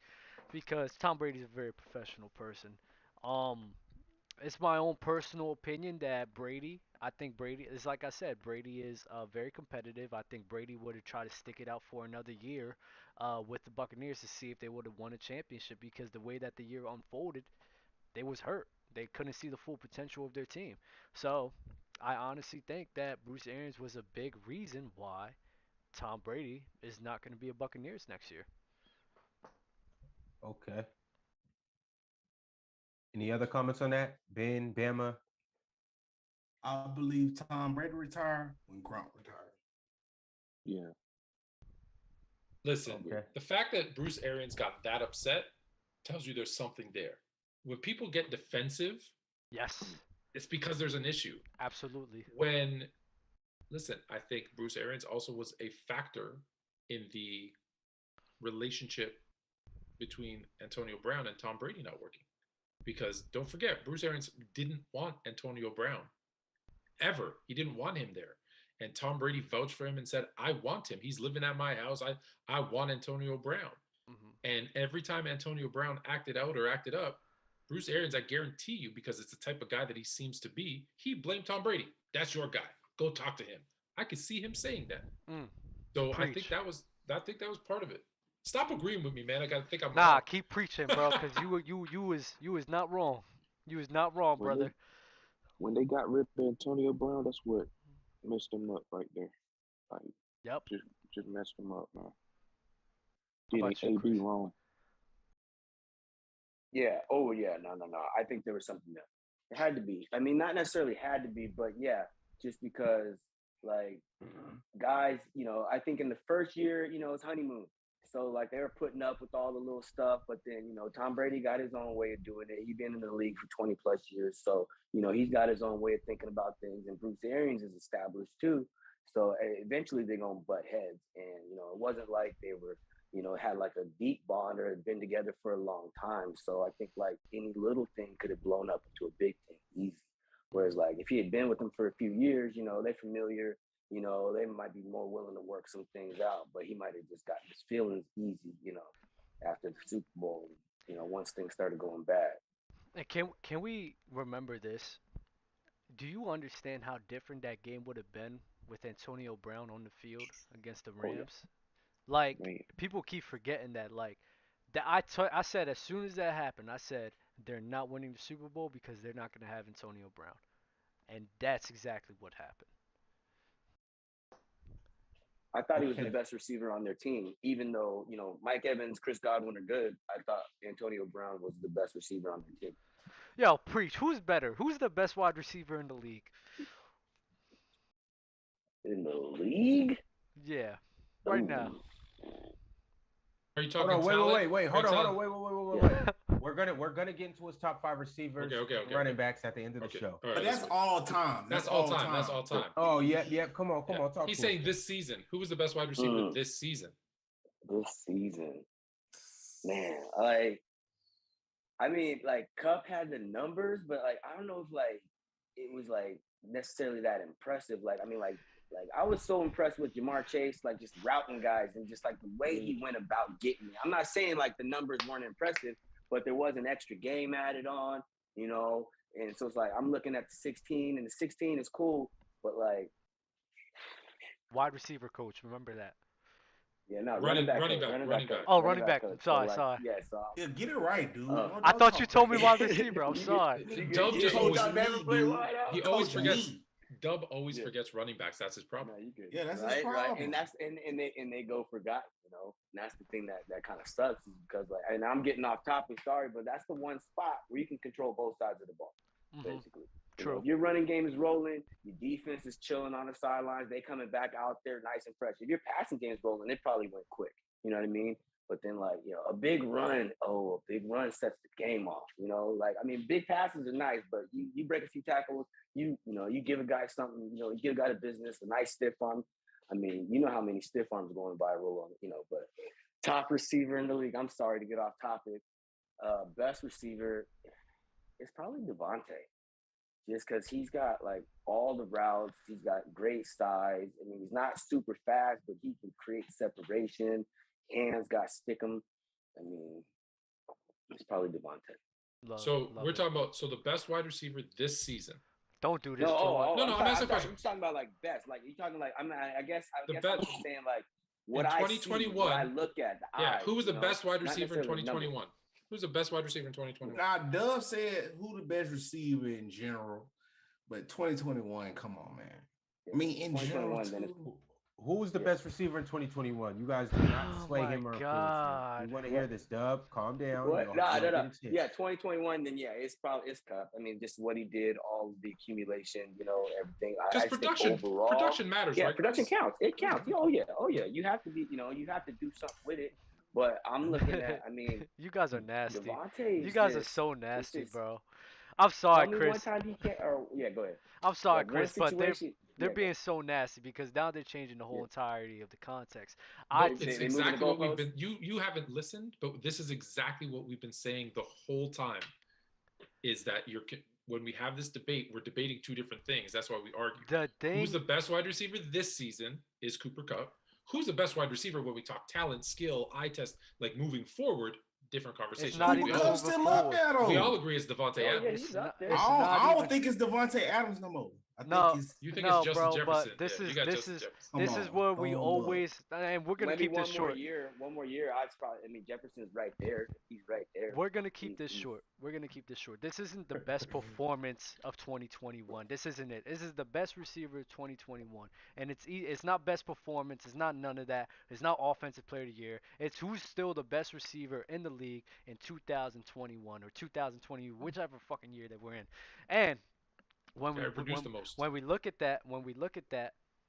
because Tom Brady's a very professional person. It's my own personal opinion that I think Brady is, like I said, Brady is very competitive. I think Brady would have tried to stick it out for another year with the Buccaneers to see if they would have won a championship, because the way that the year unfolded, they was hurt. They couldn't see the full potential of their team. So I honestly think that Bruce Arians was a big reason why Tom Brady is not going to be a Buccaneers next year. Okay. Any other comments on that? Ben, Bama? I believe Tom Brady retired when Gronk retired. Yeah. Listen, the fact that Bruce Arians got that upset tells you there's something there. When people get defensive, yes, it's because there's an issue. Absolutely. Listen, I think Bruce Arians also was a factor in the relationship between Antonio Brown and Tom Brady not working. Because don't forget, Bruce Arians didn't want Antonio Brown ever. He didn't want him there. And Tom Brady vouched for him and said, I want him. He's living at my house. I want Antonio Brown. And every time Antonio Brown acted out or acted up, Bruce Arians, I guarantee you, because it's the type of guy that he seems to be, he blamed Tom Brady. That's your guy. Go talk to him. I could see him saying that. So I think that was part of it. Stop agreeing with me, man. I gotta think I'm wrong. Keep preaching, bro, because you was not wrong. You was not wrong, brother. When they got rid of Antonio Brown, that's what messed them up right there. Like, yep. Just messed them up, man. Getting AB wrong. Yeah. Oh, yeah. No. I think there was something there. It had to be. I mean, not necessarily had to be, but yeah, just because, like, guys, I think in the first year, it's honeymoon. So, like, they were putting up with all the little stuff, but then, Tom Brady got his own way of doing it. He's been in the league for 20 plus years. So, he's got his own way of thinking about things. And Bruce Arians is established too. So eventually they're going to butt heads. And, it wasn't like they were, had like a deep bond or had been together for a long time. So I think like any little thing could have blown up into a big thing easy. Whereas like if he had been with them for a few years, they're familiar, they might be more willing to work some things out, but he might have just gotten his feelings easy, after the Super Bowl, once things started going bad. And can we remember this? Do you understand how different that game would have been with Antonio Brown on the field against the Rams? Oh, yeah. Like, people keep forgetting that. Like, I said as soon as that happened, I said they're not winning the Super Bowl because they're not going to have Antonio Brown. And that's exactly what happened. I thought he was the best receiver on their team, even though, Mike Evans, Chris Godwin are good. I thought Antonio Brown was the best receiver on their team. Yo, preach. Who's better? Who's the best wide receiver in the league? In the league? Yeah, right now. Are you talking? Hold on, wait. Hold on, wait. Yeah. We're gonna get into his top 5 receivers, Okay. running backs at the end of the show. Right, but that's all time. That's all time. That's all time. Oh yeah. Come on. Talk. He's saying this season. Who was the best wide receiver this season? This season, man. Cup had the numbers, but I don't know if it was necessarily that impressive. I was so impressed with Jamar Chase, just routing guys and just the way he went about getting me. I'm not saying the numbers weren't impressive, but there was an extra game added on, and so it's I'm looking at the 16, and the 16 is cool, but wide receiver coach, remember that. Yeah, no, running back. Oh, running back. Sorry. Yeah, get it right, dude. I thought you told me wide receiver. I'm sorry. Dub just always he always forgets. Dub always forgets running backs. That's his problem. No, yeah, that's his problem. Right. And they go for guys, and that's the thing that kind of sucks, is because and I'm getting off topic, sorry, but that's the one spot where you can control both sides of the ball, basically. True. If your running game is rolling, your defense is chilling on the sidelines, they coming back out there nice and fresh. If your passing game is rolling, it probably went quick. You know what I mean? But then a big run sets the game off. Big passes are nice, but you break a few tackles, you give a guy something, you give a guy the business, a nice stiff arm. You know how many stiff arms going viral on, but top receiver in the league, I'm sorry to get off topic. Best receiver, it's probably Devontae. Just because he's got all the routes, he's got great size. He's not super fast, but he can create separation. Hands got stick 'em. It's probably Devontae. We're talking about the best wide receiver this season. Don't do this. No, I'm asking a question. I'm talking about best. You're talking I guess the I'm best saying what in I 2021. see, what I look at. Who was the best wide receiver in 2021? Who's the best wide receiver in 2021? Now, Dove said who the best receiver in general, but 2021, come on, man. In general, who was the best receiver in 2021? You guys did not sway him or influence him. You want to hear this, Dub? Calm down. No. Yeah, 2021. Then it's Cup. Just what he did, all the accumulation, everything. Because production matters, yeah, right? Production counts. It counts. Oh yeah. You have to be. You have to do something with it. But I'm looking at. You guys are nasty. Devontae You guys are so nasty, bro. I'm sorry, Chris. One time he can't. Go ahead. I'm sorry, Chris, but they're being so nasty because now they're changing the whole entirety of the context. It's exactly what we've been. You haven't listened, but this is exactly what we've been saying the whole time. Is that when we have this debate, we're debating two different things. That's why we argue. Who's the best wide receiver this season is Cooper Kupp. Who's the best wide receiver when we talk talent, skill, eye test, moving forward? Different conversation. We all agree it's Devontae Adams. I don't think it's Devontae Adams no more. You think it's Justin Jefferson? But this is where we always, and we're gonna keep this short. One more year. Jefferson's right there. He's right there. We're gonna keep this short. This isn't the best performance of 2021. This isn't it. This is the best receiver of 2021, and it's not best performance. It's not none of that. It's not offensive player of the year. It's who's still the best receiver in the league in 2021 or 2020, whichever fucking year that we're in, and. When we look at that,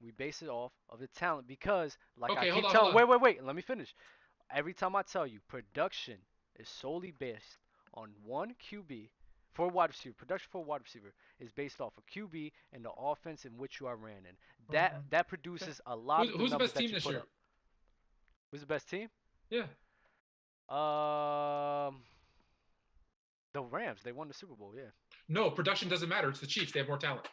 we base it off of the talent because, I keep telling. Wait. Let me finish. Every time I tell you, production is solely based on one QB for a wide receiver. Production for a wide receiver is based off of QB and the offense in which you are ran in. That produces a lot. Who's the best team this year? Who's the best team? Yeah. The Rams. They won the Super Bowl. Yeah. No, production doesn't matter. It's the Chiefs. They have more talent.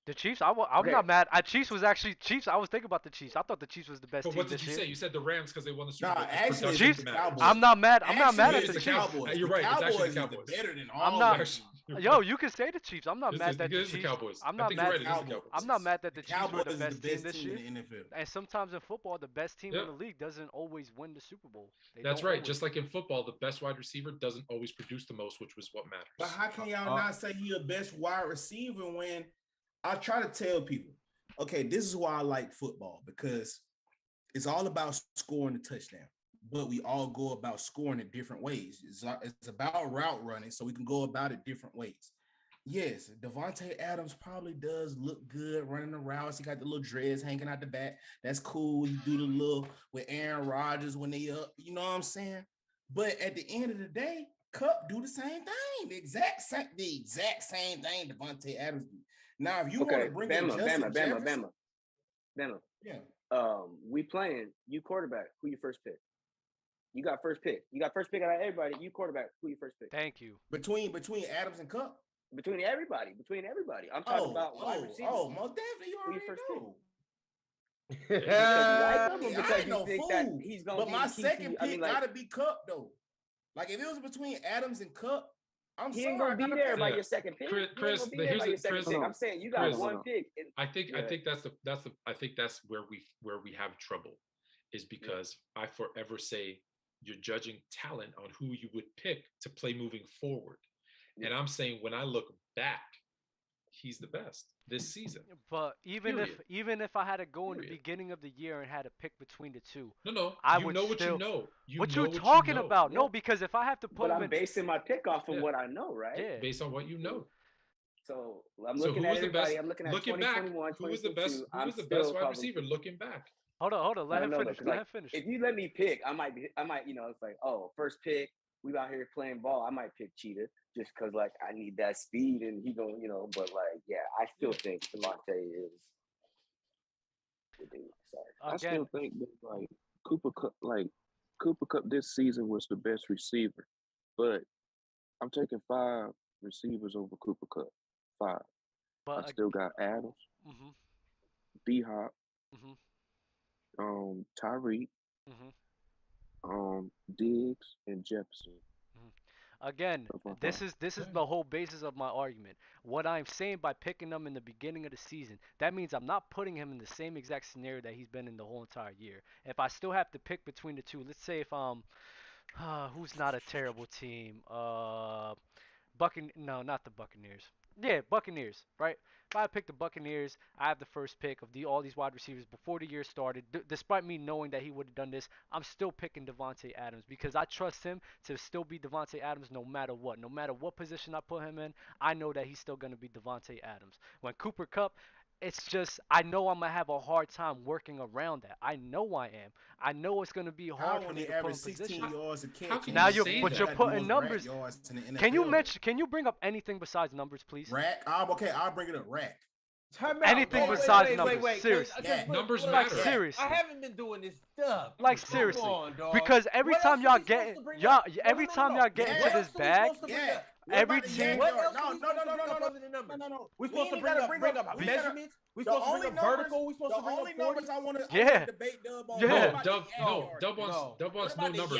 The Chiefs? I'm not mad. Chiefs was actually Chiefs. I was thinking about the Chiefs. I thought the Chiefs was the best team this year. But what did you say? You said the Rams because they won the Super Bowl. Actually, Chiefs. I'm not mad. I'm not mad at the Chiefs. You're right. It's actually the Cowboys. Better than all. I'm not. Yo, you can say the Chiefs. I'm not mad that the Chiefs. Cowboys. I'm not mad. I'm not mad that the Chiefs were the best team this year. In the NFL. And sometimes in football, the best team in the league doesn't always win the Super Bowl. That's right. Just like in football, the best wide receiver doesn't always produce the most, which was what matters. But how can y'all not say you're the best wide receiver when I try to tell people Okay, this is why I like football, because it's all about scoring a touchdown, but we all go about scoring in different ways. It's about route running, so we can go about it different ways. Yes, Devontae Adams probably does look good running the routes. He got the little dreads hanging out the back. That's cool. He do the little with Aaron Rodgers when they up. You know what I'm saying? But at the end of the day, Cup do the same thing. The exact same thing Devontae Adams do. Now, if you want to bring in Justin Jefferson, Bama. Yeah. We playing. You quarterback. Who your first pick? You got first pick. You got first pick out of everybody. You quarterback. Who your first pick? Thank you. Between Adams and Cup. Between everybody. I'm talking about wide receivers. Oh, most definitely you already know. Because you think that he's gonna but my second pick gotta be Cup though. Like if it was between Adams and Cup, he ain't gonna be there by your second pick. Chris, I'm saying you got one pick. I think that's where we have trouble, is because I forever say you're judging talent on who you would pick to play moving forward. And I'm saying when I look back, he's the best this season. But even if I had to go in the beginning of the year and had to pick between the two, I would know what you know. What you talking about? No, because if I have to put, but I'm basing my pick off of what I know, right? Yeah. Based on what you know. So I'm looking at everybody. I'm looking at 2021, Who was the best? Who was the best wide receiver? Looking back. Hold on. Let him finish. If you let me pick, I might. It's like, first pick. We out here playing ball. I might pick Cheetah just because, like, I need that speed, and he gonna, But like, yeah, I still think Devontae is the dude. Sorry, I still think that Cooper Kupp this season was the best receiver, but I'm taking 5 receivers over Cooper Kupp. 5. But I still got Adams, D-Hop, Tyreek, Diggs, and Jefferson. Again, this is the whole basis of my argument. What I'm saying by picking him in the beginning of the season, that means I'm not putting him in the same exact scenario that he's been in the whole entire year. If I still have to pick between the two, let's say if who's not a terrible team, no, not the Buccaneers. Yeah, Buccaneers, right? If I pick the Buccaneers, I have the first pick of all these wide receivers before the year started. Despite me knowing that he would have done this, I'm still picking Devontae Adams because I trust him to still be Devontae Adams no matter what. No matter what position I put him in, I know that he's still going to be Devontae Adams. When Cooper Kupp, it's just I know I'm going to have a hard time working around that. I know I am. I know it's going to be hard for me to put in position. Now you're putting numbers. Can you bring up anything besides numbers, please? Rack. I'll bring it up. Rack. Anything besides numbers. Seriously. Numbers like matter. Seriously. I haven't been doing this stuff. Like seriously. Because every time y'all get into this bag, every team. No. We're supposed to bring up measurements. We're supposed to bring up vertical. We're supposed to bring up numbers I want to debate Dub on. Dub wants no numbers.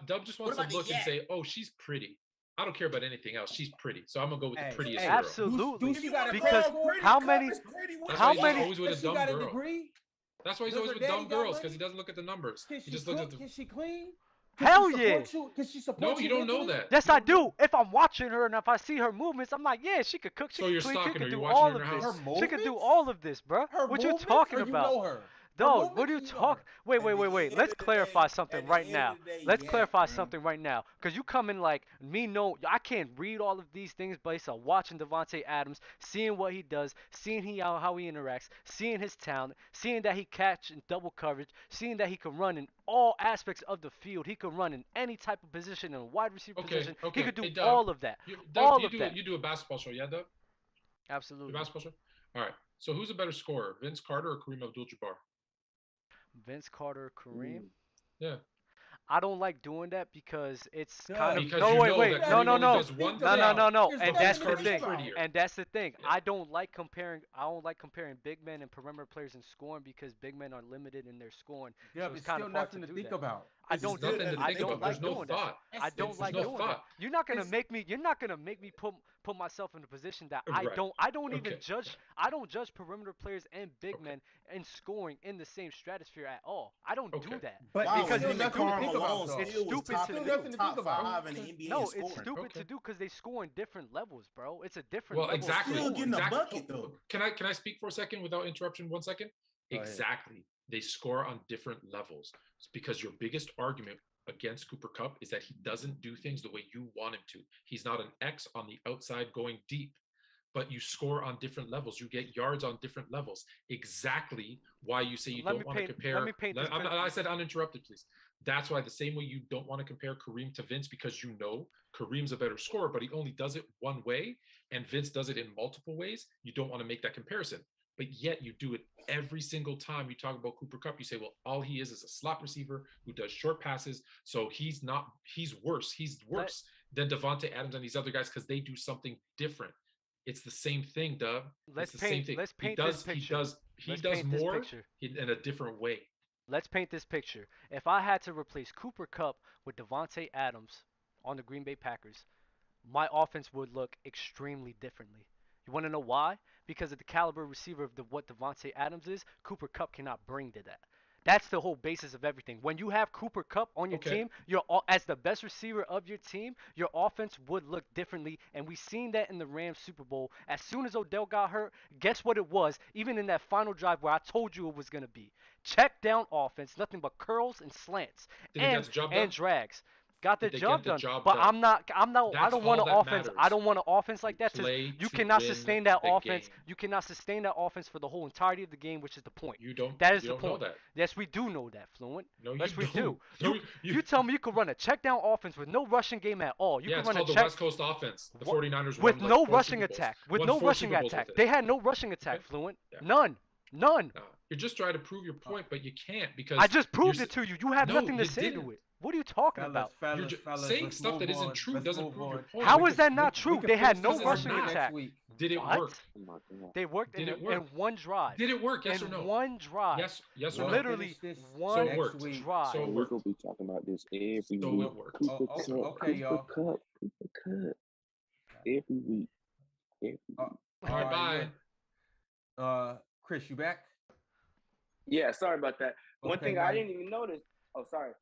Dub just wants to look and say, "Oh, she's pretty." I don't care about anything else. She's pretty, so I'm gonna go with the prettiest girl. Absolutely. Because how many? Always with a dumb girl. That's why he's always with dumb girls, because he doesn't look at the numbers. He just looks at the. Can she clean? Hell yeah. No, you don't know that. Yes, I do. If I'm watching her and if I see her movements, I'm like, yeah, she could cook. She could clean. She could do all of this. She could do all of this, bro. What you talking about? You know her? No, what are you talking? Wait. Let's clarify something right now. Let's clarify something right now. Because you come in like me, I can't read all of these things based on watching Devontae Adams, seeing what he does, seeing how he interacts, seeing his talent, seeing that he catch in double coverage, seeing that he can run in all aspects of the field. He can run in any type of position, in a wide receiver position. He could do all of that. You do a basketball show, yeah, Doug? Absolutely. Basketball show? All right. So who's a better scorer, Vince Carter or Kareem Abdul-Jabbar? Vince Carter, Kareem. Yeah. I don't like doing that because it's kind of no. And that's the thing. And that's the thing. I don't like comparing big men and perimeter players in scoring because big men are limited in their scoring. Yeah, so it's still nothing to think about. I don't do nothing that. to I think don't about. like There's no doing that. thought. I don't like no doing that. thought. You're not gonna make me. You're not gonna make me put myself in a position that I Right. don't. I don't even Okay. judge. I don't judge perimeter players and big Okay. men and scoring in the same stratosphere at all. I don't do Okay. that. But Wow, because when it's Henry stupid. Carm alone It's still was stupid top, to nothing to top think about. 5 in the NBA No, in it's scoring. stupid to do because they score in different levels, bro. It's a different Well, level. exactly. Still getting a exactly. bucket, though. Can I speak for a second without interruption? 1 second. Go ahead. Exactly. They score on different levels. It's because your biggest argument against Cooper Kupp is that he doesn't do things the way you want him to. He's not an X on the outside going deep, but you score on different levels. You get yards on different levels. Exactly why you say you don't want to compare. Let me paint this picture. I said uninterrupted, please. That's why the same way you don't want to compare Kareem to Vince, because you know Kareem's a better scorer, but he only does it one way, and Vince does it in multiple ways. You don't want to make that comparison. But yet you do it every single time you talk about Cooper Kupp. You say, well, all he is a slot receiver who does short passes. So he's worse. He's worse than Devontae Adams and these other guys because they do something different. It's the same thing, Dub. It's the same thing. Let's paint this picture. He does more in a different way. Let's paint this picture. If I had to replace Cooper Kupp with Devontae Adams on the Green Bay Packers, my offense would look extremely differently. You want to know why? Because of the caliber receiver of what Devontae Adams is, Cooper Kupp cannot bring to that. That's the whole basis of everything. When you have Cooper Kupp on your team, as the best receiver of your team, your offense would look differently. And we seen that in the Rams Super Bowl. As soon as Odell got hurt, guess what it was? Even in that final drive where I told you it was going to be. Check down offense, nothing but curls and slants and drags. Got the job done. But I don't want an offense. I don't want an offense like that. You cannot sustain that offense. You cannot sustain that offense for the whole entirety of the game, which is the point. You don't. That is you the don't point. Know that. Yes, we do know that, Fluent. No, yes, we don't. do. You tell me you could run a check down offense with no rushing game at all. You could run it's called the West Coast offense. The 49ers with won, no rushing attack. With no rushing attack. They had no rushing attack, Fluent. None. None. You're just trying to prove your point, but you can't because I just proved it to you. You have nothing to say to it. What are you talking about? You're just saying stuff that isn't true doesn't prove your point. How is that not true? They had no rushing attack. Did it work? They worked in one drive. Did it work? Yes or no? One drive. Yes or no? Literally one drive. So we're gonna be talking about this every week. It worked. Okay, y'all. Cooper Kupp. Every week. All right, bye. Chris, you back? Yeah, sorry about that. One thing I didn't even notice. Oh, sorry.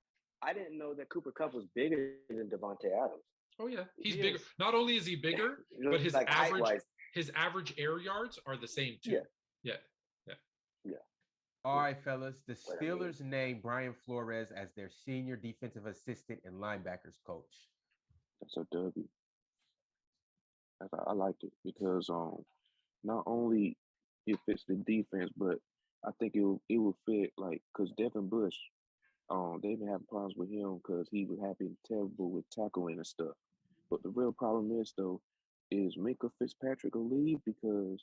I didn't know that Cooper Kupp was bigger than Devontae Adams. Oh yeah, he's bigger. Not only is he bigger, but his average air yards are the same too. Yeah. All right, fellas. The Steelers named Brian Flores as their senior defensive assistant and linebackers coach. That's a W. I liked it because not only it fits the defense, but I think it will fit because Devin Bush, they've been having problems with him because he was terrible with tackling and stuff. But the real problem is is Minka Fitzpatrick will leave because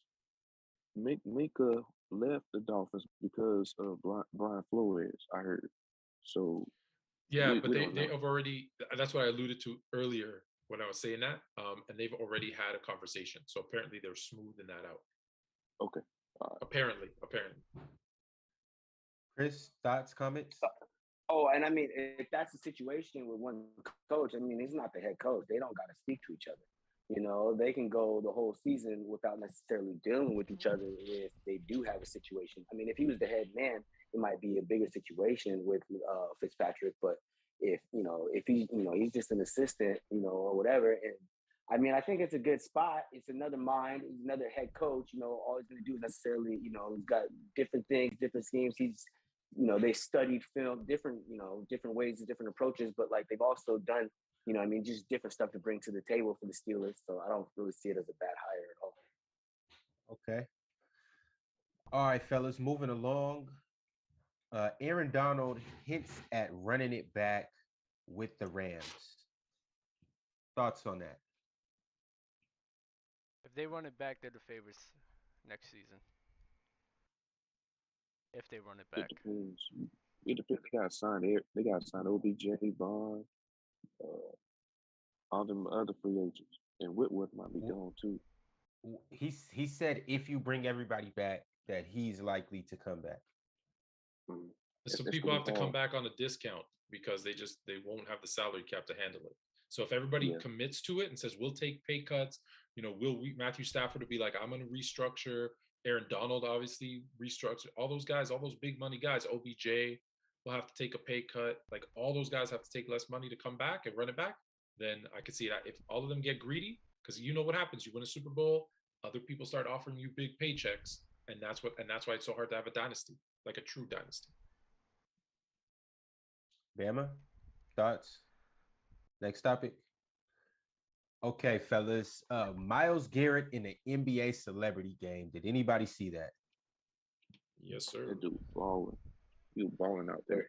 Minka left the Dolphins because of Brian Flores, I heard. So yeah, but they have already. That's what I alluded to earlier when I was saying that. And they've already had a conversation. So apparently they're smoothing that out. Okay. Apparently. Chris, thoughts, comments? Oh, and I mean, if that's the situation with one coach, I mean, he's not the head coach. They don't got to speak to each other. You know, they can go the whole season without necessarily dealing with each other if they do have a situation. I mean, if he was the head man, it might be a bigger situation with Fitzpatrick. But if he's just an assistant, or whatever. And I mean, I think it's a good spot. It's another mind, it's another head coach. All he's going to do is necessarily, he's got different things, different schemes. They studied film, different ways, different approaches, but they've also done, just different stuff to bring to the table for the Steelers. So I don't really see it as a bad hire at all. Okay. All right, fellas, moving along. Aaron Donald hints at running it back with the Rams. Thoughts on that? If they run it back, they're the favorites next season. If they run it back. It depends. They got signed. They got signed OBJ, Bond, all them other free agents, and Whitworth might be gone too. He said if you bring everybody back, that he's likely to come back. So people have to come back on a discount because they won't have the salary cap to handle it. So if everybody commits to it and says we'll take pay cuts, Matthew Stafford will be like, I'm going to restructure. Aaron Donald obviously restructure. All those guys, all those big money guys, OBJ will have to take a pay cut. Like all those guys have to take less money to come back and run it back. Then I could see that if all of them get greedy, because you know what happens, you win a Super Bowl, other people start offering you big paychecks, and that's why it's so hard to have a dynasty, like a true dynasty. Bama, thoughts? Next topic. Okay, fellas. Myles Garrett in the NBA celebrity game. Did anybody see that? Yes, sir. That dude balling. He was balling out there.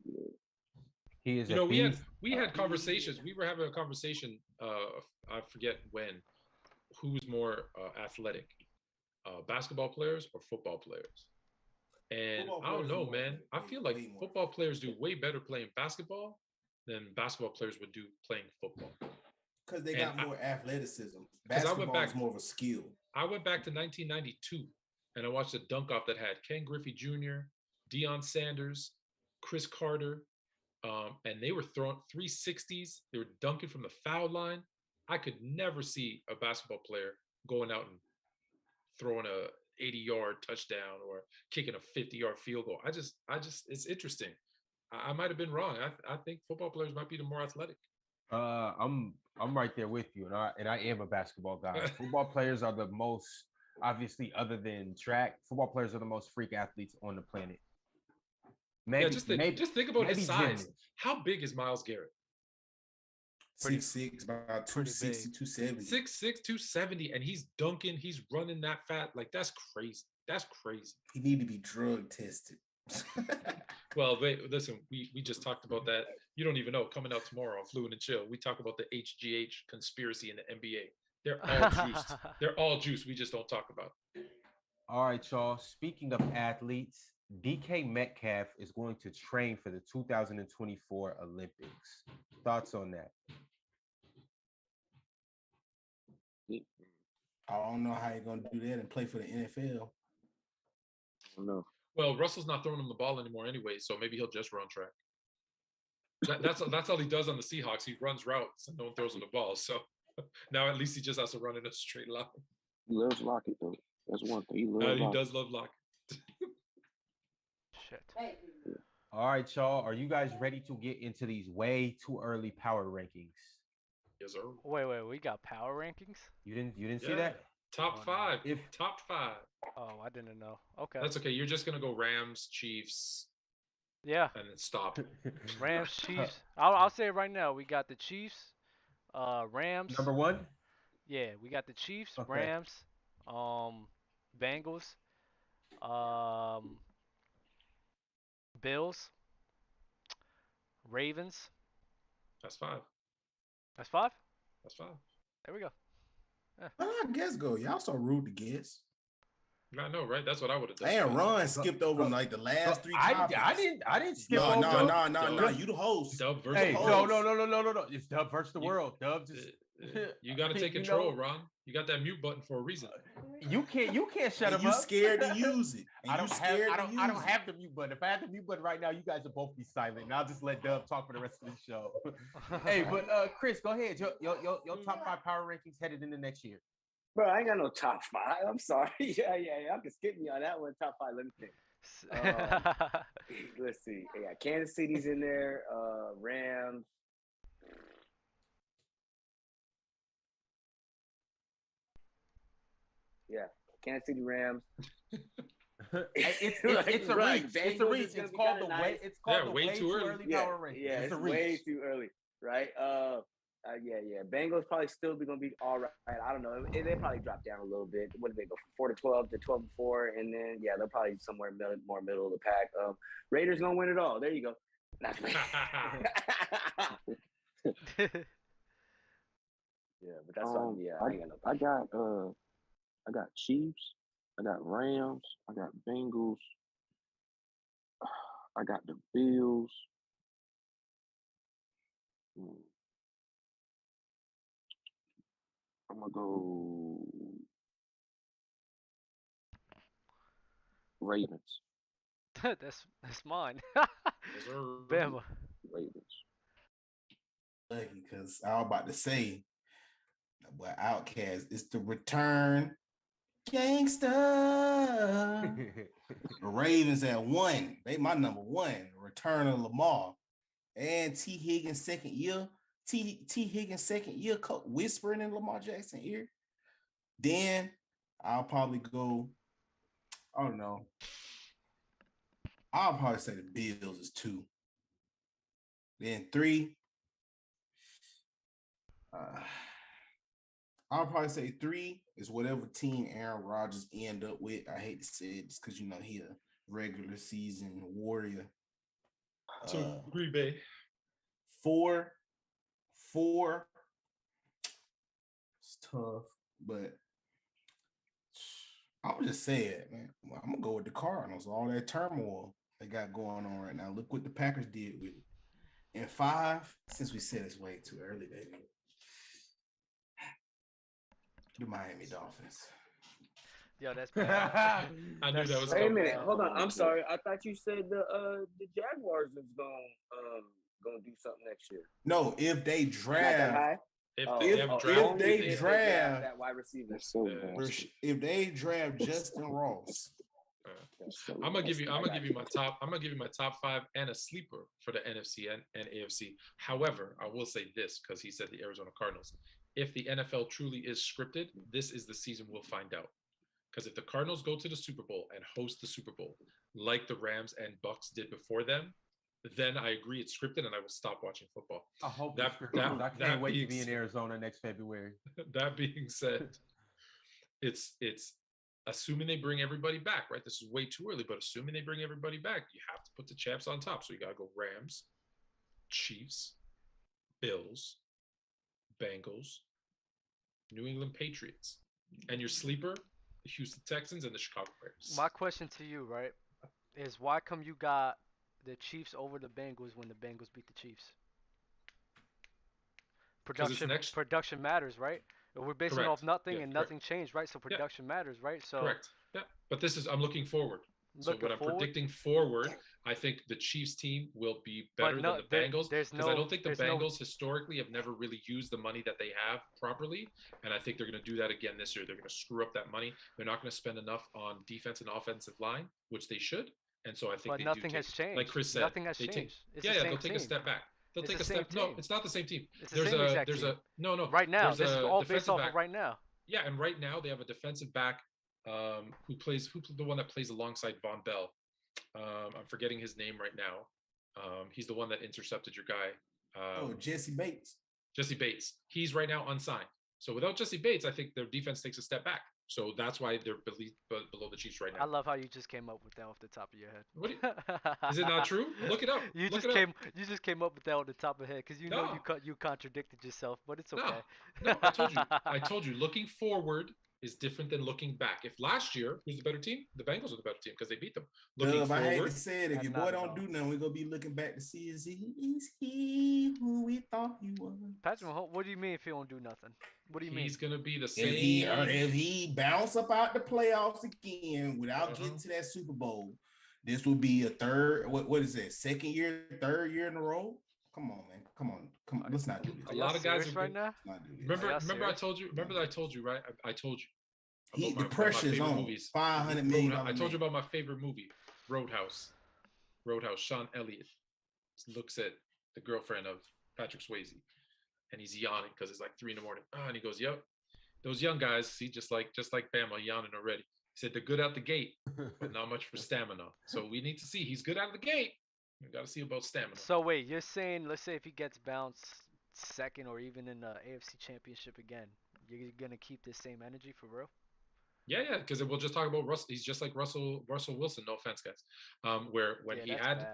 Yeah. He is. We had conversations. We were having a conversation. I forget when. Who's more athletic, basketball players or football players? And I don't know, man. I feel like football players do way better playing basketball than basketball players would do playing football. Because they got more athleticism. Basketball is more of a skill. I went back to 1992 and I watched a dunk off that had Ken Griffey Jr., Deion Sanders, Chris Carter, and they were throwing 360s. They were dunking from the foul line. I could never see a basketball player going out and throwing a 80-yard touchdown or kicking a 50-yard field goal. I just, it's interesting. I might have been wrong. I think football players might be the more athletic. I'm right there with you, and I am a basketball guy. Football players are the most, obviously, other than track. Football players are the most freak athletes on the planet. Maybe, just think about his size. Gymnast. How big is Myles Garrett? 6'6", about 260, 270. 6'6", 270, and he's dunking. He's running that fat. Like, that's crazy. That's crazy. He need to be drug tested. Well, listen, we just talked about that. You don't even know. Coming out tomorrow on Fluent and Chill, we talk about the HGH conspiracy in the NBA. They're all juiced. They're all juiced. We just don't talk about it. All right, y'all. Speaking of athletes, DK Metcalf is going to train for the 2024 Olympics. Thoughts on that? I don't know how you're going to do that and play for the NFL. I don't know. Well, Russell's not throwing him the ball anymore anyway, so maybe he'll just run track. That's all he does on the Seahawks. He runs routes and no one throws him the ball. So now at least he just has to run in a straight line. He loves Lockett, though. That's one thing. He does love Lockett. Shit. All right, y'all. Are you guys ready to get into these way too early power rankings? Yes, sir. Wait. We got power rankings? You didn't see that? Top five. Top five. Oh, I didn't know. Okay. That's okay. You're just gonna go Rams, Chiefs. Yeah. And then stop. Rams, Chiefs. I'll say it right now. We got the Chiefs, Rams. Number one? Yeah, we got the Chiefs, Okay. Rams, Bengals, Bills, Ravens. That's five. That's five? That's five. There we go. Yeah. I guess go. Y'all so rude to guess. I know, right? That's what I would have done. And Ron skipped over like the last three topics. I didn't skip over. No. You the host. Dub versus hey, the host. No. It's Dub versus the world. Dub just. You got to take control, Ron. You got that mute button for a reason. You can't shut him up. You scared to use it. I don't have the mute button. If I had the mute button right now, you guys would both be silent, and I'll just let Dub talk for the rest of the show. Hey, but Chris, go ahead. Your top five power rankings headed into next year. Bro, I ain't got no top five. I'm sorry. Yeah. Y'all can skip me on that one. Top five. Let me think. Let's see. Yeah, Kansas City's in there. Rams. Yeah, Kansas City Rams. It's a reach. It's a reach. It's called the way. It's called the way too early power ranking. Yeah, it's way too early, right? Yeah. Bengals probably still be gonna be all right. I don't know. They probably drop down a little bit. What did they go from 4 to 12 to 12 to 4, and then they're probably somewhere more middle of the pack. Raiders gonna win it all. There you go. Yeah, but that's something. Yeah, I ain't got no. I got Chiefs. I got Rams. I got Bengals. I got the Bills. I'm gonna go Ravens. That's mine. Those are Bama. Ravens. Lucky, because I was about to say, boy, Outcast is the return gangster. The Ravens at 1. They my number 1. Return of Lamar and T. Higgins second year. T. Higgins second year whispering in Lamar Jackson ear. Then I'll probably go. I don't know. I'll probably say the Bills is 2. Then 3. I'll probably say 3 is whatever team Aaron Rodgers end up with. I hate to say it just because he a regular season warrior. So Green Bay. 4. It's tough, but I'm just saying, man. I'm gonna go with the Cardinals. All that turmoil they got going on right now. Look what the Packers did with it. And 5, since we said it's way too early, baby. The Miami Dolphins. Yo, that's bad. I knew that was Wait a coming. minute, hold on. I'm sorry. I thought you said the Jaguars was gonna do something next year. No, if they draft, If they draft that wide receiver, if they draft Justin Ross. I'm gonna give you my top 5 and a sleeper for the NFC and AFC. However, I will say this because he said the Arizona Cardinals. If the NFL truly is scripted, this is the season we'll find out. Because if the Cardinals go to the Super Bowl and host the Super Bowl like the Rams and Bucks did before them, then I agree it's scripted and I will stop watching football. I hope that, I can't wait to be in Arizona next February. That being said, it's assuming they bring everybody back, right? This is way too early, but assuming they bring everybody back, you have to put the champs on top. So you got to go Rams, Chiefs, Bills, Bengals, New England Patriots, and your sleeper, the Houston Texans and the Chicago Bears. My question to you, right, is why come you got the Chiefs over the Bengals when the Bengals beat the Chiefs? Production matters, right? We're basing it off nothing and nothing changed, right? So production matters, right? So correct. Yeah, but I'm looking forward. So what I'm predicting forward, I think the Chiefs team will be better than the Bengals because I don't think the Bengals historically have never really used the money that they have properly, and I think they're going to do that again this year. They're going to screw up that money. They're not going to spend enough on defense and offensive line, which they should. And so I think nothing has changed. Like Chris said, nothing has changed. They'll take a step back. They'll take a step. No, it's not the same team. There's a no. Right now, this is all based off of right now. Yeah, and right now they have a defensive back who's the one that plays alongside Von Bell. I'm forgetting his name right now. He's the one that intercepted your guy. Jesse Bates. Jesse Bates. He's right now unsigned. So without Jesse Bates, I think their defense takes a step back. So that's why they're below the Chiefs right now. I love how you just came up with that off the top of your head. Is it not true? Look it up. You just came up with that on the top of your head because you contradicted yourself, but it's okay. No, I told you. Looking forward is different than looking back. If last year, who's the better team? The Bengals are the better team because they beat them. Looking forward, I hate to say it, if your boy don't do nothing, we're gonna be looking back to see is he who we thought he was. Patrick Mahomes, what do you mean if he don't do nothing? What do you mean? He's gonna be the same. If he bounce up out the playoffs again without getting to that Super Bowl, this will be a third. What is it? Third year in a row. Come on, man. Come on. Let's not do this. A lot of guys are right now. Remember, I told you. Remember that I told you, right? I told you. The pressure's on. Movies. $500 million. I told you about my favorite movie, Roadhouse. Sean Elliott looks at the girlfriend of Patrick Swayze, and he's yawning because it's like 3 a.m. And he goes, "Yep, those young guys, see, just like Bama, yawning already." He said they're good out the gate, but not much for stamina. So we need to see he's good out of the gate. We got to see about stamina. So wait, you're saying, let's say if he gets bounced second or even in the AFC Championship again, you're gonna keep this same energy for real? Yeah, because we'll just talk about Russell. He's just like Russell Wilson. No offense, guys. Where when he had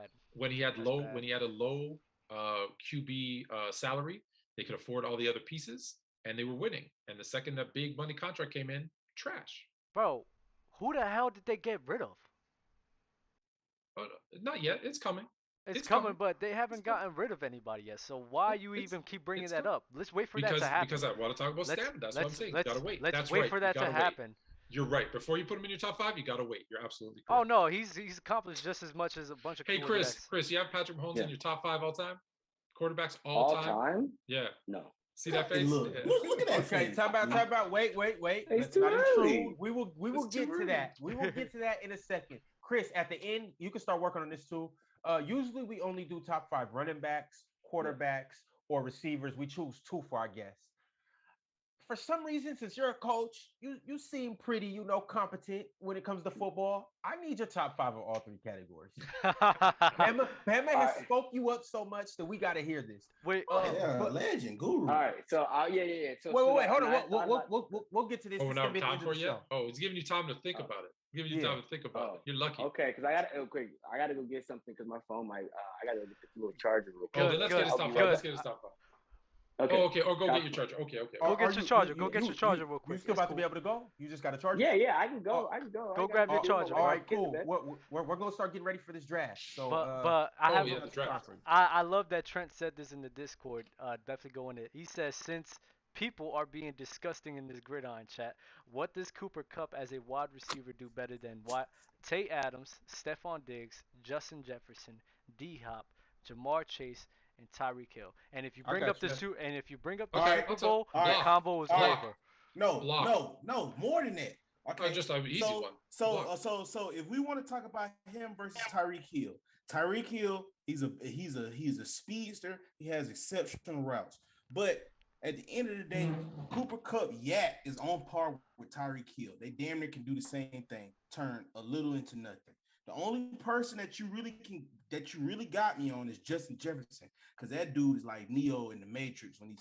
a low QB salary, they could afford all the other pieces, and they were winning. And the second that big money contract came in, trash. Bro, who the hell did they get rid of? Not yet. It's coming. It's coming, but they haven't gotten rid of anybody yet. So why you even keep bringing that up? Let's wait for that to happen. Because I want to talk about stamina. That's what I'm saying. You gotta wait. Let's wait for that to happen. You're right. Before you put him in your top 5, you gotta wait. You're absolutely Oh correct. no, he's accomplished just as much as a bunch of. Hey Chris, you have Patrick Mahomes in your top 5 all time? Quarterbacks all time? Yeah. No. See that face? Look at that. Okay, time out. Wait. It's That's too not early. true. We will get to that. We will get to that in a second. Chris, at the end, you can start working on this too. Usually we only do top 5 running backs, quarterbacks, or receivers. We choose 2 for our guests. For some reason, since you're a coach, you seem pretty, competent when it comes to football. I need your top 5 of all 3 categories. Bama has spoke you up so much that we got to hear this. Wait, legend, guru. All right, so yeah. So, wait, hold on. We'll get to this. Oh, we're not time for you? Oh, it's giving you time to think about it. Giving you time to think about it. You're lucky. Okay, because I gotta go get something because my phone might. I gotta get this little charger real quick. Oh, then let's get his top 5. Let's get his top 5. Okay. Oh, okay. Or go get your charger. Okay. Go get your charger. Go get your charger real quick. You still about to be able to go? You just got a charger? Yeah. I can go. Go grab your charger. All right, cool. We're gonna start getting ready for this draft. So, but I have. The draft. I love that Trent said this in the Discord. Definitely go in it. He says since people are being disgusting in this gridiron chat, what does Cooper Kupp as a wide receiver do better than Tate Adams, Stephon Diggs, Justin Jefferson, D Hop, Jamar Chase, and Tyreek Hill? And if you bring up the Super Bowl, the combo is over. No, more than that. Okay, just an easy one. So if we want to talk about him versus Tyreek Hill, he's a speedster. He has exceptional routes, but at the end of the day, Cooper Kupp is on par with Tyreek Hill. They damn near can do the same thing, turn a little into nothing. The only person that you really got me on is Justin Jefferson, because that dude is like Neo in the Matrix when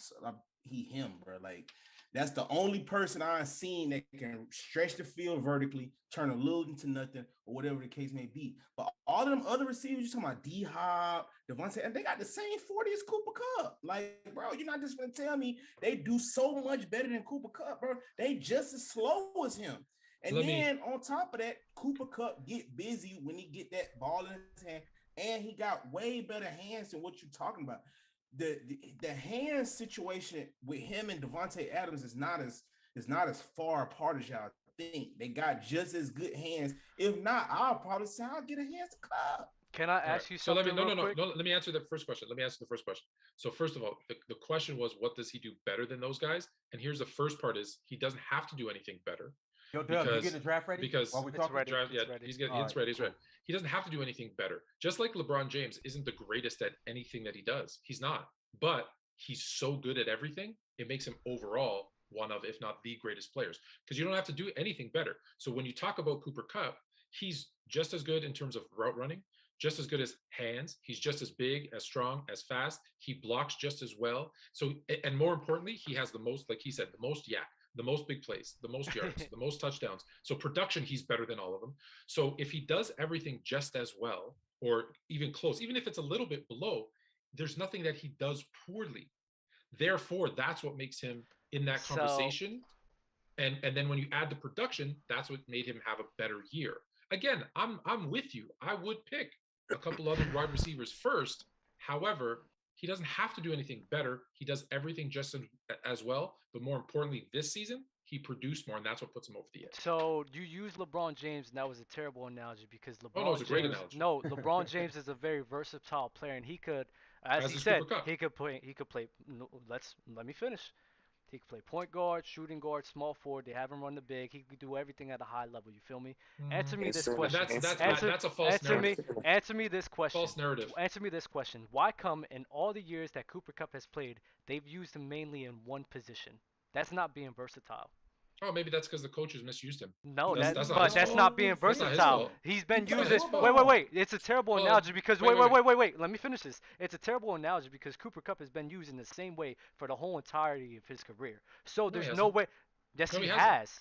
him, bro. Like that's the only person I've seen that can stretch the field vertically, turn a little into nothing, or whatever the case may be. But all of them other receivers, you're talking about D Hop, Devontae, and they got the same 40 as Cooper Kupp. Like, bro, you're not just gonna tell me they do so much better than Cooper Kupp, bro. They just as slow as him. And on top of that, Cooper Kupp get busy when he get that ball in his hand, and he got way better hands than what you're talking about. The hand situation with him and Devontae Adams is not as far apart as y'all think. They got just as good hands. If not, I'll probably say I'll get a hands to Kupp. Can I ask you something? So let me answer the first question. So first of all, the question was, what does he do better than those guys? And here's the first part: is he doesn't have to do anything better. Yo, Doug, you getting the draft ready? Because while we talk ready. Draft, he's ready. He doesn't have to do anything better. Just like LeBron James isn't the greatest at anything that he does. He's not. But he's so good at everything, it makes him overall one of, if not the greatest players. Because you don't have to do anything better. So when you talk about Cooper Kupp, he's just as good in terms of route running, just as good as hands. He's just as big, as strong, as fast. He blocks just as well. So, and more importantly, he has the most, like he said, the most the most big plays, the most yards, the most touchdowns. So production, he's better than all of them. So if he does everything just as well, or even close, even if it's a little bit below, there's nothing that he does poorly. Therefore, that's what makes him in that conversation. And then when you add the production, that's what made him have a better year. Again, I'm with you. I would pick a couple other wide receivers first. However, he doesn't have to do anything better. He does everything just as well. But more importantly, this season, he produced more, and that's what puts him over the edge. So you use LeBron James, and that was a terrible analogy because LeBron it was a great analogy. No, LeBron James is a very versatile player, and he could, as he said, he could play. No, let me finish. He could play point guard, shooting guard, small forward. They have him run the big. He could do everything at a high level. You feel me? Answer me this question. That's a false narrative. Answer me this question. False narrative. Answer me this question. Why come in all the years that Cooper Kupp has played, they've used him mainly in one position? That's not being versatile. Oh, maybe that's because the coaches misused him. No, that's not being versatile. He's been using. Wait. It's a terrible analogy because wait. Let me finish this. It's a terrible analogy because Cooper Kupp has been used in the same way for the whole entirety of his career. So there's no way. Yes, he has.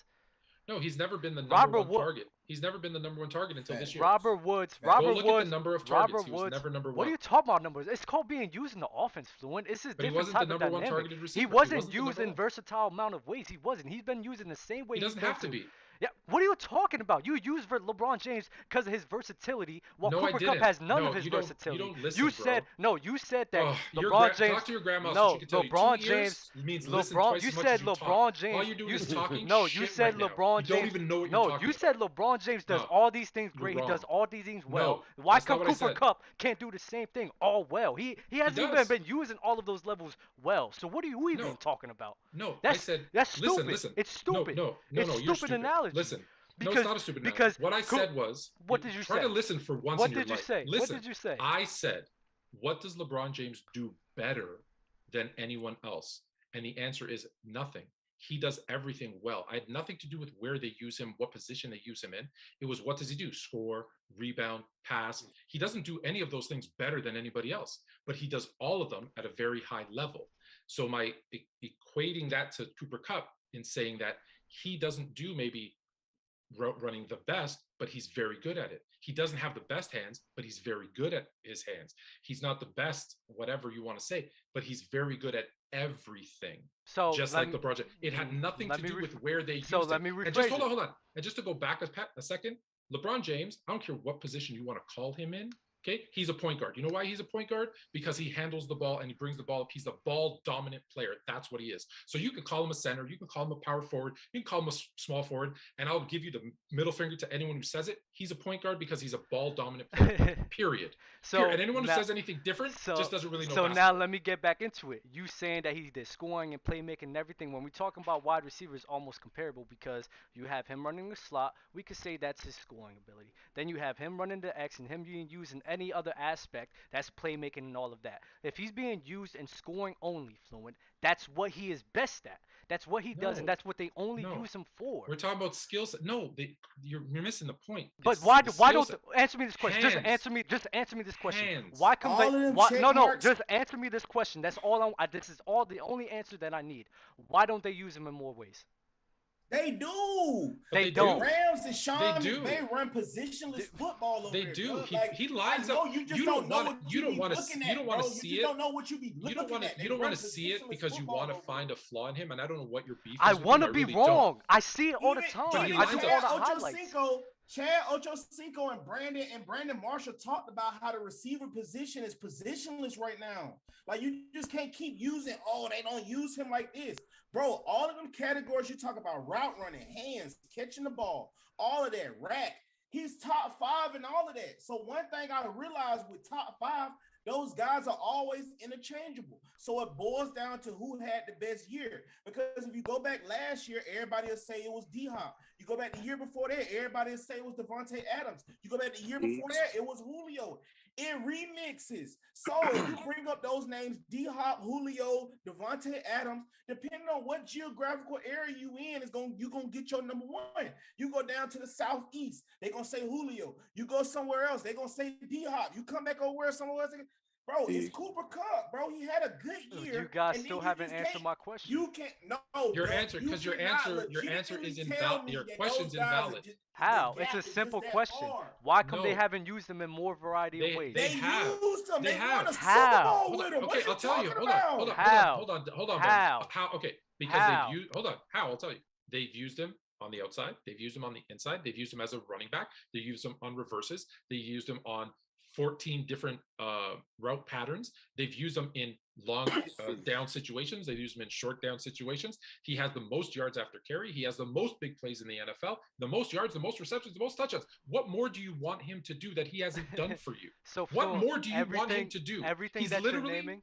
No, he's never been the number one target. He's never been the number one target until this year. Robert Woods. Go look at the number of targets. He was never number one. What are you talking about numbers? It's called being used in the offense, Fluent. It's a different type of dynamic. He wasn't used in versatile amount of ways. He wasn't. He's been used in the same way. He doesn't have to be. Yeah, what are you talking about? You use LeBron James because of his versatility, while Cooper Kupp has none of his versatility. You don't listen, you said you said that LeBron James. Talk to your grandma. No, so she can tell LeBron you. James means LeBron. You said LeBron James. All you're doing is talking. No, you said LeBron James. You don't even know what you're talking you said LeBron James does all these things great. He does all these things well. Why come Cooper Kupp can't do the same thing all well? He hasn't even been using all of those levels well. So what are you even talking about? No, I said that's stupid. Listen. It's stupid. No, it's you're stupid analogy. Listen. Because, no, it's not a stupid analogy. What I said was, what did you say? Try to listen for once in your life. What did you say? Listen, what did you say? I said, what does LeBron James do better than anyone else? And the answer is nothing. He does everything well. I had nothing to do with where they use him, what position they use him in. It was, what does he do? Score, rebound, pass. He doesn't do any of those things better than anybody else, but he does all of them at a very high level. So my equating that to Cooper Kupp in saying that he doesn't do maybe running the best, but he's very good at it. He doesn't have the best hands, but he's very good at his hands. He's not the best, whatever you want to say, but he's very good at everything. So just like LeBron James, it had nothing to do with where they used it. And just hold on. And just to go back a second, LeBron James, I don't care what position you want to call him in. Okay, he's a point guard. You know why he's a point guard? Because he handles the ball and he brings the ball up. He's a ball dominant player. That's what he is. So you can call him a center. You can call him a power forward. You can call him a small forward. And I'll give you the middle finger to anyone who says it. He's a point guard because he's a ball dominant player. Period. And anyone who says anything different just doesn't really know. So now let me get back into it. You saying that he did scoring and playmaking and everything. When we're talking about wide receivers, almost comparable because you have him running the slot. We could say that's his scoring ability. Then you have him running the X and him being used in any other aspect, that's playmaking and all of that. If he's being used in scoring only, Fluent, that's what he is best at. That's what he does, and that's what they only use him for. We're talking about skill set. No, you're missing the point. But why don't answer me this question? Just answer me this question. Hands. Why come just answer me this question. That's all this is all the only answer that I need. Why don't they use him in more ways? They do. They don't. The Rams and Sean McVay run positionless football over there. They do. He lines up. You don't want to. You don't want to see it. You don't know what you be looking at. You don't want to see it because you want to find a flaw in him, and I don't know what your beef is. I want to be wrong. I see it all the time. I do all the highlights. Chad Ochocinco and Brandon Marshall talked about how the receiver position is positionless right now. Like, you just can't keep using, they don't use him like this. Bro, all of them categories you talk about, route running, hands, catching the ball, all of that, rack, he's top 5 in all of that. So one thing I realized with top 5, those guys are always interchangeable. So it boils down to who had the best year. Because if you go back last year, everybody will say it was D-Hop. You go back the year before that, everybody will say it was Devontae Adams. You go back the year before that, it was Julio. It remixes. So if you bring up those names, D-Hop, Julio, Devontae Adams, depending on what geographical area you in, you're going to get your number one. You go down to the southeast, they're going to say Julio. You go somewhere else, they're going to say D-Hop. You come back over somewhere else, bro, it's Cooper Kupp, bro. He had a good year. You guys still haven't answered my question. You can't. No. Your answer is invalid. Your question's invalid. How? It's a simple question. Why come they haven't used them in more variety of ways? They used them. They have. How? Okay, I'll tell you. Hold on. How? How? Okay, because they've used. Hold on. How? I'll tell you. They've used them on the outside. They've used them on the inside. They've used them as a running back. They used them on reverses. They used them on 14 different route patterns. They've used them in long down situations. They've used them in short down situations. He has the most yards after carry. He has the most big plays in the NFL, the most yards, the most receptions, the most touchdowns. What more do you want him to do that he hasn't done for you? What more do you want him to do? Everything he's that literally, you're naming.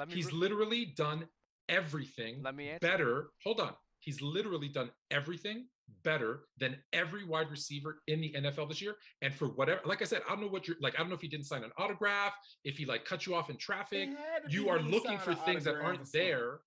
He's literally done everything better. Hold on. He's literally done everything better than every wide receiver in the NFL this year. And for whatever, like I said, I don't know what you're like. I don't know if he didn't sign an autograph, if he cut you off in traffic. You are looking for things that aren't there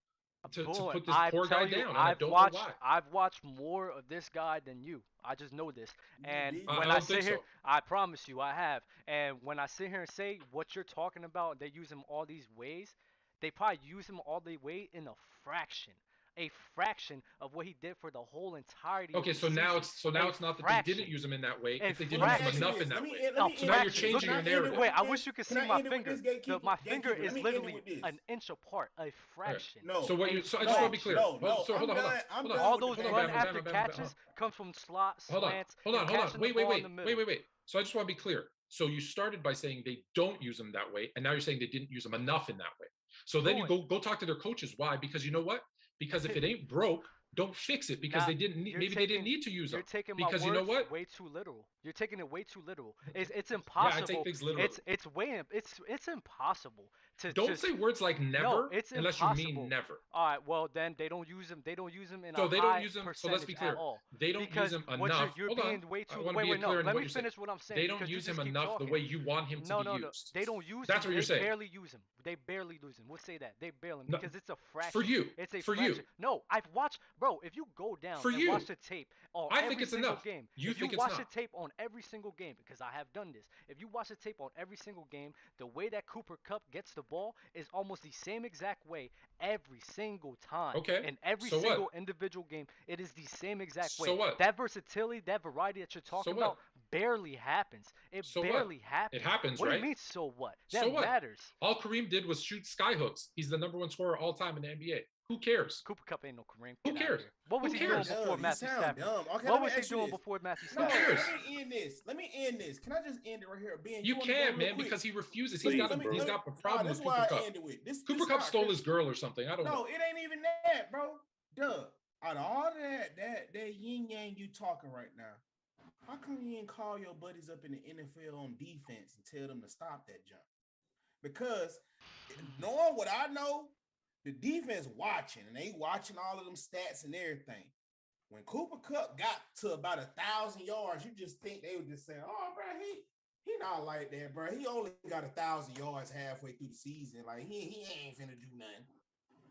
to put this poor guy down. And I don't know why. I've watched more of this guy than you. I just know this. And when I sit here, I promise you I have. And when I sit here and say what you're talking about, they use him all these ways, they probably use him all the way in a fraction a fraction of what he did for the whole entirety. Okay, of the so now season. it's not that they didn't use him in that way. If they didn't use him enough in that way. So now you're changing your narrative. Wait, I wish you could see my finger. My finger is literally an inch apart, a fraction. No. So what you? So I just want to be clear. So hold on. All those run after catches come from slants. Hold on. Wait. So I just want to be clear. So you started by saying they don't use them that way, and now you're saying they didn't use them enough in that way. So then you go talk to their coaches. Why? Because you know what? Because if it ain't broke, don't fix it. Because they didn't need, maybe they didn't need to use them. You're taking because my you know what? Way too literal. You're taking it way too literal. It's impossible. Yeah, I take things literally. It's impossible to don't say words like never unless impossible. You mean never. All right, well then they don't use them. They don't use them in so a they high don't use them. So let's be clear. They don't because use them enough. You're being way too. Wait, no. Let me finish what I'm saying. They don't use him enough the way you want him to be used. They don't use. That's what you're saying. They barely use him. They barely use him. We'll say that they barely because it's a fraction. For you. It's a for fraction. you. No, I've watched, bro. If you go down and watch the tape on every single game, if you watch the tape on every single game, because I have done this. If you watch the tape on every single game, the way that Cooper Kupp gets the ball is almost the same exact way every single time. Okay. In every single individual game, it is the same exact way. So what? That versatility, that variety that you're talking about barely happens. It barely happens. It happens, what right? What do you mean, so what? That matters. All Kareem did was shoot skyhooks. He's the #1 scorer all time in the NBA. Who cares? Cooper Kupp ain't no Kareem. Who cares? What was he doing before Matthew Stafford? Okay, what was he doing before Matthew Stafford? Who cares? Let me end this. Can I just end it right here? Ben, you can't, man, because he refuses. He's got a problem with Cooper Kupp. Cooper Kupp stole his girl or something. I don't know. No, it ain't even that, bro. Duh. Out of all that yin yang you talking right now, how come you didn't call your buddies up in the NFL on defense and tell them to stop that jump? Because knowing what I know, the defense watching, and they watching all of them stats and everything. When Cooper Kupp got to about 1,000 yards, you just think they would just say, "Oh, bro, he not like that, bro. He only got 1,000 yards halfway through the season. Like he ain't finna do nothing."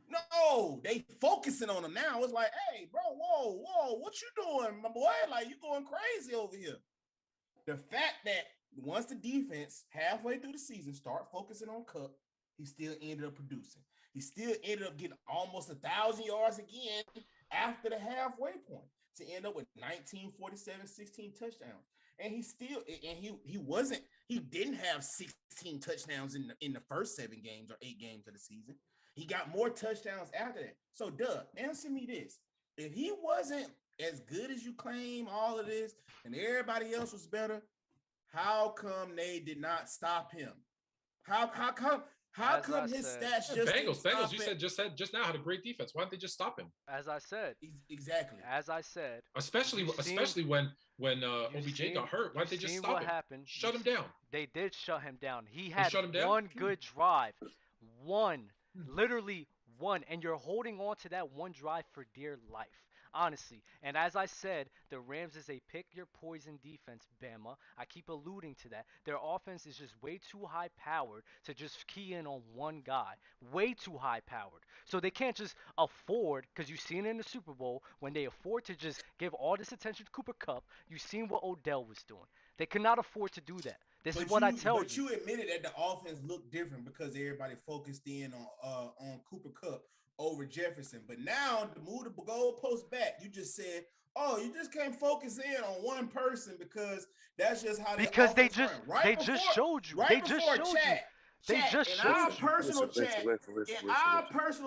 No, they focusing on him now. It's like, "Hey, bro, whoa, what you doing, my boy? Like you going crazy over here." The fact that once the defense halfway through the season start focusing on Kupp, he still ended up producing. He still ended up getting almost 1,000 yards again after the halfway point to end up with 19, 47, 16 touchdowns. And he didn't have 16 touchdowns in the first 7 games or 8 games of the season. He got more touchdowns after that. So, answer me this. If he wasn't as good as you claim all of this and everybody else was better, how come they did not stop him? How come his stats just Bengals? You said just now had a great defense. Why didn't they just stop him? As I said, exactly. As I said, especially when OBJ got hurt. Why didn't they just stop him? Happened? Shut him down. They did shut him down. He had one good drive, literally one, and you're holding on to that one drive for dear life. Honestly, and as I said, the Rams is a pick your poison defense, Bama. I keep alluding to that. Their offense is just way too high powered to just key in on one guy. Way too high powered. So they can't just afford, because you've seen it in the Super Bowl, when they afford to just give all this attention to Cooper Kupp, you've seen what Odell was doing. They could not afford to do that. This is what I tell you. But you admitted that the offense looked different because everybody focused in on Cooper Kupp over Jefferson. But now to move the goalpost back, you just said, "Oh, you just can't focus in on one person because that's just how." Because they just showed you. They just showed you. In our personal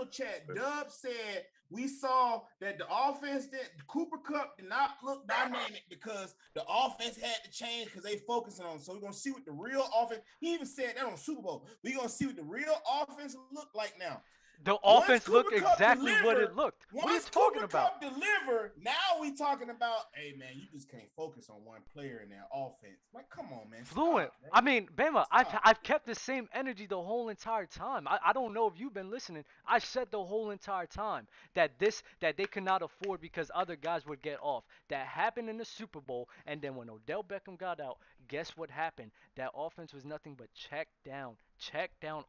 chat, Dub said we saw that the offense Cooper Kupp did not look dynamic because the offense had to change because they focusing on. So we're gonna see what the real offense. He even said that on Super Bowl. We're gonna see what the real offense look like now. The offense looked exactly what it looked. What are you talking about? Deliver. Now we talking about, hey man, you just can't focus on one player in that offense. Like, come on, man. Fluent. Stop, I mean, Bama, I've kept the same energy the whole entire time. I don't know if you've been listening. I said the whole entire time that they could not afford because other guys would get off. That happened in the Super Bowl, and then when Odell Beckham got out, guess what happened? That offense was nothing but check down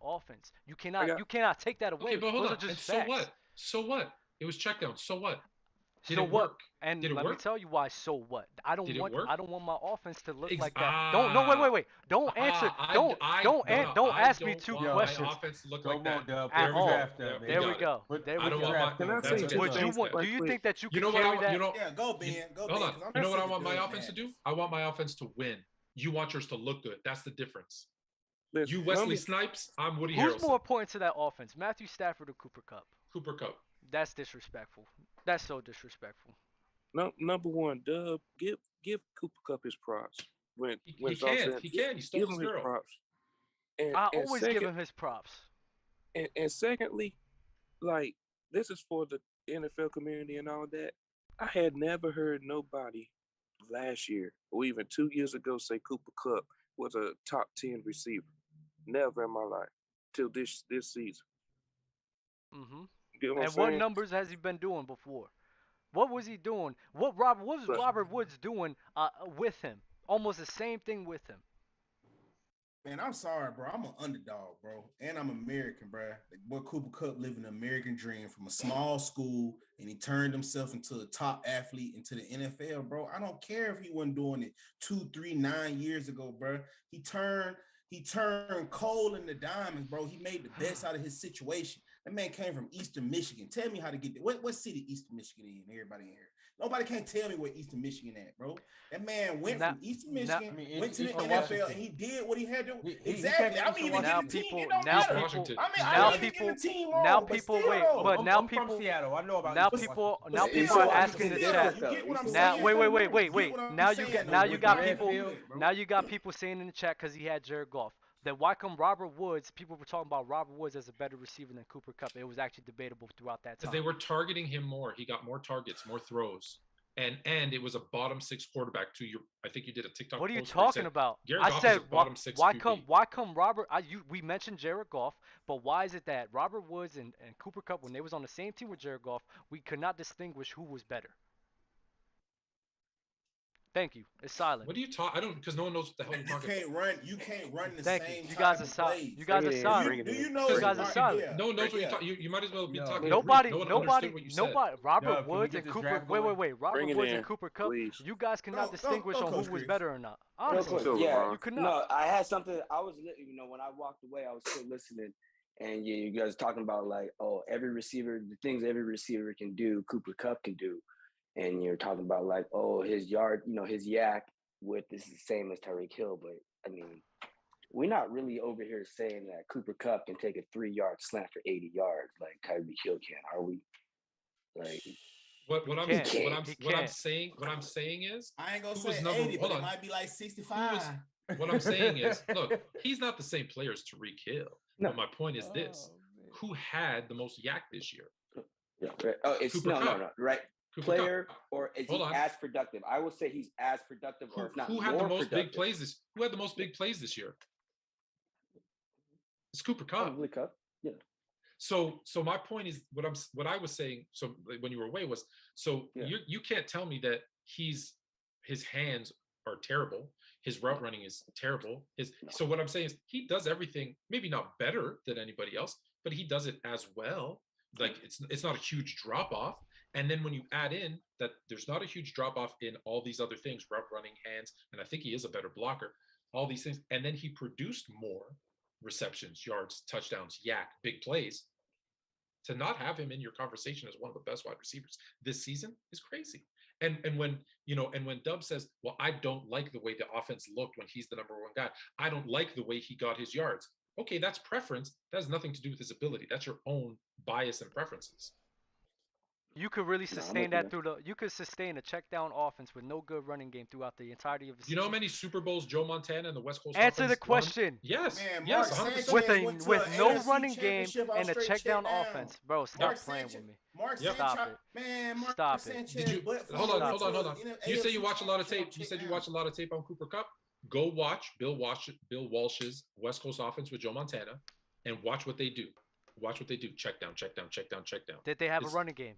offense. You cannot take that away. Okay, but hold Those on. are just and facts. So what? It was check down. So what? Did So it what? work? And Did it let me work? tell you why. So what? Did it work? I don't want my offense to look like that. Ah, No, wait. Don't answer. Don't I ask me don't 2 want questions my offense to look Come like that. on, Dub. at There we all. go. Draft There, up, man. we There got we it. go. There I we don't go. want my. Can I That's say a two good Would you things want? step. Do you quickly? think that you You could know what carry I that? you know Yeah, go Ben. Go hold Ben. on. 'Cause I'm You know what sick I of want my Dub offense to madness. do? I want my offense to win. You want yours to look good. That's the difference. Listen, You Wesley Snipes, I'm Woody Who's Harrelson. more important to that offense, Matthew Stafford or Cooper Kupp? Cooper Kupp. That's disrespectful. That's so disrespectful. number one, Dub, give Cooper Cup his props. When He it's all can. said, He can. He stole give his him his girl. props. I And always give him his props. and secondly, like this is for the NFL community and all that. I had never heard nobody last year or even 2 years ago say Cooper Cup was a top 10 receiver. Never in my life till this season. Mm-hmm. You get what I'm And what saying? numbers has he been doing before? What was he doing? What was But Robert Woods doing with him? Almost the same thing with him. Man, I'm sorry, bro. I'm an underdog, bro. And I'm American, bro. Like, boy, Cooper Kupp living an American dream from a small school, and he turned himself into a top athlete into the NFL, bro. I don't care if he wasn't doing it 2, 3, 9 years ago, bro. He turned coal into diamonds, bro. He made the best out of his situation. That man came from Eastern Michigan. Tell me how to get there. What city Eastern Michigan in? Everybody in here. Nobody can't tell me where Eastern Michigan at, bro. That man went from Eastern Michigan, went to the NFL, Washington. and he did what he had to. He Exactly. came I from mean, Eastern even get the Washington. team. It don't Now matter. Washington. I mean, now I didn't people, get the team now wrong, people, but still, wait, though. but now I'm from people, Seattle. I know about now Eastern people, Washington. now But people still, are I asking in the still, chat. you get what I'm Now, saying? wait. You get what I'm Now saying, you though, got bro. people. Bro. Now you got people saying in the chat because he had Jared Goff. Then why come Robert Woods? People were talking about Robert Woods as a better receiver than Cooper Kupp. It was actually debatable throughout that time. Because they were targeting him more. He got more targets, more throws. And it was a bottom 6 quarterback to your. I think you did a TikTok. What are you post where you talking said, about? Jared I Goff said is a bottom 6 why QB. come Robert? We mentioned Jared Goff, but why is it that Robert Woods and Cooper Kupp, when they was on the same team with Jared Goff, we could not distinguish who was better? Thank you. It's silent. What do you talk? I don't, because no one knows what the hell you're talking about. You can't run the Thank same you. You guys type are of silent. plays. You guys are silent. Do you know You guys are silent. No one knows what you're talking. You might as well be talking. Nobody. No one understood what you said. Robert Dub, can we Woods get and this Cooper. draft Wait. going? Robert Bring it Woods in, and Cooper Kupp. please. You guys cannot distinguish on Coach who was Chris. better or not. Real Honestly, quick, you could not. No, I had something. I was, when I walked away, I was still listening, and you guys talking about like, oh, every receiver, the things every receiver can do, Cooper Kupp can do, and you're talking about like, oh, his yard, his yak width is the same as Tyreek Hill, but I mean, we're not really over here saying that Cooper Kupp can take a 3-yard slant for 80 yards like Tyreek Hill can, are we? Like, What I'm saying is, I ain't gonna who say was number? 80, Hold but on. it might be like 65. What I'm saying is, look, he's not the same player as Tyreek Hill. No. But my point is this: who had the most yak this year? Yeah, right. Oh, it's Cooper Kupp. no, right? Cooper Player, Kupp. or is Hold he on. as productive? I will say he's as productive, or if not Who had more the most productive. big plays this? Who had the most big plays this year? It's Cooper Kupp. Probably Kupp. Yeah. So my point is what I was saying. So when you were away was you can't tell me that his hands are terrible. His route running is terrible. So what I'm saying is he does everything, maybe not better than anybody else, but he does it as well. Like it's not a huge drop off. And then when you add in that there's not a huge drop off in all these other things, route running, hands, and I think he is a better blocker, all these things, and then he produced more receptions, yards, touchdowns, yak, big plays. To not have him in your conversation as one of the best wide receivers this season is crazy. And when Dub says, well, I don't like the way the offense looked when he's the number one guy. I don't like the way he got his yards. Okay, that's preference. That has nothing to do with his ability. That's your own bias and preferences. You could really sustain you could sustain a check down offense with no good running game throughout the entirety of the season. You know how many Super Bowls Joe Montana and the West Coast Answer offense the question. Won? Yes. Man, yes, Mark 100%. Sanchez With no NFC running game championship and a straight check down down. offense. Bro, stop playing with me. Mark Stop Sanchez, it. man, Mark Stop Sanchez. Did you hold on. You say you watch a lot of tape. You said you watch a lot of tape on Cooper Kupp. Go watch Bill Walsh's West Coast offense with Joe Montana and watch what they do. Watch what they do. Check down, check down, check down, check down. Did they have a running game?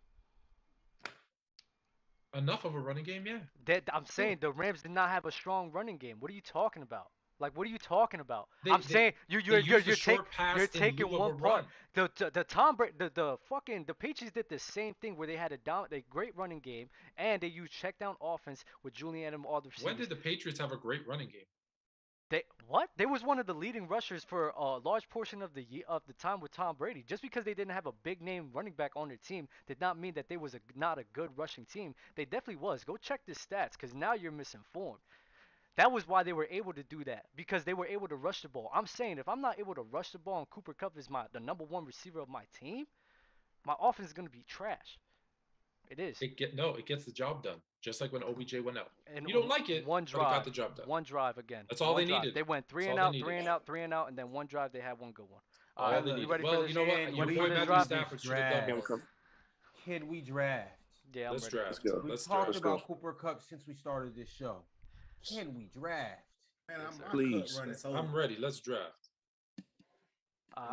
Enough of a running game, yeah. I'm saying the Rams did not have a strong running game. What are you talking about? Like, what are you talking about? They- I'm they- saying They use the short pass you're in taking lieu of one a part. run. The Tom Brady the Patriots did the same thing where they had a great running game and they used check down offense with Julian and all the When receivers. did the Patriots have a great running game? They was one of the leading rushers for a large portion of the time with Tom Brady. Just because they didn't have a big name running back on their team did not mean that they was not a good rushing team. They definitely was. Go check the stats because now you're misinformed. That was why they were able to do that because they were able to rush the ball. I'm saying if I'm not able to rush the ball and Cooper Kupp is the number one receiver of my team, my offense is gonna be trash. It is. It gets the job done. Just like when OBJ went out. And You don't like it, one but it got drive, the job done. one drive again. That's all one they drive. needed. They went three That's and all out, they three needed. and out, three and out, and then one drive they had one good one. All right, they you needed. ready for Well, this? you know what? You Your ready boy for this Matthew draft? Stafford should have done more. Can we draft? Yeah, I'm Let's ready. draft. Let's go. We've Let's talked draft. about Cooper Kupp since we started this show. Can we draft? Man, Yes, I'm sir. Please. running so I'm ready. Let's draft.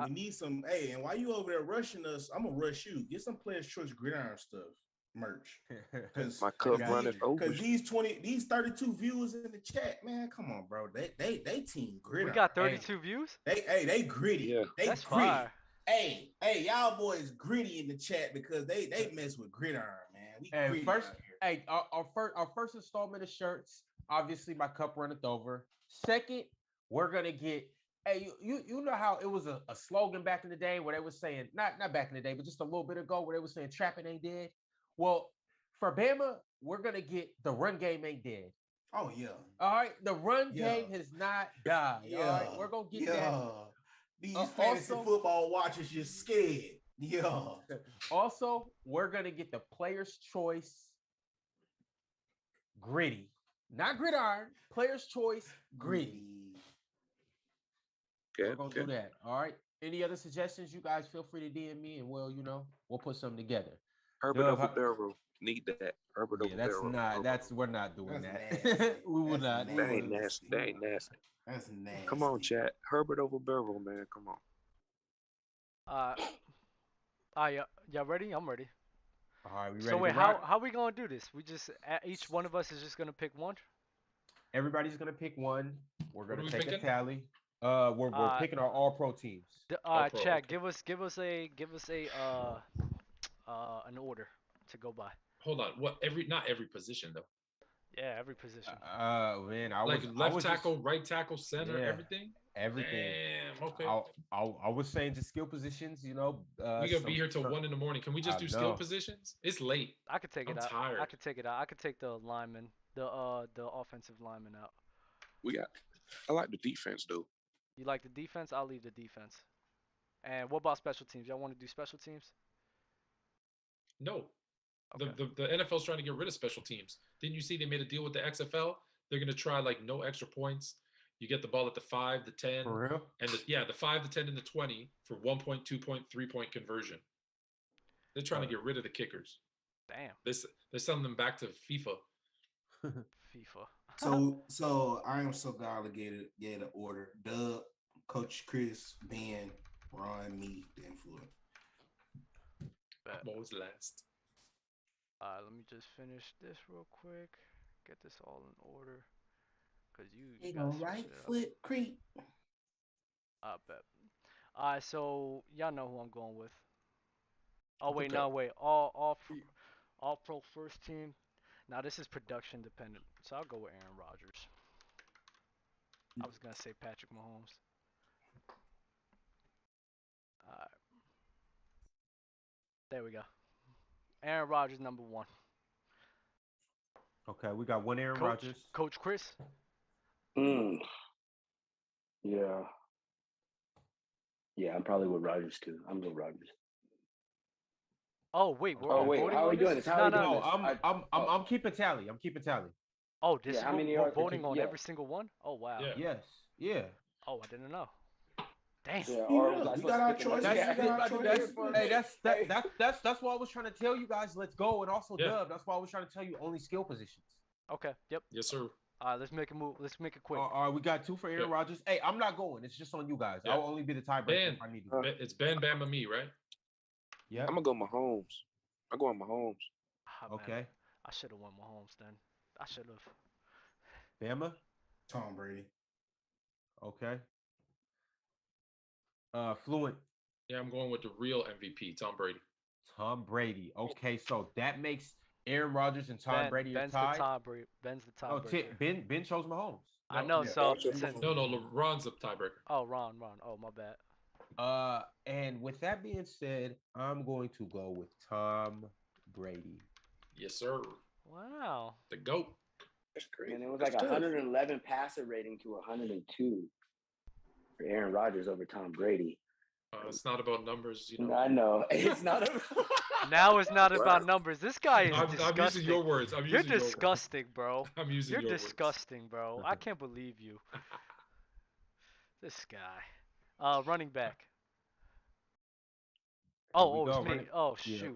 we need some. Hey, and while you over there rushing us, I'm gonna rush you. Get some Players Choice Gridiron stuff merch. Because My cup runneth over. these 32 viewers in the chat, man, come on, bro. They team Gridiron. We got 32 views. They gritty. Yeah. They That's gritty. fire. Hey, y'all boys gritty in the chat because they mess with Gridiron, man. We Hey, gritty first, out here. hey, our first installment of shirts. Obviously, my cup runneth over. Second, we're gonna get. Hey, you know how it was a slogan back in the day where they were saying not back in the day, but just a little bit ago where they were saying trapping ain't dead. Well, for Bama, we're gonna get the run game ain't dead. Oh yeah. All right, the run game has not died. Yeah. All right, we're gonna get that. These fantasy football watchers just scared. Yeah. Also, we're gonna get the Player's Choice gritty, not gridiron. Player's Choice gritty. Okay, We're gonna do that. All right. Any other suggestions? You guys feel free to DM me, and we'll put something together. Herbert over barrel. Need that. Herbert over barrel. We're not doing That's that. nasty. We will not. That ain't nasty. That ain't nasty. That's nasty. Come on, chat. Herbert over barrel, man. Come on. Y'all ready? I'm ready. All right, we ready? So wait, to rock? how we gonna do this? We just each one of us is just gonna pick one. Everybody's gonna pick one. We're What are gonna we take a picking? tally. We're picking our all pro teams. All-pro, Chat, okay. give us a an order to go by. Hold on. Not every position though. Yeah, every position. Man, Left tackle, right tackle, center, Yeah. everything. everything. Damn. Okay. I was saying just skill positions. We gonna be here till 1 a.m. Can we just do skill know. positions? It's late. I could take it I'm out. tired. I could take it out. I could take the lineman, the offensive lineman out. I like the defense though. You like the defense? I'll leave the defense. And what about special teams? Y'all want to do special teams? No. Okay. The NFL's trying to get rid of special teams. Didn't you see they made a deal with the XFL? They're gonna try like no extra points. You get the ball at the 5, the 10, For real? and the 5, the 10, and the 20 for 1 point, 2 point, 3 point conversion. They're trying to get rid of the kickers. Damn. They're selling them back to FIFA. FIFA. So I am so glad I gave an order. Dub, Coach Chris, Ben, Ron, me, then Floyd. What was last? Let me just finish this real quick. Get this all in order. Cause you Ain't gotta no switch right it up. foot creep. I bet. Alright, so y'all know who I'm going with. Oh wait, Okay. no wait. All pro first team. Now this is production dependent, so I'll go with Aaron Rodgers. I was gonna say Patrick Mahomes. Alright. There we go. Aaron Rodgers number 1. Okay, we got one Aaron Rodgers. Coach Chris. Yeah, I'm probably with Rodgers too. I'm with Rodgers. Oh wait, we're Oh, all wait, voting how are on we this? doing this? How are we doing No, this? I'm keeping tally. I'm keeping tally. Oh, this Yeah, is how many we're are- voting on yeah. every single one? Oh wow. Yeah. Yes. Yeah. Oh, I didn't know. Damn. Yeah, or was I we supposed got to our pick another- choices. Yeah, We got our choices. That's why I was trying to tell you guys let's go, and also Yeah. Dub. That's why I was trying to tell you only skill positions. Okay. Yep. Yes, sir. Let's make a move. Let's make it quick. All right, we got 2 for Aaron Yeah. Rodgers. Hey, I'm not going. It's just on you guys. Yeah. I'll only be the tiebreaker Ben, if I need to. it's Ben, Bama, me, right? Yeah. I'm gonna go Mahomes. I'm going Mahomes. Ah, man, Okay. I should have won Mahomes then. I should have. Bama. Tom Brady. Okay. Fluent. Yeah, I'm going with the real MVP, Tom Brady. Tom Brady. Okay, so that makes Aaron Rodgers and Tom Brady are Ben's tied. Ben's the Oh, tiebreaker. Ben chose Mahomes. I know. Yeah. So No, Ron's the tiebreaker. Oh, Ron. Oh, my bad. And with that being said, I'm going to go with Tom Brady. Yes, sir. Wow. The GOAT. That's crazy. And it was like 111 passer rating to 102 for Aaron Rodgers over Tom Brady. It's not about numbers, you know. I know. It's not. Now it's not about numbers. This guy is disgusting. I'm using your words. You're disgusting, bro. I'm using You're your disgusting, bro. I can't believe you. This guy. Running back. Oh, it's me. Oh, shoot. Yeah.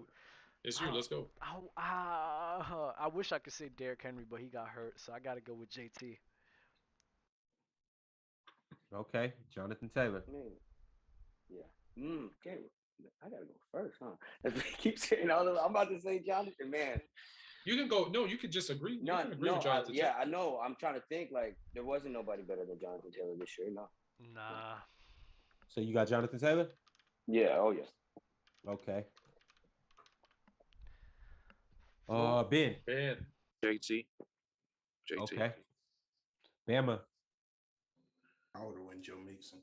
It's you. Let's go. I wish I could say Derrick Henry, but he got hurt, so I got to go with JT. Okay, Jonathan Taylor. Yeah. Okay. I gotta go first, huh? If we keep saying all of, I'm about to say Jonathan, man. You can go. No, you can just agree. No, you can agree with Jonathan yeah, I know. I'm trying to think. Like there wasn't nobody better than Jonathan Taylor this year. No. Nah. So you got Jonathan Taylor? Yeah. Oh yes. Okay. Ben. JT. Okay. Bama. I would have went Joe Mixon.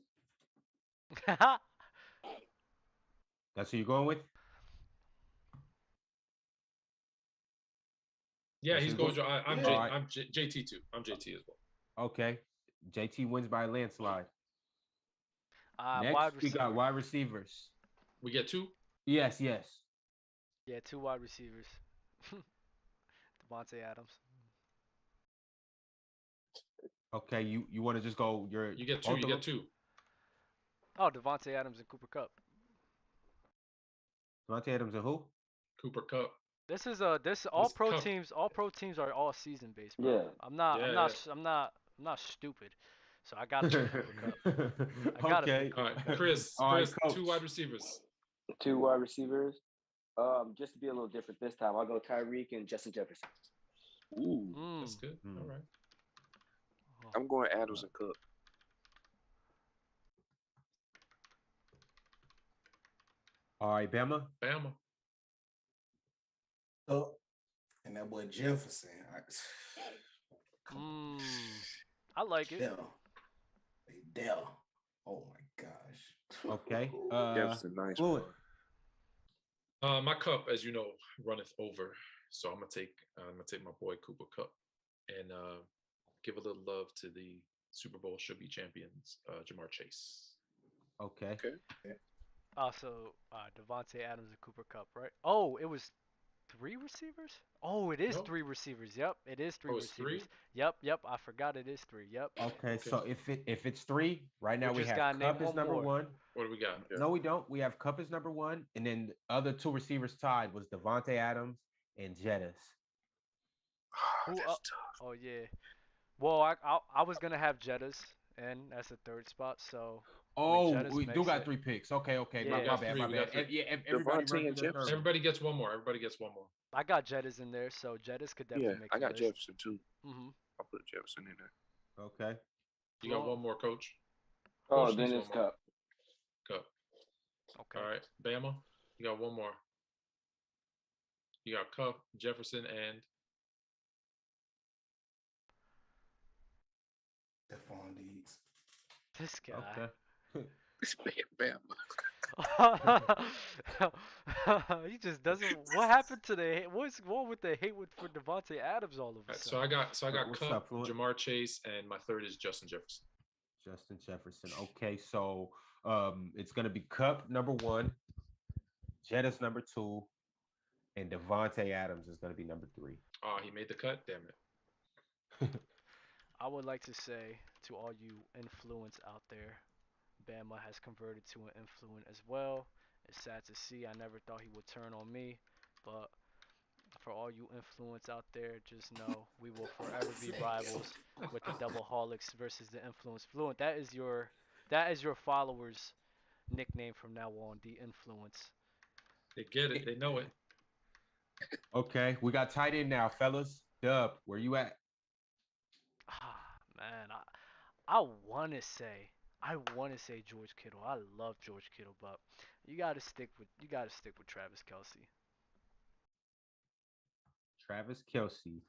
That's who you're going with? Yeah, he's going. I'm JT too. I'm JT as well. Okay. JT wins by a landslide. Next, we got wide receivers. We get two? Yes. Yeah, 2 wide receivers. Devontae Adams. Okay, you want to just go You get two. You get two. Oh, Devontae Adams and Cooper Kupp. Devontae Adams and who? Cooper Kupp. This is all pro teams. All pro teams are all season based, bro. Yeah. I'm not stupid. So I gotta pick Cooper Kupp. Okay. All right, Chris. Right, 2 wide receivers. 2 wide receivers. Just to be a little different this time, I'll go Tyreek and Justin Jefferson. Ooh, that's good. All right. I'm going Adams and Cook. All right, Bama. Oh, and that boy Jefferson. I like it. Dell. Oh my gosh. Okay. Jefferson, nice. My cup, as you know, runneth over. So I'm gonna take my boy Cooper Kupp and give a little love to the Super Bowl should be champions, Jamar Chase. Okay. Also, Devontae Adams and Cooper Kupp, right? Oh, it was 3 receivers? Oh, it is 3 receivers. Yep, it is 3 receivers. 3? Yep. I forgot it is 3. Yep. Okay. So if it's 3, right now we have Kupp as number 1. What do we got? No, we don't. We have Kupp as number 1, and then the other 2 receivers tied was Devontae Adams and Jettis. That's tough. Oh yeah. Well, I was gonna have Jettis and as a 3rd spot, so. We do got 3 picks. Okay. Yeah. My bad. Everybody gets one more. I got Jettis in there, so Jettis could definitely make. I got Jefferson too. Mm-hmm. I'll put Jefferson in there. Okay. You got one more, Coach? Oh, then it's Kupp. Okay. All right, Bama, you got one more. You got Kupp, Jefferson, and Stephon Diggs. This guy. Okay. He just doesn't. What happened to what's wrong with the hate for Devontae Adams all of a sudden? So I got What's Kupp, up, Fluent? Jamar Chase, and my 3rd is Justin Jefferson. Okay, so it's gonna be Kupp number 1, Jettis number 2, and Devontae Adams is gonna be number 3. Oh, he made the cut. Damn it. I would like to say to all you influence out there, Bama has converted to an influent as well. It's sad to see. I never thought he would turn on me, but for all you influence out there, just know we will forever be rivals with the double holics versus the influence fluent. That is your followers' nickname from now on, the influence. They get it. They know it. Okay, we got tight end now, fellas. Dub, where you at? Man, I wanna say George Kittle. I love George Kittle, but you gotta stick with Travis Kelsey. Travis Kelsey.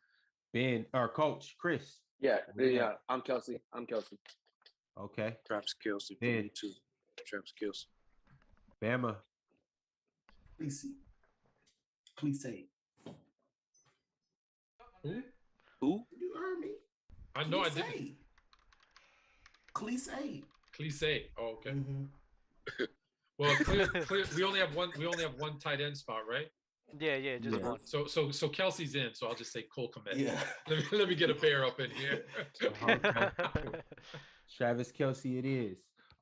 Ben or Coach Chris. Yeah, I'm Kelsey. Okay. Travis Kelsey for Ben. me too. Travis Kelsey. Bama. Please say. Who? You heard me. I know I didn't. Cliche. Oh, okay. Mm-hmm. Well, clear. We only have one tight end spot, right? Yeah, just one. So Kelsey's in. So I'll just say Cole Kmet. Yeah. Let me get a pair up in here. Travis Kelsey, it is.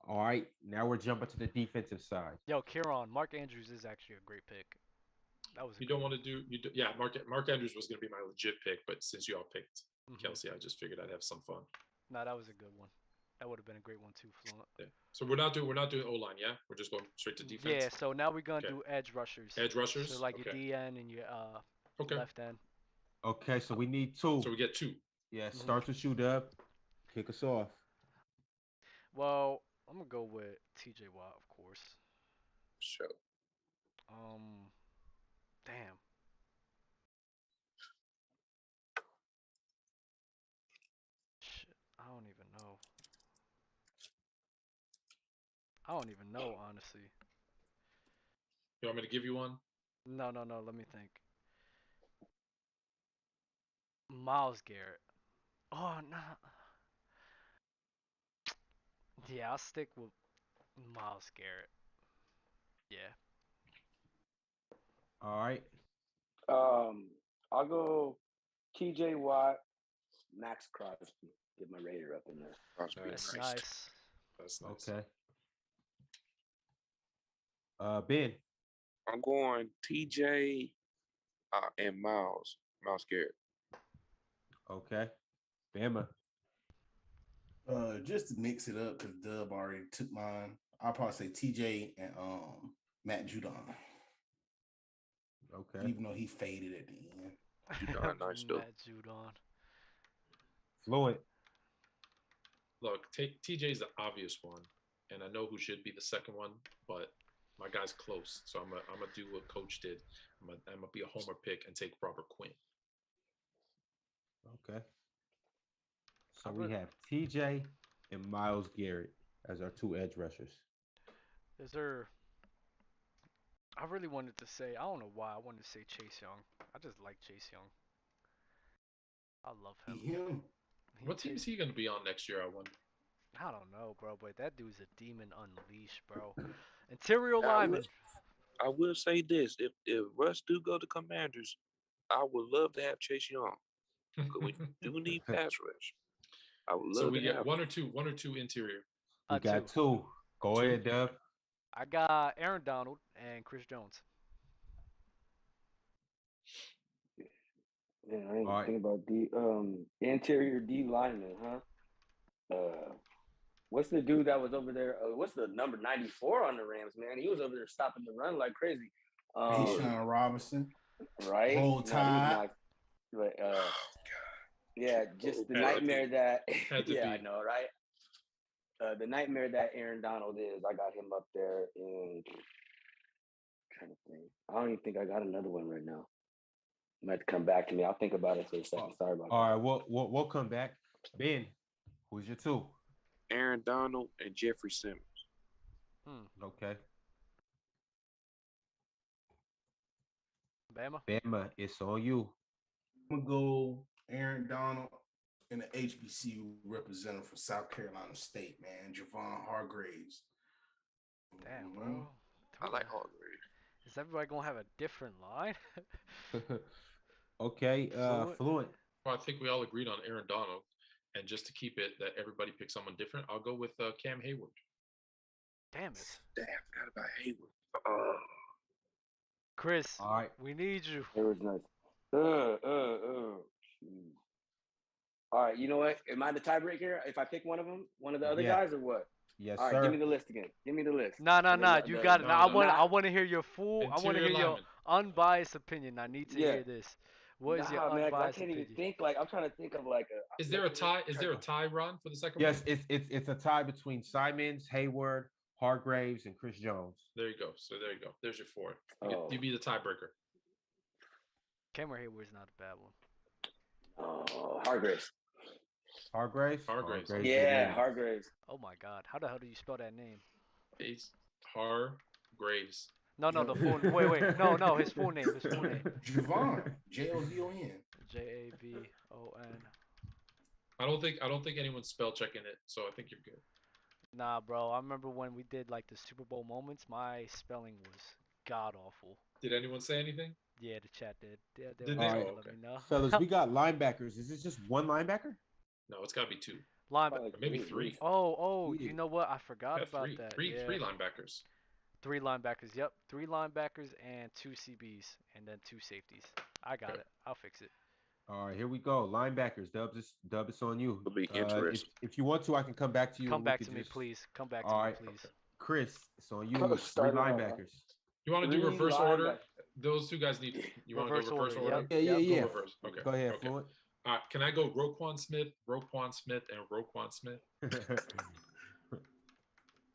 All right, now we're jumping to the defensive side. Yo, Kieran, Mark Andrews is actually a great pick. That was. You don't want to do. Yeah, Mark Andrews was going to be my legit pick, but since you all picked Kelsey, I just figured I'd have some fun. No, that was a good one. That would have been a great one too, Fluent. Yeah. So we're not doing O-line, yeah? We're just going straight to defense. Yeah. So now we're gonna do edge rushers. Edge rushers. So like your DN and your left end. Okay, so we need two. So we get two. Yeah, starts with you, Dub. Kick us off. Well, I'm gonna go with TJ Watt, of course. Sure. Damn. Shit, I don't even know, honestly. You want me to give you one? No, let me think. Myles Garrett. Oh, no. Yeah, I'll stick with Myles Garrett. Yeah. All right. I'll go TJ Watt, Max Crosby. Get my Raider up in there. That's nice. That's nice. Okay. Ben. I'm going TJ and Myles Garrett. Okay. Bama. Just to mix it up, because Dub already took mine. I'll probably say TJ and Matt Judon. Okay. Even though he faded at the end. Judon, nice though. Matt Judon. Fluent. Look, TJ's the obvious one, and I know who should be the second one, but my guy's close, so I'm gonna do what Coach did. I'm gonna be a homer pick and take Robert Quinn. Okay. So we have TJ and Myles Garrett as our two edge rushers. Is there? I really wanted to say. I don't know why I wanted to say Chase Young. I just like Chase Young. I love him. What team is he gonna be on next year? I wonder. I don't know, bro, but that dude's a demon unleashed, bro. Interior lineman. I will say this: if Russ do go to Commanders, I would love to have Chase Young. Because we do need pass rush. I would love so we to get have one or two interior. We got two. Go ahead, Dub. I got Aaron Donald and Chris Jones. Yeah, I ain't thinking about the interior D lineman, huh? What's the dude that was over there? What's the number 94 on the Rams, man? He was over there stopping the run like crazy. Sean Robinson. Right? Roll Tide. Yeah, just the nightmare that yeah, I know, right? The nightmare that Aaron Donald is, I got him up there in trying to think. I don't even think I got another one right now. You might come back to me. I'll think about it for a second. Sorry about that. All right, we'll come back. Ben, who's your two? Aaron Donald and Jeffrey Simmons. Okay. Bama, it's on you. I'm gonna go Aaron Donald and the HBCU representative from South Carolina State, man, Javon Hargraves. Damn, bro. I like Hargraves. Is everybody gonna have a different line? Okay, Fluent. Well, I think we all agreed on Aaron Donald, and just to keep it that everybody picks someone different, I'll go with Cam Hayward. Damn it. Damn, forgot about Hayward. Chris, all right, we need you. It was nice. All right, you know what? Am I the tiebreaker if I pick one of them, one of the other guys, or what? Yes, all right, sir. Give me the list again. Give me the list. No. You got it. I want to hear your full. I want to hear your lineman. unbiased opinion. I need to hear this. What is your Nah, man, 'cause I unbiased can't even opinion? think. Like, I'm trying to think of like a. Is there a tie? Is there a tie run for the second Yes, round? it's a tie between Simons, Hayward, Hargraves, and Chris Jones. There you go. So there you go. There's your four. Oh. You be the tiebreaker. Cameron Hayward's not a bad one. Oh, Hargraves. Hargraves. Yeah, Hargraves. Oh my God, how the hell do you spell that name? Ace Hargraves. No, the full. Wait. No, his full name. Javon. J-O-V-O-N. Javon. I don't think anyone's spell checking it, so I think you're good. Nah, bro. I remember when we did like the Super Bowl moments. My spelling was god awful. Did anyone say anything? Yeah, the chat did. Did they? Let me know. Fellas, we got linebackers. Is this just one linebacker? No, it's got to be two. Linebacker. Maybe three. Oh, you know what? I forgot about that. Three linebackers. 3 linebackers. Yep, 3 linebackers and 2 CBs, and then 2 safeties. I got it. I'll fix it. All right, here we go. Linebackers. Dub, it's on you. It'll be interesting. If you want to, I can come back to you. Come back to me, please. Come back to me, please. Chris, it's on you. 3 linebackers. You want to do reverse order? Those two guys need. You want to go reverse order? Yeah. Go reverse. Okay. Go ahead, Fluent. Can I go Roquan Smith, and Roquan Smith?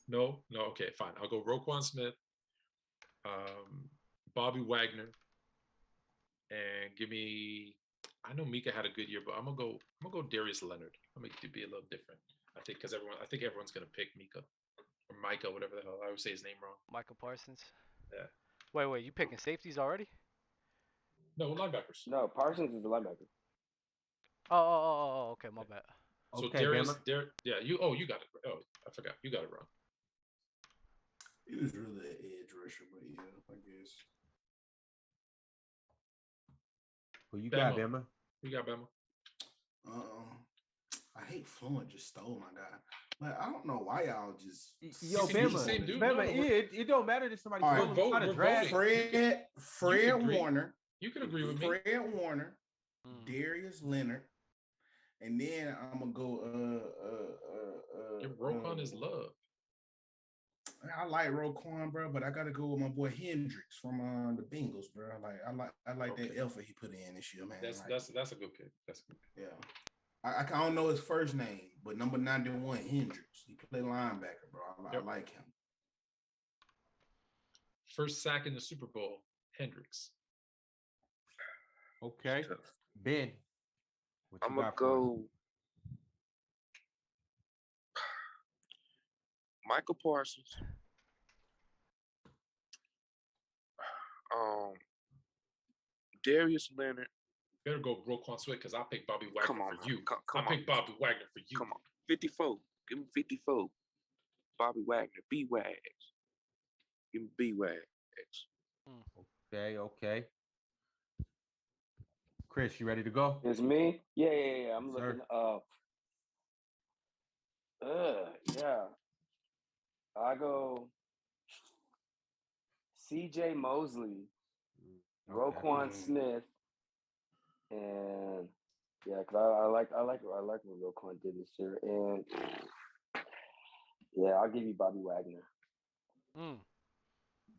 No. Okay, fine. I'll go Roquan Smith, Bobby Wagner, and give me. I know Mika had a good year, but I'm gonna go Darius Leonard. I'm gonna be a little different. I think everyone's gonna pick Mika or Micah, whatever the hell. I always say his name wrong. Michael Parsons. Yeah. Wait. You picking safeties already? No, linebackers. No, Parsons is the linebacker. Oh, okay, my bad. So okay, Darius, you got it. Oh, I forgot. You got it wrong. He was really an edge rusher, but yeah, I guess. Who you got, Bama? Who you got, Bama? I hate Fluent just stole my guy. But I don't know why y'all just Bama, it don't matter if somebody Fred Warner. You can agree with me. Fred Warner, Darius Leonard, and then I'm gonna go Give Roquan his love. I like Roquan, bro, but I gotta go with my boy Hendricks from the Bengals, bro. I like that effort he put in this year, man. That's a good pick. Yeah. I don't know his first name, but number 91, Hendricks. He played linebacker, bro. I like him. First sack in the Super Bowl, Hendricks. Okay. Ben. I'm going to go Michael Parsons. Darius Leonard. Better go Roquan Sweat because I picked Bobby Wagner for you. I picked Bobby Wagner for you. Come on. 54. Give him 54. Bobby Wagner. B-Wags. Give him B-Wags. Okay. Chris, you ready to go? It's me? Yeah. I'm looking up. Yeah. I go CJ Mosley, Roquan Smith, and because I like what Roquan did this year, and I'll give you Bobby Wagner.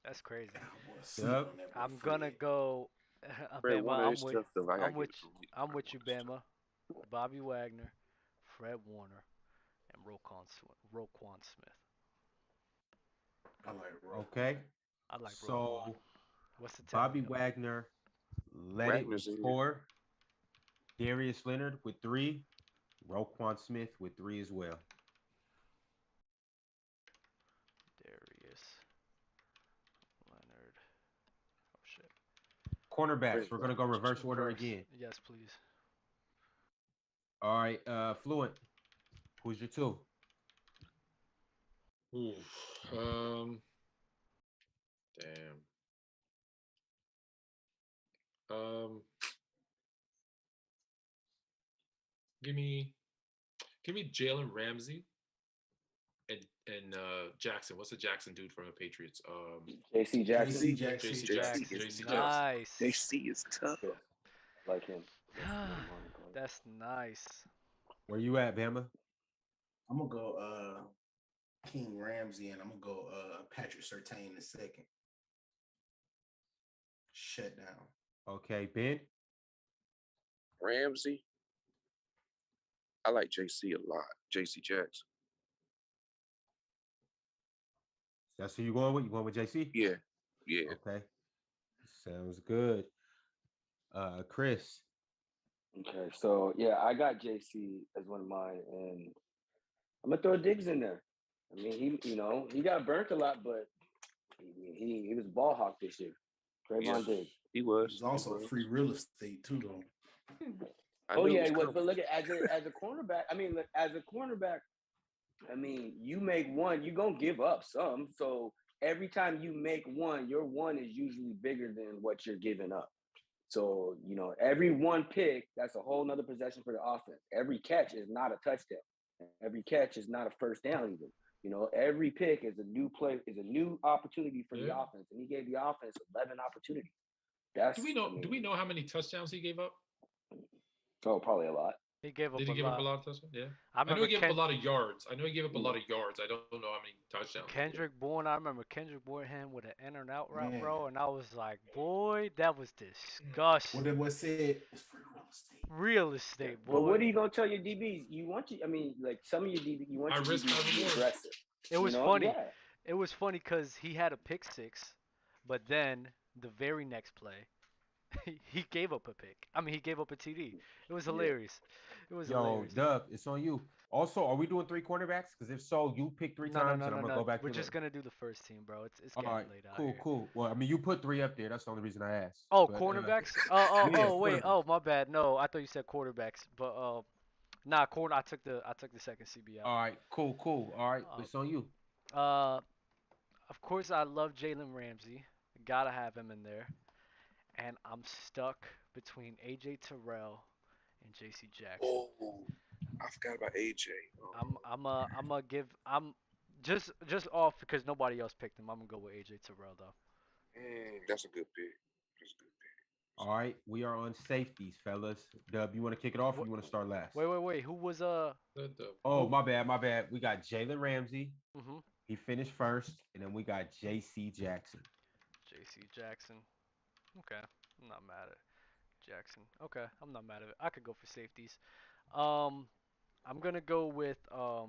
That's crazy. Yep. I'm gonna go. Bama, I'm with you, Bama. Bobby Wagner, Fred Warner, and Roquan Smith. I like Roquan. Okay. I like so. Roquan. What's the Bobby Wagner led it with 4. Darius Leonard with 3. Roquan Smith with 3 as well. Darius Leonard. Oh shit. Cornerbacks. We're gonna go reverse order again. Yes, please. All right, Fluent. Who's your 2? Damn. Give me Jalen Ramsey and Jackson. What's the Jackson dude from the Patriots? JC Jackson. JC Jackson. Nice. JC is tough. Like him. That's nice. Where you at, Bama? I'm gonna go King Ramsey, and I'm gonna go Patrick Surtain II. Shut down. Okay, Ben. Ramsey. I like JC a lot. JC Jackson. That's who you going with? You going with JC? Yeah. Yeah. Okay. Sounds good. Chris. Okay, so yeah, I got JC as one of mine, and I'm gonna throw Diggs in there. I mean, he got burnt a lot, but he was ball hawk this year. Trayvon Diggs. He was. He's also free real estate too, though. Oh yeah, he was. But look at as a cornerback. I mean, as a cornerback, I mean, you make one, you're gonna give up some. So every time you make one, your one is usually bigger than what you're giving up. So, every one pick, that's a whole nother possession for the offense. Every catch is not a touchdown. Every catch is not a first down even. Every pick is a new play, is a new opportunity for the offense. And he gave the offense 11 opportunities. Do we know how many touchdowns he gave up? Oh, probably a lot. He gave up Did he give up a lot of touchdowns? Yeah. I know he gave up a lot of yards. I know he gave up a lot of yards. I don't know how many touchdowns. Kendrick Bourne, I remember Kendrick Bourne him with an in and out route, bro, and I was like, boy, that was disgusting. What it was said, it's free real estate. Real estate, boy. But what are you gonna tell your DBs? Some of your DBs, you want your DBs to be aggressive. It was funny. Yeah. It was funny because he had a pick six, but then the very next play, he gave up a pick. I mean, he gave up a TD. It was hilarious. It was hilarious. Yo, Dub, it's on you. Also, are we doing 3 cornerbacks? Because if so, you pick 3 times, and I'm gonna go back. We're just gonna do the first team, bro. It's getting late out here. Cool. Well, I mean, you put 3 up there. That's the only reason I asked. Oh, cornerbacks? Wait. Oh, my bad. No, I thought you said quarterbacks, but nah, corner. I took the second CB out. All right, cool. All right, it's on you. Of course, I love Jalen Ramsey. Gotta have him in there. And I'm stuck between AJ Terrell and JC Jackson. Oh, I forgot about AJ. I'm just off because nobody else picked him. I'm gonna go with AJ Terrell though. That's a good pick. All right, we are on safeties, fellas. Dub, you want to kick it off, or you want to start last? Wait. Who was Oh, my bad. We got Jalen Ramsey. Mm-hmm. He finished first, and then we got JC Jackson. JC Jackson. Okay, I'm not mad at Jackson. Okay, I'm not mad at it. I could go for safeties. I'm gonna go with oh,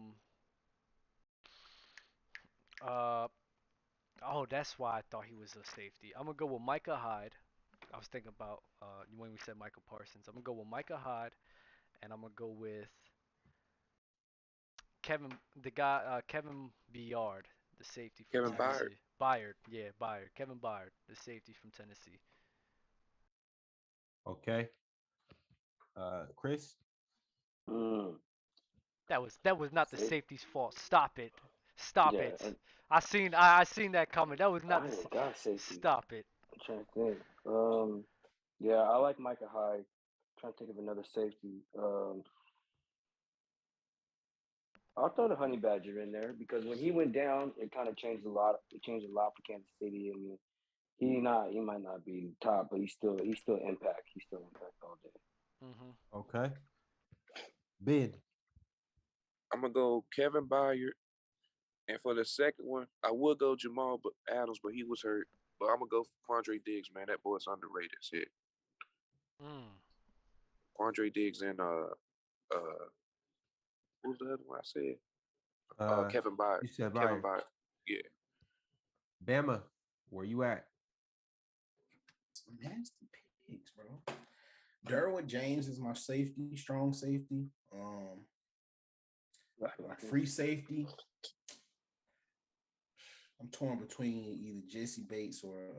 that's why I thought he was a safety. I'm gonna go with Micah Hyde. I was thinking about when we said Michael Parsons. I'm gonna go with Micah Hyde, and I'm gonna go with Kevin Byard, the safety from Tennessee. Byard, Kevin Byard, the safety from Tennessee. Okay. Chris? That was not the safety's fault. Stop it. I seen that coming. That was not the safety. Stop it. I'm trying to think. Yeah, I like Micah Hyde. I'm trying to think of another safety. I'll throw the Honey Badger in there because when he went down, it kind of changed a lot. It changed a lot for Kansas City. I mean, he might not be top, but he's still impact. He's still impact all day. Mm-hmm. Okay. Ben. I'm gonna go Kevin Byard, and for the second one, I would go Jamal Adams, but he was hurt. But I'm gonna go for Quandre Diggs, man. That boy's underrated. Shit. Quandre Diggs and what was the other one I said? Kevin Byard. You said Kevin Byard. Yeah. Bama, where you at? Some nasty picks, bro. Derwin James is my safety, strong safety. Free safety. I'm torn between either Jesse Bates or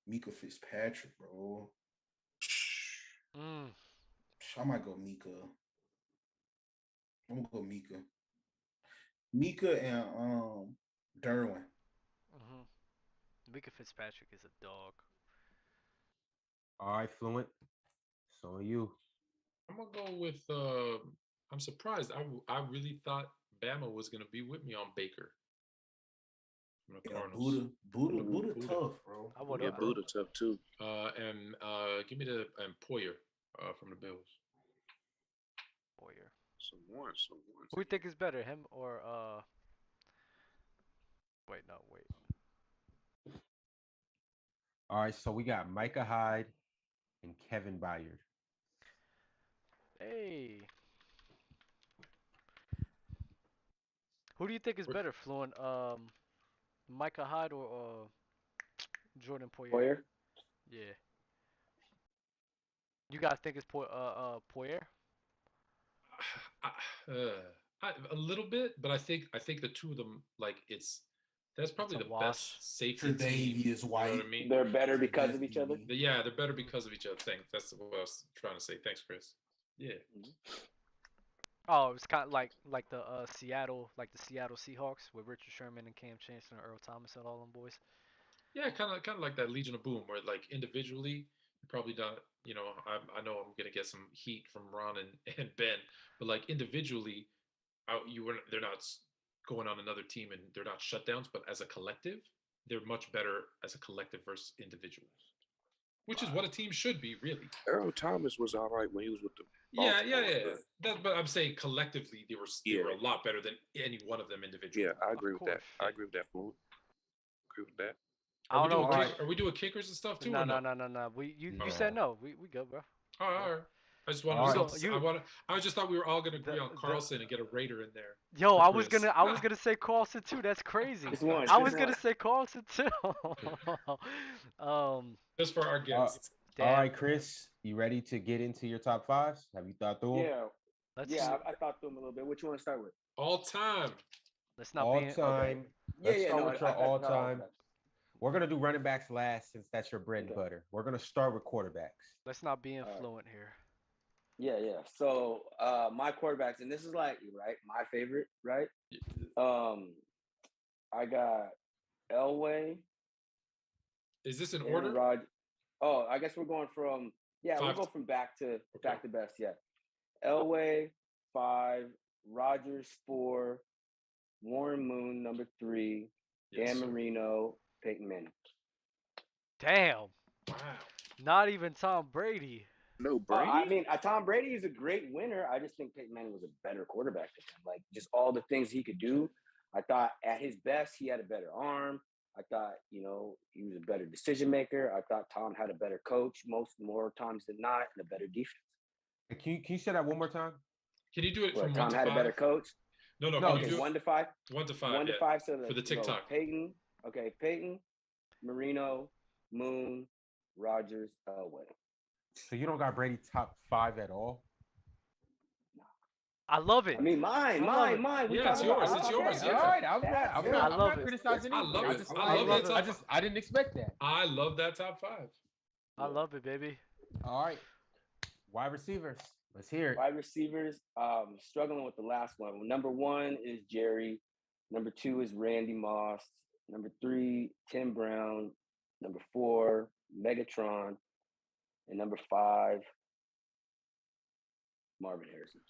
Mika Fitzpatrick, bro. I might go Mika. I'm gonna go Mika. Mika and Derwin. Mika Fitzpatrick is a dog. All right, Fluent. So you. I'm gonna go with. I'm surprised. I really thought Bama was gonna be with me on Baker. Buddha tough, bro. Buddha tough too. And give me the Poyer from the Bills. Poyer. Someone. Who do you think is better, him or Wait. All right, so we got Micah Hyde and Kevin Byard. Hey. Who do you think is better, Fluent? Micah Hyde or Jordan Poyer? Poyer? Yeah. You guys think it's Poyer? A little bit, but I think the two of them, like, that's probably It's a the wash. best safety team. Tre'Davious White. You know what I mean? They're better because of each other. Yeah, they're better because of each other. Thanks. That's what I was trying to say. Thanks, Chris. Yeah. Oh, it's kind of like the Seattle Seahawks with Richard Sherman and Cam Chancellor and Earl Thomas and all them boys. Yeah, kind of like that Legion of Boom, where like individually, you're probably not. You know, I know I'm gonna get some heat from Ron and Ben, but like individually, they're not going on another team and they're not shutdowns, but as a collective, they're much better as a collective versus individuals, which is what a team should be, really. Earl Thomas was all right when he was with the Yeah. But I'm saying collectively, they were a lot better than any one of them individually. Yeah, I agree with that. I agree with that, Fool. Agree with that. I don't know. Are we doing kickers and stuff too? No. No. You said no. We good, bro. All right. I just wanted to. I just thought we were all gonna agree on Carlson and get a Raider in there. Yo, I was gonna say Carlson too. That's crazy. I was gonna say Carlson too. Just for our guests. All right, Chris, you ready to get into your top fives? Have you thought through them? Yeah. I thought through them a little bit. Which you want to start with? All time. Let's not all time. Let's start with your all time. We're gonna do running backs last, since that's your bread and butter. We're gonna start with quarterbacks. Let's not be influent here. Yeah. So my quarterbacks, and this is like my favorite, right? I got Elway. Is this in order? Oh, I guess we're going from we'll go from back to best. Yeah, Elway 5, Rodgers 4, Warren Moon number 3, Dan Marino, Peyton Manning. Damn. Wow. Not even Tom Brady. No, Brady. I mean, Tom Brady is a great winner. I just think Peyton Manning was a better quarterback than him. Like, just all the things he could do. I thought at his best, he had a better arm. I thought, he was a better decision maker. I thought Tom had a better coach more times than not, and a better defense. Can you say that one more time? Can you do it from 1 to 5? Tom had a better coach. No. Okay, 1 to 5. 1 to 5. 1 to 5. So for the TikTok. Peyton, Marino, Moon, Rodgers, Elway. So you don't got Brady top 5 at all? I love it. I mean, mine. Yeah, it's yours. It's yours. All right, I'm not criticizing I love either. it. I love it. I didn't expect that. I love that top 5. I love it, baby. All right, wide receivers. Let's hear it. Wide receivers. Struggling with the last one. Number 1 is Jerry. Number 2 is Randy Moss. Number 3, Tim Brown. Number 4, Megatron. And number 5, Marvin Harrison.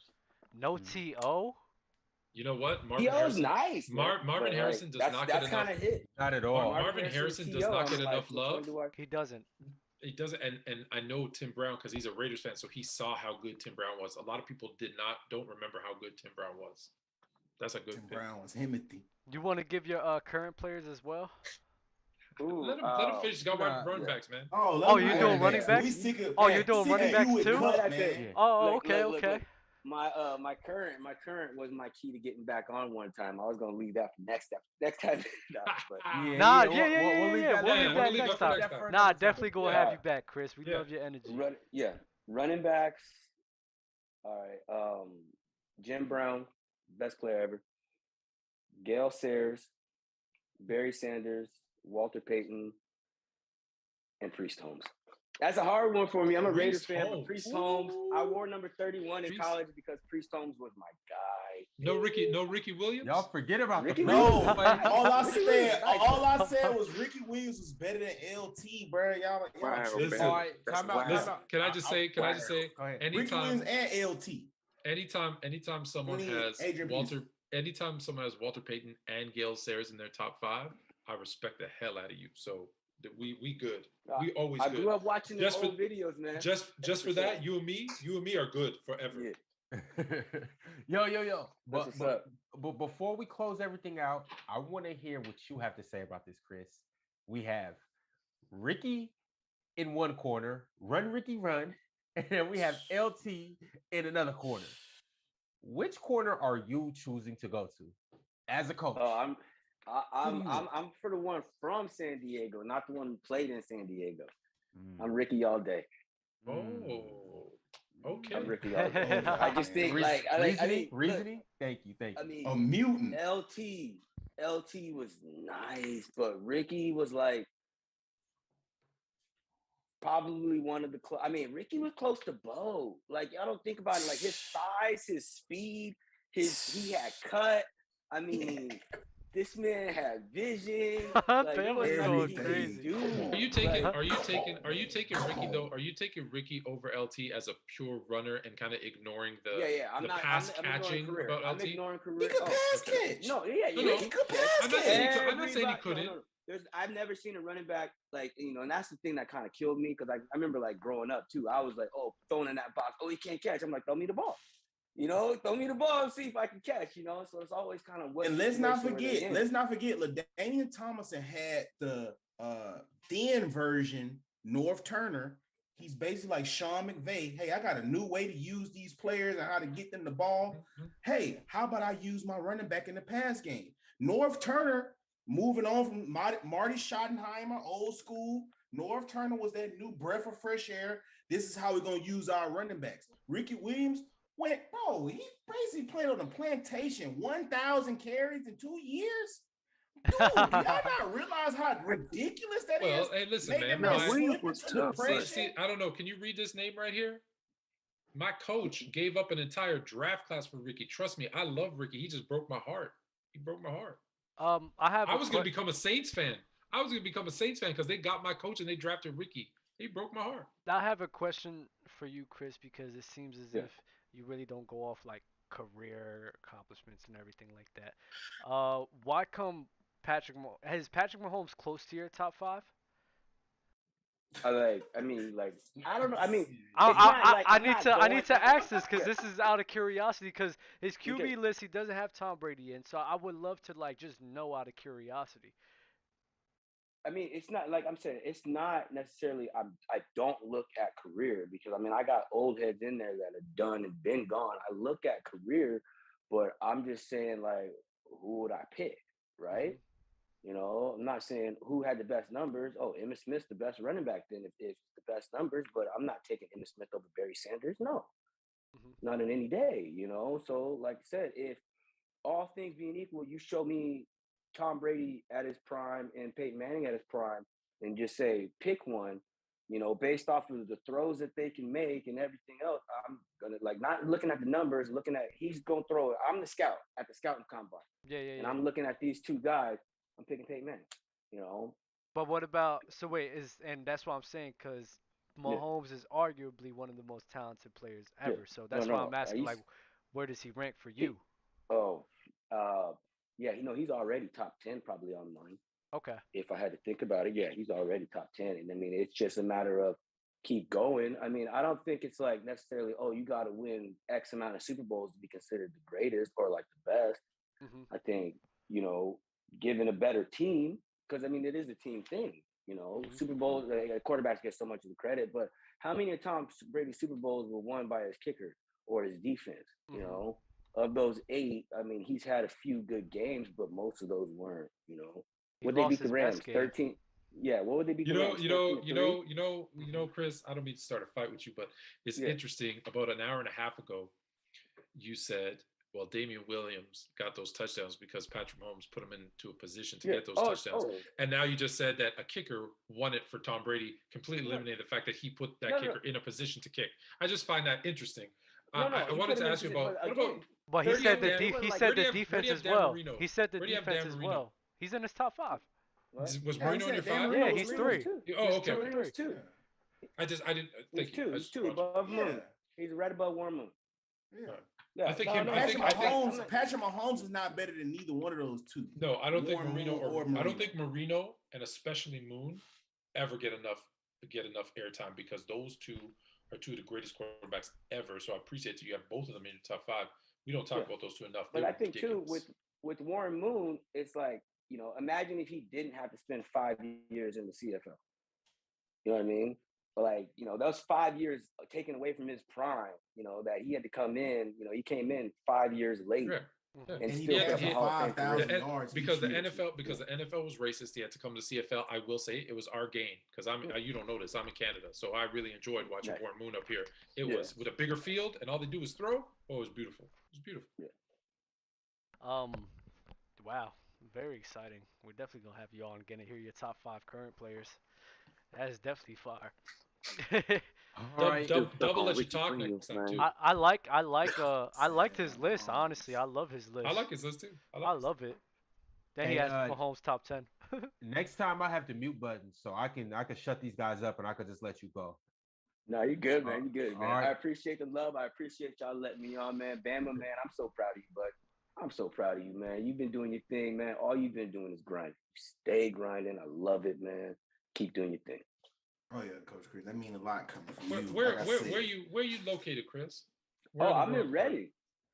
No T.O.? You know what? T.O.'s nice. Marvin Harrison does not get enough. That's kind of hit. Not at all. Marvin Harrison does not get enough love. He doesn't. He doesn't, and I know Tim Brown because he's a Raiders fan, so he saw how good Tim Brown was. A lot of people don't remember how good Tim Brown was. That's a good Tim pick. Brown was Timothy. You want to give your current players as well? Ooh, let him finish. Got running backs, man. You're doing running backs? You're doing running backs too? Okay. My current was my key to getting back on one time. I was gonna leave that for next time. We'll leave that next time. Definitely gonna have you back, Chris. We love your energy. Running backs. All right. Jim Brown, best player ever. Gale Sayers, Barry Sanders, Walter Payton, and Priest Holmes. That's a hard one for me. I'm a Raiders fan, but Priest Holmes. I wore number 31 in college because Priest Holmes was my guy. No Ricky Williams. Y'all forget about Ricky No, all I said was Ricky Williams was better than LT, bro. Y'all listen. All right, time out. Can I just say? Ricky Williams and LT. Anytime someone has Walter Payton and Gale Sayers in their top 5, I respect the hell out of you. So we good. We always good. I grew up watching the old videos, man. Just for that, you and me are good forever. Yeah. Yo. But before we close everything out, I want to hear what you have to say about this, Chris. We have Ricky in one corner, run Ricky run, and then we have LT in another corner. Which corner are you choosing to go to as a coach? I'm for the one from San Diego, not the one who played in San Diego. I'm Ricky all day. Oh, okay. I'm Ricky all day. I just think reasoning. Thank you. I mean, a mutant. LT was nice, but Ricky was like probably one of the. Ricky was close to Bo. Like, y'all don't think about it. Like his size, his speed, he had cut. I mean, this man had vision. Like, going crazy. Are you taking Ricky though? Are you taking Ricky over LT as a pure runner and kind of ignoring the pass catching about LT? I'm ignoring career. He could pass catch. No, he could pass catch. I'm not saying he couldn't. No. I've never seen a running back like, and that's the thing that kind of killed me, because I remember like growing up too. I was like, oh, throwing in that box. Oh, he can't catch. I'm like, throw me the ball. Throw me the ball and see if I can catch. So it's always kind of what. And let's not forget, LaDainian Tomlinson had the thin version, North Turner. He's basically like Sean McVay. Hey, I got a new way to use these players and how to get them the ball. Hey, how about I use my running back in the pass game? North Turner, moving on from Marty Schottenheimer, old school. North Turner was that new breath of fresh air. This is how we're going to use our running backs. Ricky Williams he basically played on a plantation, 1,000 carries in 2 years. Dude, do y'all not realize how ridiculous that is? Well, hey, listen, man. Williams was tough. See, I don't know. Can you read this name right here? My coach gave up an entire draft class for Ricky. Trust me, I love Ricky. He just broke my heart. He broke my heart. I was going to become a Saints fan. Because they got my coach and they drafted Ricky. He broke my heart. I have a question for you, Chris, because it seems as if you really don't go off like career accomplishments and everything like that. Why come has Patrick Mahomes close to your top 5? I don't know. I need to ask this because this is out of curiosity, because his QB list, he doesn't have Tom Brady in, so I would love to just know out of curiosity. It's not like I'm saying. It's not necessarily. I don't look at career, because I got old heads in there that are done and been gone. I look at career, but I'm just saying, like, who would I pick, right? I'm not saying who had the best numbers. Oh, Emmitt Smith's the best running back then if the best numbers, but I'm not taking Emmitt Smith over Barry Sanders. No, not in any day. So like I said, if all things being equal, you show me Tom Brady at his prime and Peyton Manning at his prime, and just say pick one, based off of the throws that they can make and everything else, I'm gonna not looking at the numbers, looking at he's gonna throw it. I'm the scout at the scouting combine. And I'm looking at these two guys. I'm picking Peyton Manning. But what about and that's what I'm saying, because Mahomes is arguably one of the most talented players ever. So that's why I'm asking, where does he rank for you? He's already top 10 probably on mine. Okay. If I had to think about it, he's already top 10. And it's just a matter of keep going. I don't think it's like necessarily, you got to win X amount of Super Bowls to be considered the greatest or like the best. I think, given a better team, because it is a team thing. Super Bowls, quarterbacks get so much of the credit, but how many of Tom Brady's Super Bowls were won by his kicker or his defense? Of those 8, he's had a few good games, but most of those weren't. Would they beat the Rams 13? Yeah, what would they beat the Rams? Chris, I don't mean to start a fight with you, but it's interesting. About an hour and a half ago, you said, well, Damien Williams got those touchdowns because Patrick Mahomes put him into a position to get those touchdowns. And now you just said that a kicker won it for Tom Brady, completely eliminating the fact that he put that kicker in a position to kick. I just find that interesting. I wanted to ask you about what about. But he said the defense as well. He said the defense as well. He's in his top 5. Was Marino in your 5? Yeah, he's 3. Oh, okay. Marino's 2. I didn't. Thank you. He's 2 above Moon. He's right above Warren Moon. I think Patrick Mahomes is not better than neither one of those two. No, I don't think Marino I don't think Marino and especially Moon ever get enough airtime, because those two are 2 of the greatest quarterbacks ever. So I appreciate that you have both of them in your top 5. We don't talk about those 2 enough. But I think ridiculous. Too with Warren Moon, it's like, imagine if he didn't have to spend 5 years in the CFL. You know what I mean? But like, you know, that was 5 years taken away from his prime. You know, that he had to come in. You know, he came in 5 years late. Yeah. And he still did kept a Hall of Fame career. 5,000 yards because the each year. NFL the NFL was racist. He had to come to CFL. I will say it was our gain because you don't know this. I'm in Canada, so I really enjoyed watching Warren Moon up here. It was with a bigger field, and all they do is throw. Oh, it was beautiful. It was beautiful. Yeah. Wow, very exciting. We're definitely gonna have you on again to hear your top 5 current players. That is definitely fire. Double let you talk next time too. I liked his list. Honestly, I love his list. I like his list too. I love it. Then he has Mahomes top 10. Next time I have the mute button, so I can shut these guys up and I could just let you go. No, you're good, man. You're good, man. Right. I appreciate the love. I appreciate y'all letting me on, man. Bama, man, I'm so proud of you, bud. I'm so proud of you, man. You've been doing your thing, man. All you've been doing is grinding. Stay grinding. I love it, man. Keep doing your thing. Oh yeah, Coach Chris. That means a lot coming from you. Where you located, Chris? I'm in Reading.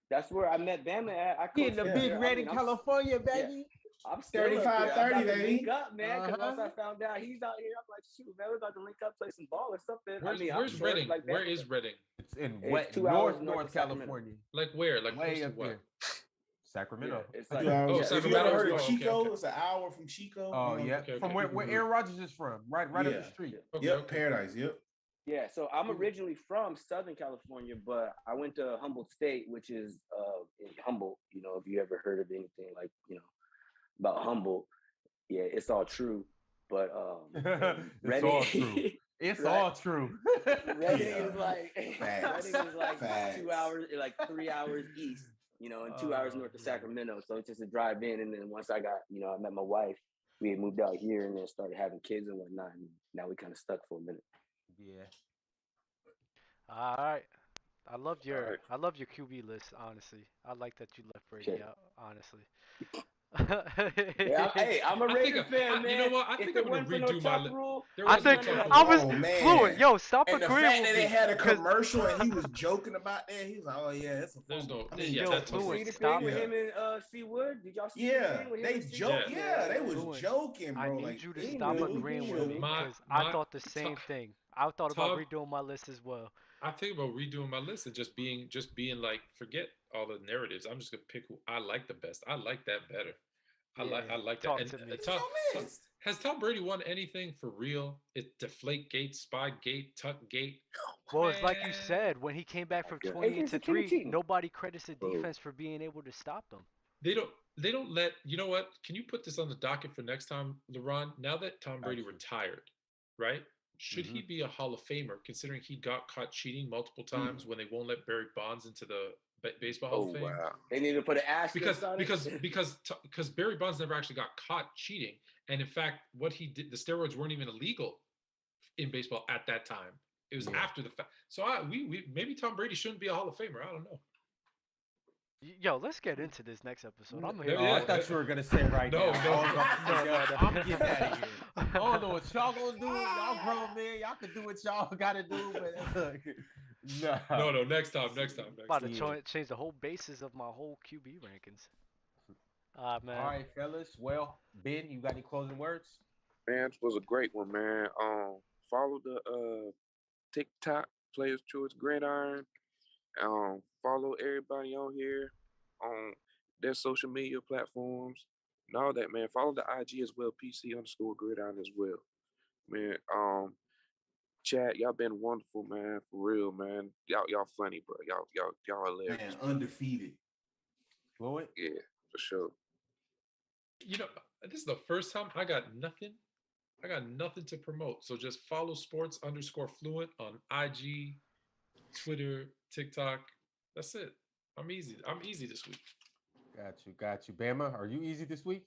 That's where I met Bama at. In the big Reading, California, baby. Yeah. I'm 35-30, baby. Link up, man. Because once I found out he's out here, I'm like, shoot, man, we're about to link up, play some ball or something. Where's Reading? Like where is Reading? It's in North California. Like where? Like way close up to what? there. Sacramento. Yeah, it's like, Sacramento. You ever heard of Chico? Okay. It's an hour from Chico. Oh yeah, from where Aaron Rodgers is from, right up the street. Paradise. Yep. Yeah, so I'm originally from Southern California, but I went to Humboldt State, which is in Humboldt. You know, if you ever heard of anything like about Humboldt, yeah, it's all true. But it's all true. It's all true. Reading is like 2 hours, like 3 hours east. You know, and 2 hours north of Sacramento. So it's just a drive in. And then once I got, I met my wife, we had moved out here and then started having kids and whatnot. And now we kind of stuck for a minute. Yeah. All right. I loved your QB list, honestly. I like that you left Brady out, honestly. Hey, I'm a Raiders fan, man. You know what? I think I'm gonna redo my list. Fluent. Yo, stop and agreeing with me. The fact that they had a commercial and he was joking about that, he was like, "Oh yeah, it's a." There's no. Fluent. Stop with him and C Wood. Did y'all see? They joke. Yeah, they was joking, bro. I need you to stop agreeing with me because I thought the same thing. I thought about redoing my list as well. I think about redoing my list and just being like, forget all the narratives. I'm just gonna pick who I like the best. I like that better. I like that. And has Tom Brady won anything for real? It's Deflate Gate, Spy Gate, Tuck Gate. Well, it's like you said, when he came back from 28-3, nobody credits the defense for being able to stop them. They don't let, you know what? Can you put this on the docket for next time, LeRon? Now that Tom Brady retired, right? Should he be a Hall of Famer, considering he got caught cheating multiple times when they won't let Barry Bonds into the Baseball Hall of Fame? Wow. They need to put an asterisk on it. Because Barry Bonds never actually got caught cheating, and in fact, what he did, the steroids weren't even illegal in baseball at that time. It was after the fact. So we maybe Tom Brady shouldn't be a Hall of Famer. I don't know. Yo, let's get into this next episode. I'm here. I thought you were gonna say right now. No. I'm getting out of here. I don't know what y'all gonna do. Y'all grown men. Y'all can do what y'all gotta do, but no. Next time. About to change the whole basis of my whole QB rankings. Man. All right, fellas. Well, Ben, you got any closing words? Man, this was a great one, man. Follow the TikTok Players Choice Gridiron. Follow everybody on here on their social media platforms and all that, man. Follow the IG as well, PC_Gridiron as well, man. Chat, y'all been wonderful, man. For real, man. Y'all funny, bro. Y'all hilarious. Man, undefeated. Fluent? Yeah, for sure. You know, this is the first time I got nothing to promote. So just follow sports_fluent on IG, Twitter, TikTok. That's it. I'm easy this week. Got you. Bama, are you easy this week?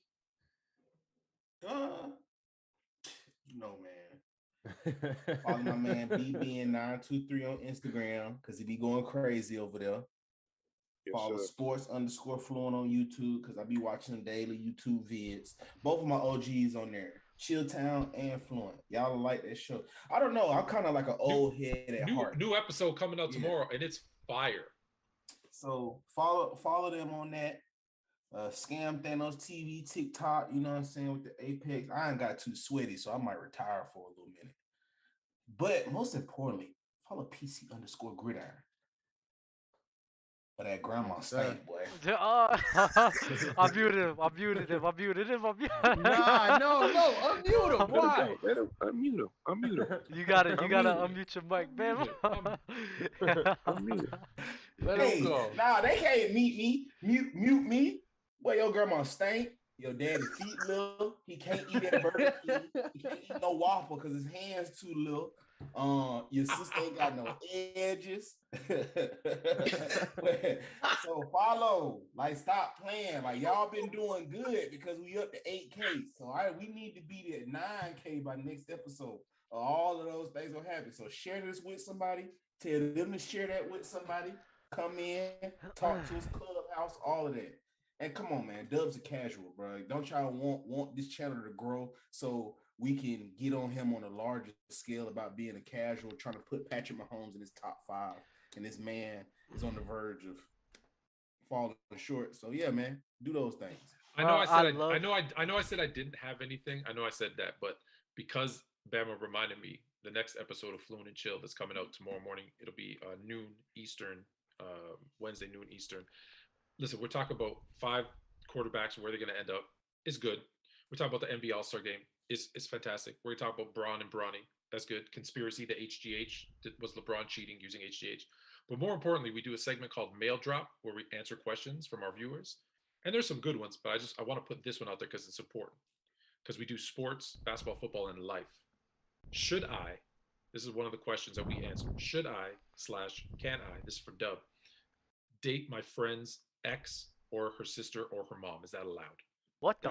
Man. Follow my man BBN923 on Instagram because he be going crazy over there. Yes, follow sports_fluent on YouTube because I be watching them daily YouTube vids. Both of my OGs on there. Chilltown and Fluent. Y'all like that show. I don't know. I'm kind of like an old head at heart. New episode coming out tomorrow, and it's fire. So follow them on that. Scam Thanos TV, TikTok, you know what I'm saying, with the Apex. I ain't got too sweaty, so I might retire for a little minute. But most importantly, follow PC_gridiron. But that grandma stank, boy. I muted him. I muted him. I muted him. I muted him. Nah, no, unmute him. Why? Let him unmute him. Unmute him. You gotta unmute your mic, man. Unmute him. Let him go. Nah, they can't mute me. Boy, your grandma stank. Your daddy feet little. He can't eat at Burger King. He can't eat no waffle because his hands too little. Your sister ain't got no edges. So follow, like, stop playing. Like, y'all been doing good because we up to 8K. So we need to be at 9K by next episode. All of those things will happen. So share this with somebody. Tell them to share that with somebody. Come in, talk to us, Clubhouse, all of that. And come on, man, Dub's a casual, bro. Don't y'all want this channel to grow so we can get on him on a larger scale about being a casual, trying to put Patrick Mahomes in his top 5, and this man is on the verge of falling short. So yeah, man, do those things. I know I said I didn't have anything. I know I said that, but because Bama reminded me, the next episode of Fluent and Chill that's coming out tomorrow morning, it'll be noon Eastern, Wednesday noon Eastern. Listen, we're talking about 5 quarterbacks and where they're going to end up. It's good. We're talking about the NBA All-Star Game. It's fantastic. We're talking about Braun and Bronny. That's good. Conspiracy, the HGH. Was LeBron cheating using HGH? But more importantly, we do a segment called Mail Drop where we answer questions from our viewers. And there's some good ones, but I want to put this one out there because it's important. Because we do sports, basketball, football, and life. Should I, this is one of the questions that we answer, should I/can I, this is for Dub, date my friend's ex or her sister or her mom? Is that allowed? What the?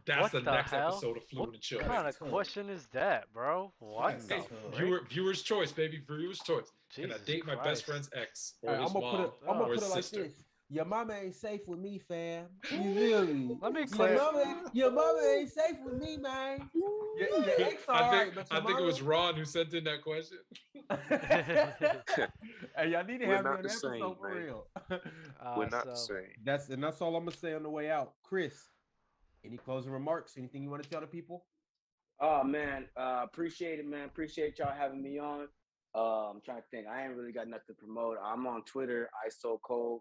That's the next episode of Fluent and Chill. What kind of question is that, bro? What? Viewer's choice, baby. Viewer's choice. Can I date my best friend's ex or his mom or his sister? Like this. Your mama ain't safe with me, fam. You really? Let me clear. Your mama ain't safe with me, man. Your ex I think it was Ron who sent in that question. Hey, y'all need to have me on an episode for real. We're not the same. That's all I'm gonna say on the way out. Chris, any closing remarks? Anything you want to tell the people? Oh man, appreciate it, man. Appreciate y'all having me on. I'm trying to think. I ain't really got nothing to promote. I'm on Twitter, ISoCold.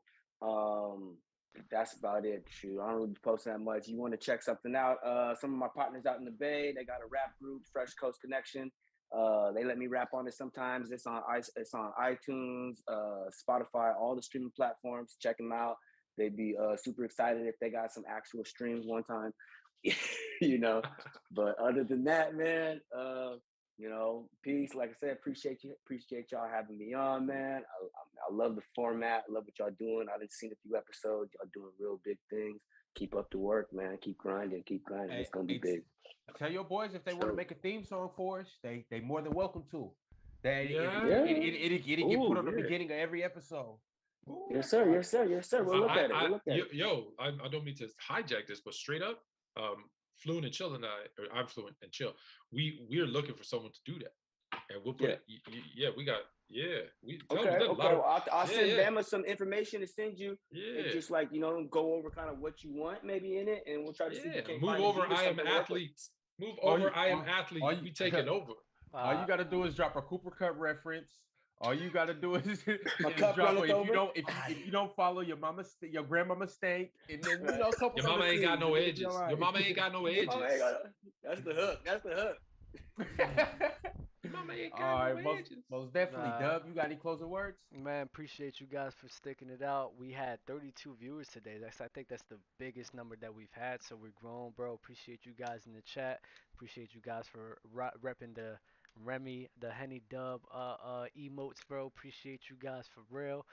That's about it. Shoot, I don't really post that much. You want to check something out? Some of my partners out in the Bay, they got a rap group, Fresh Coast Connection. They let me rap on it sometimes. It's on iTunes, Spotify, all the streaming platforms. Check them out. They'd be super excited if they got some actual streams one time. You know. But other than that, man, you know, peace. Like I said, appreciate y'all having me on, man. I love the format. I love what y'all doing. I've seen a few episodes. Y'all doing real big things. Keep up the work, man. Keep grinding. Hey, it's gonna be big. Tell your boys if they want to make a theme song for us, they more than welcome to. It get put on the beginning of every episode. Ooh, yes, sir. We'll look at it. Yo, I don't mean to hijack this, but straight up, Fluent and Chill and I'm Fluent and Chill. We're looking for someone to do that, and we'll put it. Yeah, we got. Yeah, we. Okay. Well, I'll send Bama some information to send you. Yeah. And just like, you know, go over kind of what you want maybe in it, and we'll try to see. If we can move over. I am athletes. Move over. I am athlete. We taking over. All you got to do is drop a Cooper Cup reference. All you got to do is drop if you don't follow your grandmama stank, and then you know your mama ain't got no edges. Right. Your mama ain't got no edges. That's the hook. All right, most definitely. Dub, you got any closing words? Man, appreciate you guys for sticking it out. We had 32 viewers today. I think that's the biggest number that we've had. So we're grown, bro. Appreciate you guys in the chat. Appreciate you guys for repping the Remy, the Henny Dub emotes, bro. Appreciate you guys for real.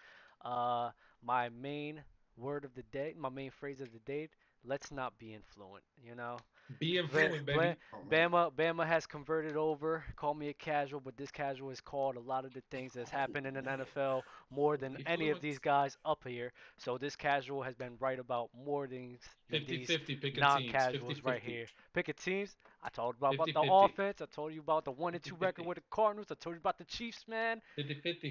My main word of the day, my main phrase of the day, let's not be influent, you know? Be influent, baby. Bama has converted over. Call me a casual, but this casual is called a lot of the things that's happened in an NFL more than any of these guys up here. So this casual has been right about more things than 50-50 these non-casuals right here. Picking teams. I told you about the offense. I told you about the 1-2 record with the Cardinals. I told you about the Chiefs, man. 50-50.